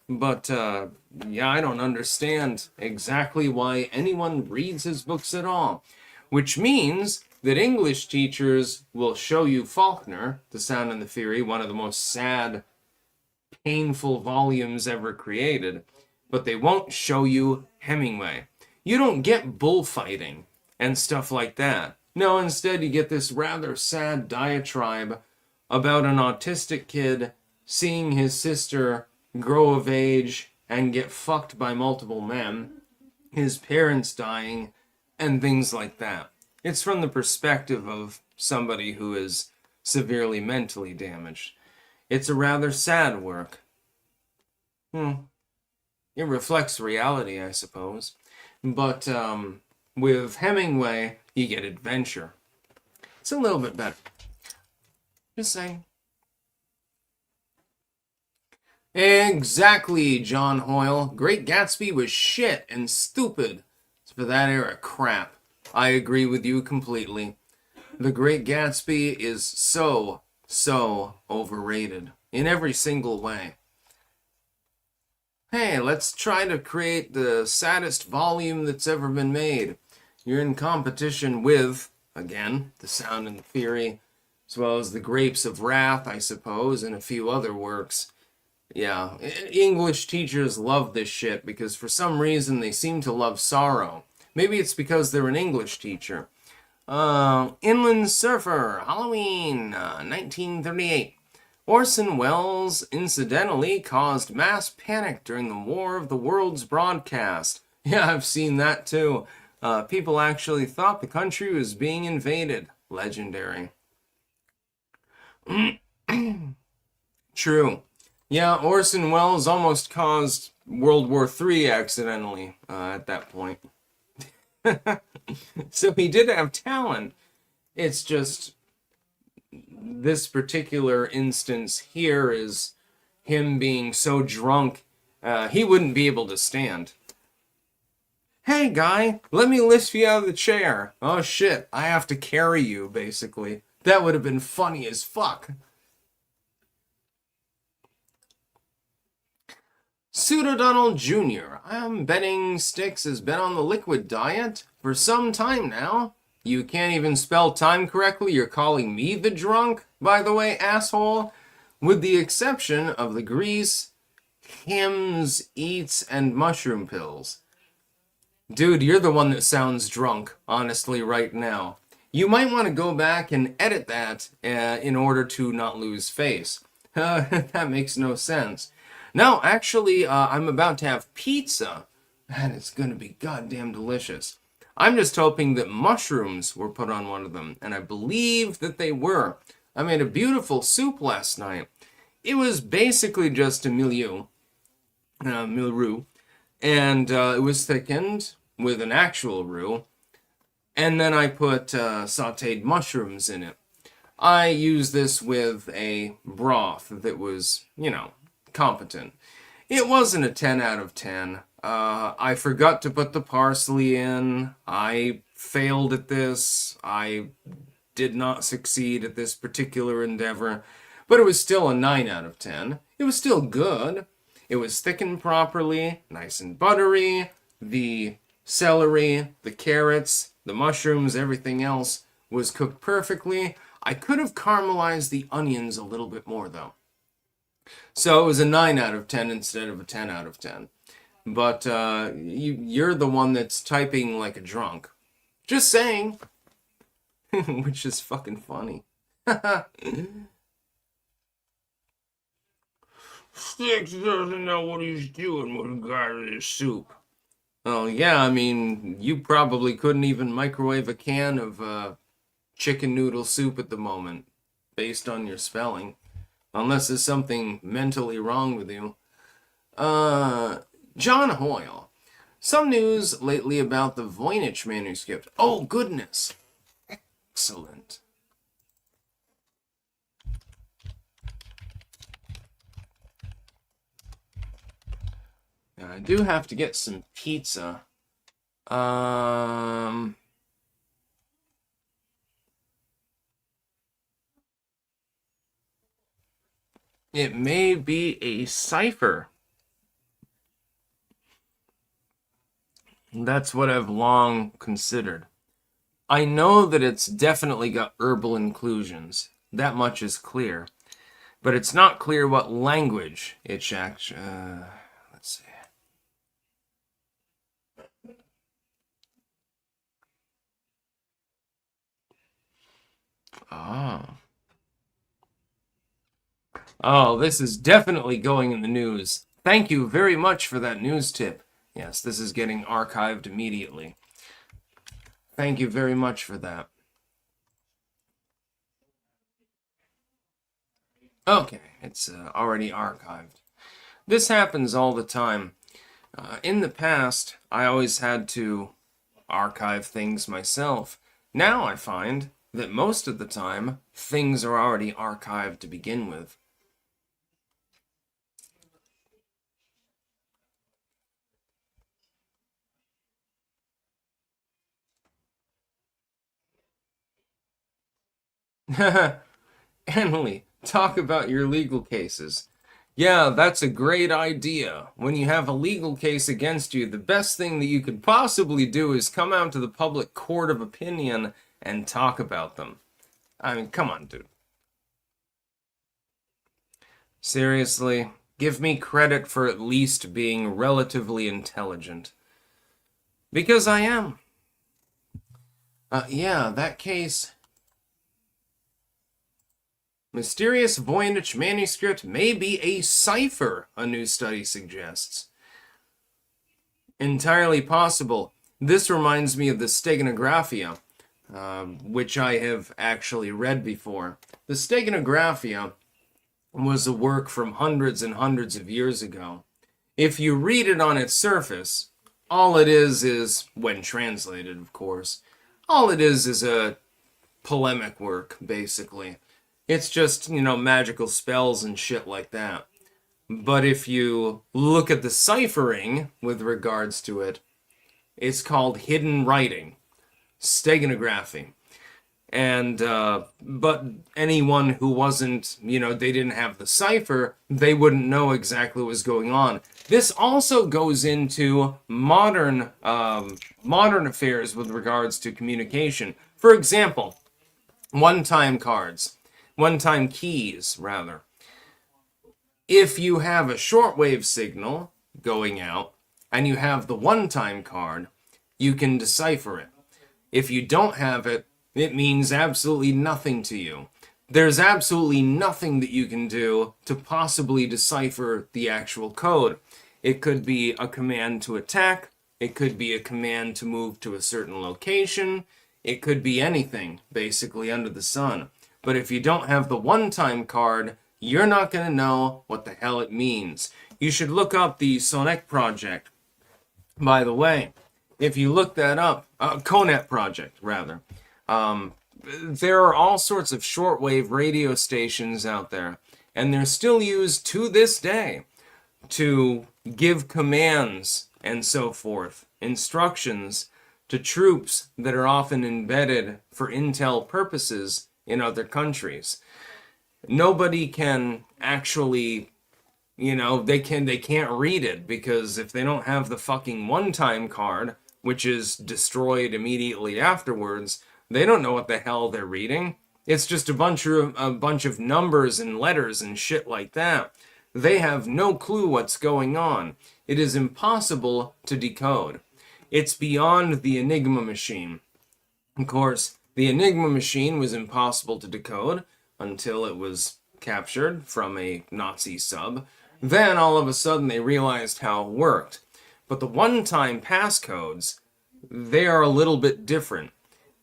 But, yeah, I don't understand exactly why anyone reads his books at all. Which means that English teachers will show you Faulkner, The Sound and the Fury, one of the most sad, painful volumes ever created, but they won't show you Hemingway. You don't get bullfighting and stuff like that. No, instead you get this rather sad diatribe about an autistic kid seeing his sister grow of age and get fucked by multiple men, his parents dying, and things like that. It's from the perspective of somebody who is severely mentally damaged. It's a rather sad work. It reflects reality, I suppose. But with Hemingway, you get adventure. It's a little bit better. Just saying. Exactly, John Hoyle. Great Gatsby was shit and stupid. It's for that era crap. I agree with you completely. The Great Gatsby is so overrated in every single way. Hey, let's try to create the saddest volume that's ever been made. You're in competition with, again, The Sound and the Fury, as well as The Grapes of Wrath, I suppose, and a few other works. Yeah, English teachers love this shit because for some reason they seem to love sorrow. Maybe it's because they're an English teacher. Inland Surfer, Halloween, 1938. Orson Welles incidentally caused mass panic during the War of the Worlds broadcast. Yeah, I've seen that too. People actually thought the country was being invaded. Legendary. True. Yeah, Orson Welles almost caused World War III accidentally at that point. So he did have talent. It's just this particular instance here is him being so drunk He wouldn't be able to stand. Hey, guy, let me lift you out of the chair. Oh, shit, I have to carry you, basically. That would have been funny as fuck. Pseudo Donald Jr. I'm betting Styx has been on the liquid diet for some time now. You can't even spell time correctly. You're calling me the drunk, by the way, asshole. With the exception of the grease, hymns, eats, and mushroom pills. Dude, you're the one that sounds drunk, honestly, right now. You might want to go back and edit that in order to not lose face. That makes no sense. No, actually, I'm about to have pizza, and it's going to be goddamn delicious. I'm just hoping that mushrooms were put on one of them, and I believe that they were. I made a beautiful soup last night. It was basically just a milieu, and it was thickened with an actual roux, and then I put sauteed mushrooms in it. I used this with a broth that was, competent. It wasn't a 10 out of 10. I forgot to put the parsley in. I failed at this. I did not succeed at this particular endeavor, but it was still a 9 out of 10. It was still good. It was thickened properly, nice and buttery. The celery, the carrots, the mushrooms, everything else was cooked perfectly. I could have caramelized the onions a little bit more, though. So it was a 9 out of 10 instead of a 10 out of 10. But you're the one that's typing like a drunk. Just saying. Which is fucking funny. Sticks doesn't know what he's doing with regard to this soup. Oh, yeah, I mean, you probably couldn't even microwave a can of chicken noodle soup at the moment, based on your spelling. Unless there's something mentally wrong with you. John Hoyle. Some news lately about the Voynich manuscript. Oh, goodness. Excellent. Now, I do have to get some pizza. It may be a cipher. That's what I've long considered. I know that it's definitely got herbal inclusions. That much is clear. But it's not clear what language it's actually... let's see. Oh, this is definitely going in the news. Thank you very much for that news tip. Yes, this is getting archived immediately. Thank you very much for that. Okay, it's already archived. This happens all the time. In the past, I always had to archive things myself. Now I find that most of the time, things are already archived to begin with. Emily, talk about your legal cases. Yeah, that's a great idea. When you have a legal case against you, the best thing that you could possibly do is come out to the public court of opinion and talk about them. I mean, come on, dude. Seriously, give me credit for at least being relatively intelligent. Because I am. Yeah, that case... Mysterious Voynich manuscript may be a cipher, a new study suggests. Entirely possible. This reminds me of the Steganographia, which I have actually read before. The Steganographia was a work from hundreds and hundreds of years ago. If you read it on its surface, all it is, when translated, of course, all it is a polemic work, basically. It's just, magical spells and shit like that. But if you look at the ciphering with regards to it, it's called hidden writing, steganography. And but anyone who wasn't, they didn't have the cipher, they wouldn't know exactly what was going on. This also goes into modern affairs with regards to communication. For example, one-time keys, rather. If you have a shortwave signal going out and you have the one-time card, you can decipher it. If you don't have it, it means absolutely nothing to you. There's absolutely nothing that you can do to possibly decipher the actual code. It could be a command to attack. It could be a command to move to a certain location. It could be anything, basically, under the sun. But if you don't have the one-time card, you're not going to know what the hell it means. You should look up the Sonic project. By the way, if you look that up, Conet project, rather. There are all sorts of shortwave radio stations out there, and they're still used to this day to give commands and so forth, instructions to troops that are often embedded for intel purposes in other countries. Nobody can actually, they can't read it, because if they don't have the fucking one-time card, which is destroyed immediately afterwards, they don't know what the hell they're reading. It's just a bunch of numbers and letters and shit like that. They have no clue what's going on. It is impossible to decode. It's beyond the Enigma machine. Of course, the Enigma machine was impossible to decode until it was captured from a Nazi sub. Then, all of a sudden, they realized how it worked. But the one-time passcodes, they are a little bit different.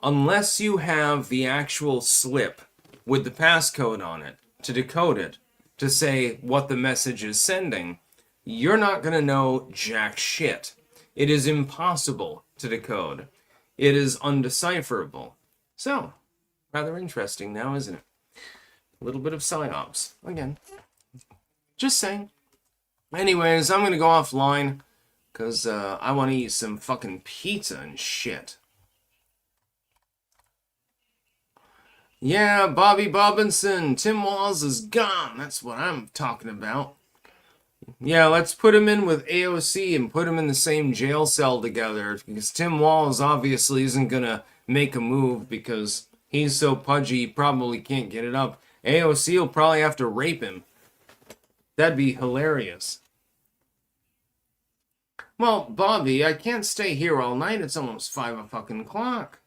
Unless you have the actual slip with the passcode on it to decode it, to say what the message is sending, you're not going to know jack shit. It is impossible to decode. It is undecipherable. So, rather interesting now, isn't it? A little bit of psyops. Again, just saying. Anyways, I'm going to go offline, because I want to eat some fucking pizza and shit. Yeah, Bobby Robinson, Tim Walz is gone. That's what I'm talking about. Yeah, let's put him in with AOC and put him in the same jail cell together, because Tim Walz obviously isn't going to make a move because he's so pudgy he probably can't get it up. AOC will probably have to rape him. That'd be hilarious. Well, Bobby, I can't stay here all night. It's almost 5 o'clock.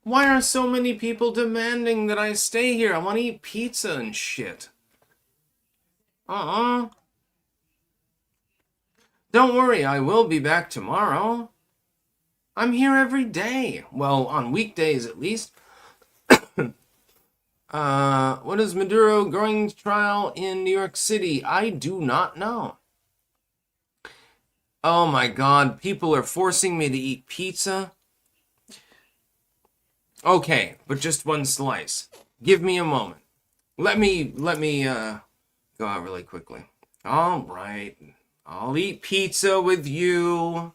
Why are so many people demanding that I stay here? I want to eat pizza and shit. Don't worry, I will be back tomorrow. I'm here every day. Well, on weekdays at least. What is Maduro going to trial in New York City? I do not know. Oh my god, people are forcing me to eat pizza? Okay, but just one slice. Give me a moment. Let me go out really quickly. All right. I'll eat pizza with you.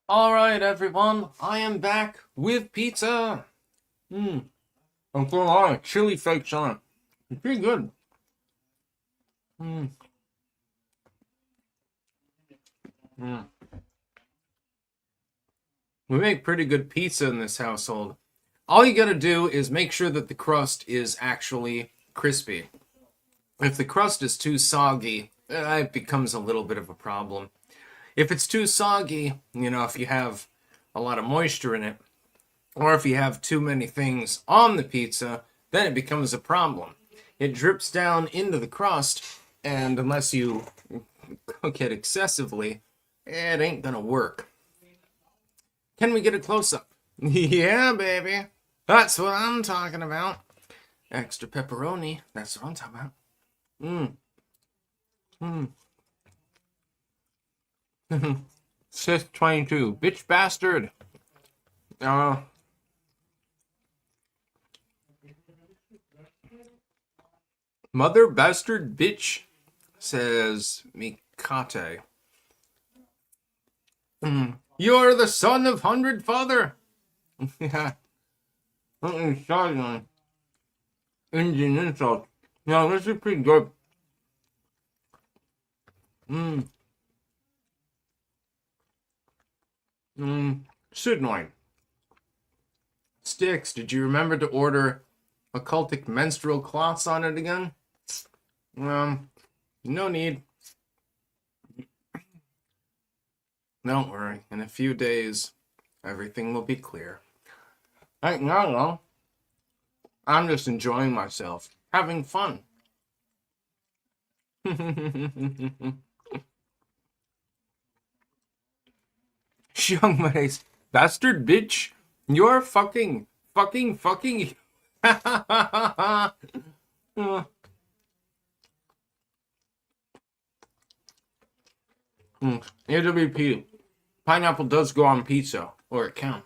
Alright, everyone, I am back with pizza. I'm putting a lot of chili flakes on it. It's pretty good. Mm, mm. We make pretty good pizza in this household. All you gotta do is make sure that the crust is actually crispy. If the crust is too soggy, it becomes a little bit of a problem. If it's too soggy, if you have a lot of moisture in it, or if you have too many things on the pizza, then it becomes a problem. It drips down into the crust, and unless you cook it excessively, it ain't gonna work. Can we get a close up? Yeah, baby. That's what I'm talking about. Extra pepperoni. That's what I'm talking about. Mmm. Mmm. 622. Bitch bastard. Uh, Mother bastard bitch, says Mikate. You're the son of hundred father. Yeah. Sorry, on Indian insult. No, this is pretty good. Mmm. Sidnoid. Sticks, did you remember to order occultic menstrual cloths on it again? No need. Don't worry. In a few days, everything will be clear. No. I'm just enjoying myself. Having fun. Young Mace. Bastard bitch. You're fucking. AWP. Pineapple does go on pizza, or it can.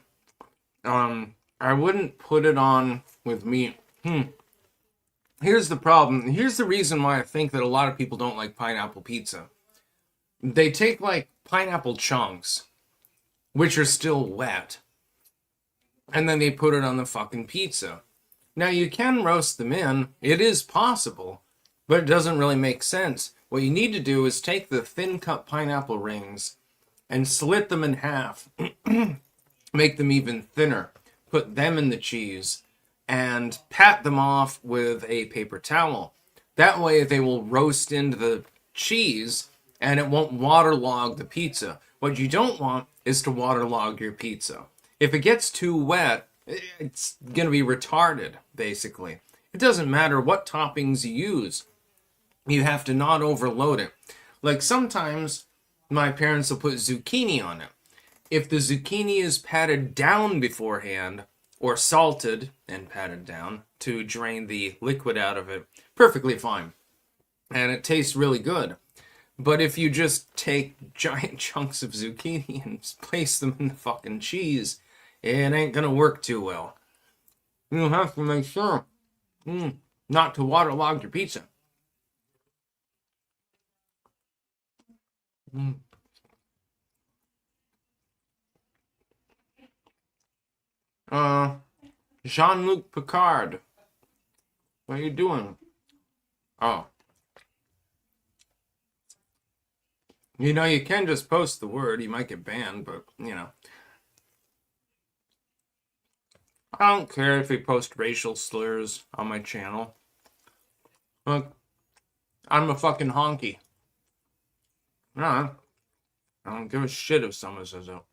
I wouldn't put it on with meat. Here's the problem. Here's the reason why I think that a lot of people don't like pineapple pizza. They take like pineapple chunks, which are still wet, and then they put it on the fucking pizza. Now you can roast them in. It is possible, but it doesn't really make sense. What you need to do is take the thin cut pineapple rings and slit them in half. Make them even thinner. Put them in the cheese and pat them off with a paper towel. That way they will roast into the cheese and it won't waterlog the pizza. What you don't want is to waterlog your pizza. If it gets too wet, it's going to be retarded, basically. It doesn't matter what toppings you use. You have to not overload it. Like sometimes my parents will put zucchini on it. If the zucchini is patted down beforehand, or salted and patted down to drain the liquid out of it, perfectly fine. And it tastes really good. But if you just take giant chunks of zucchini and place them in the fucking cheese, it ain't gonna work too well. You have to make sure not to waterlog your pizza. Jean-Luc Picard. What are you doing? Oh. You can just post the word. You might get banned, but, I don't care if you post racial slurs on my channel. Look, I'm a fucking honky. No, I don't give a shit if someone says that.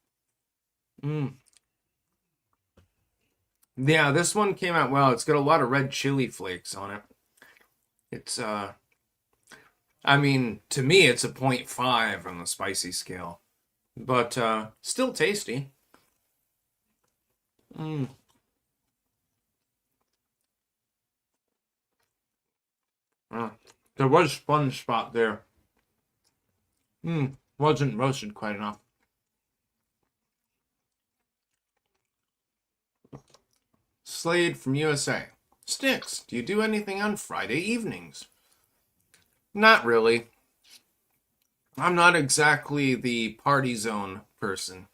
Yeah, this one came out well. It's got a lot of red chili flakes on it. It's, I mean, to me, it's a 0.5 on the spicy scale. But, still tasty. There was sponge spot there. Wasn't roasted quite enough. Slade from USA. Sticks, do you do anything on Friday evenings? Not really. I'm not exactly the party zone person.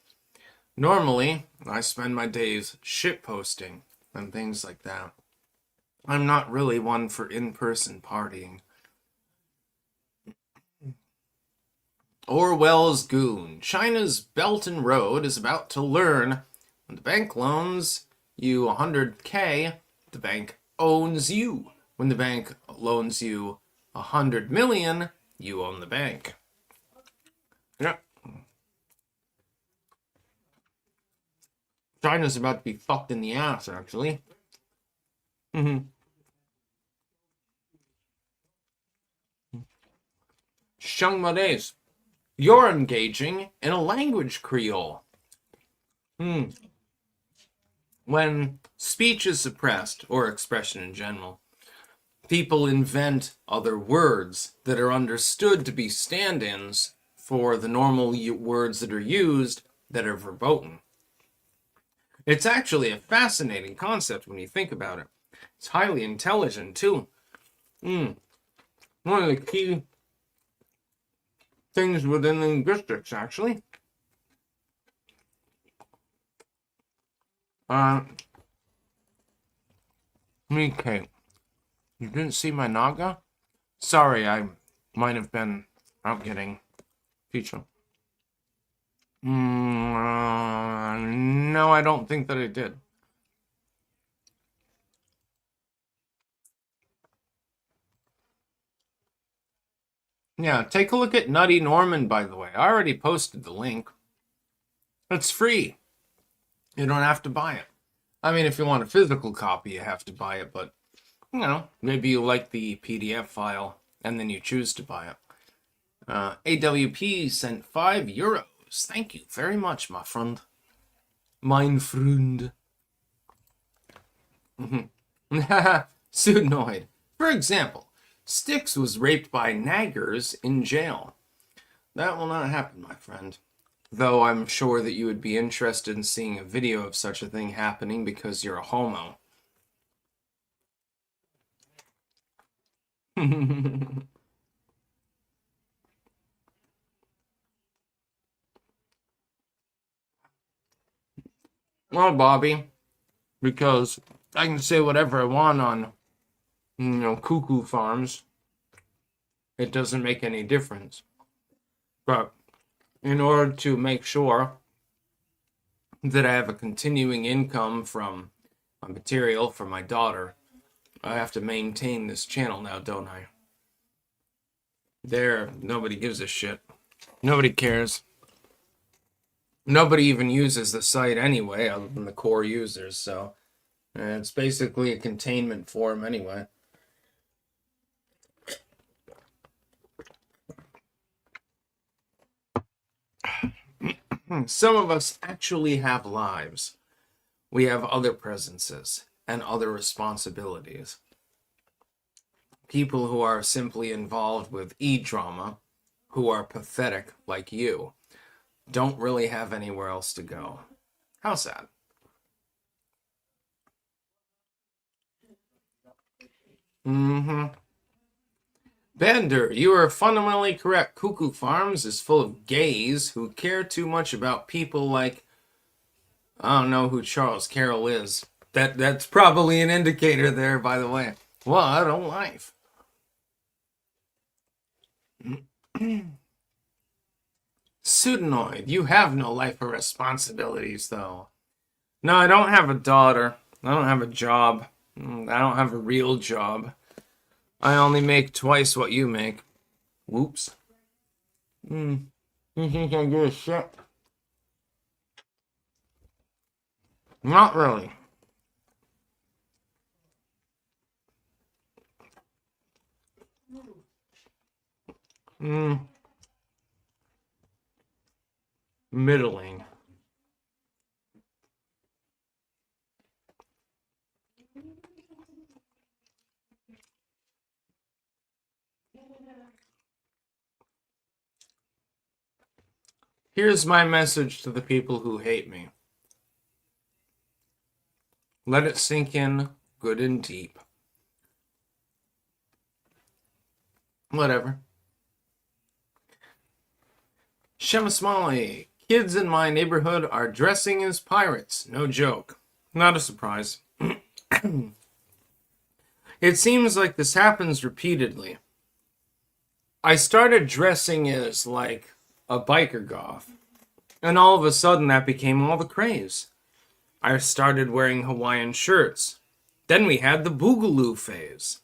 Normally, I spend my days shitposting and things like that. I'm not really one for in-person partying. Orwell's goon. China's Belt and Road is about to learn when the bank loans you 100K, the bank owns you. When the bank loans you 100 million, you own the bank. Yeah. China's about to be fucked in the ass, actually. Shangmades, you're engaging in a language Creole. When speech is suppressed, or expression in general, people invent other words that are understood to be stand-ins for the normal words that are used that are verboten. It's actually a fascinating concept when you think about it. It's highly intelligent, too. One of the key things within linguistics, actually. Okay. You didn't see my naga? Sorry, I might have been out getting pizza. No, I don't think that I did. Yeah, take a look at Nutty Norman, by the way. I already posted the link. It's free. You don't have to buy it. I mean, if you want a physical copy, you have to buy it, but, you know, maybe you like the PDF file, and then you choose to buy it. AWP sent €5. Thank you very much, my friend. Mein Freund. Pseudonoid. For example, Styx was raped by naggers in jail. That will not happen, my friend. Though I'm sure that you would be interested in seeing a video of such a thing happening because you're a homo. Well, Bobby, because I can say whatever I want on, cuckoo farms. It doesn't make any difference. But in order to make sure that I have a continuing income from my material for my daughter, I have to maintain this channel now, don't I? There, nobody gives a shit. Nobody cares. Nobody even uses the site anyway, other than the core users, so it's basically a containment form anyway. Some of us actually have lives. We have other presences and other responsibilities. People who are simply involved with e-drama, who are pathetic like you, don't really have anywhere else to go. How sad. Bender, you are fundamentally correct. Cuckoo Farms is full of gays who care too much about people like, I don't know who Charles Carroll is. That's probably an indicator there, by the way. Well, I don't life. Pseudonoid, you have no life or responsibilities, though. No, I don't have a daughter. I don't have a job. I don't have a real job. I only make twice what you make. Whoops. You think I give a shit? Not really. Middling. Here's my message to the people who hate me. Let it sink in good and deep. Whatever. Shemasmali, Kids in my neighborhood are dressing as pirates. No joke. Not a surprise. It seems like this happens repeatedly. I started dressing as, like, a biker goth, and all of a sudden that became all the craze. I started wearing Hawaiian shirts. Then we had the Boogaloo phase.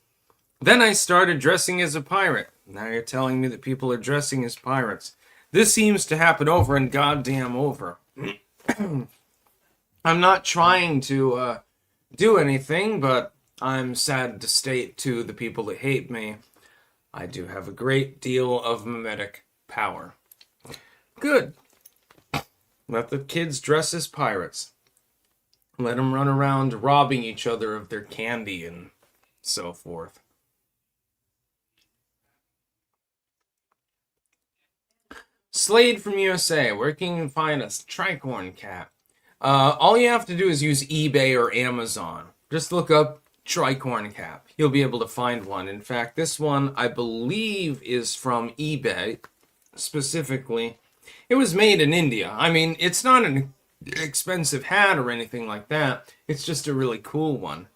Then I started dressing as a pirate. Now you're telling me that people are dressing as pirates. This seems to happen over and goddamn over. I'm not trying to do anything, but I'm sad to state to the people that hate me, I do have a great deal of mimetic power. Good. Let the kids dress as pirates. Let them run around robbing each other of their candy and so forth. Slade from USA. Where can you find a tricorn cat? All you have to do is use eBay or Amazon. Just look up tricorn cat. You'll be able to find one. In fact, this one, I believe, is from eBay, specifically. It was made in India. I mean, it's not an expensive hat or anything like that. It's just a really cool one.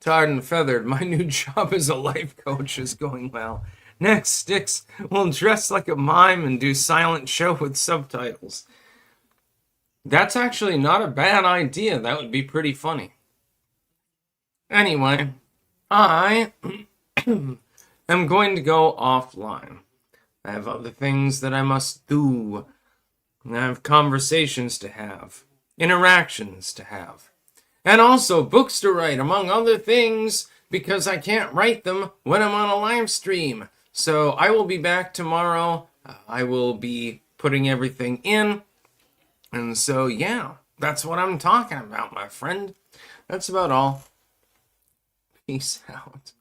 Tarred and feathered, my new job as a life coach is going well. Next, Sticks will dress like a mime and do silent show with subtitles. That's actually not a bad idea. That would be pretty funny. Anyway, I am going to go offline. I have other things that I must do. I have conversations to have, interactions to have, and also books to write, among other things, because I can't write them when I'm on a live stream. So I will be back tomorrow. I will be putting everything in. And so, yeah, that's what I'm talking about, my friend. That's about all. Peace out.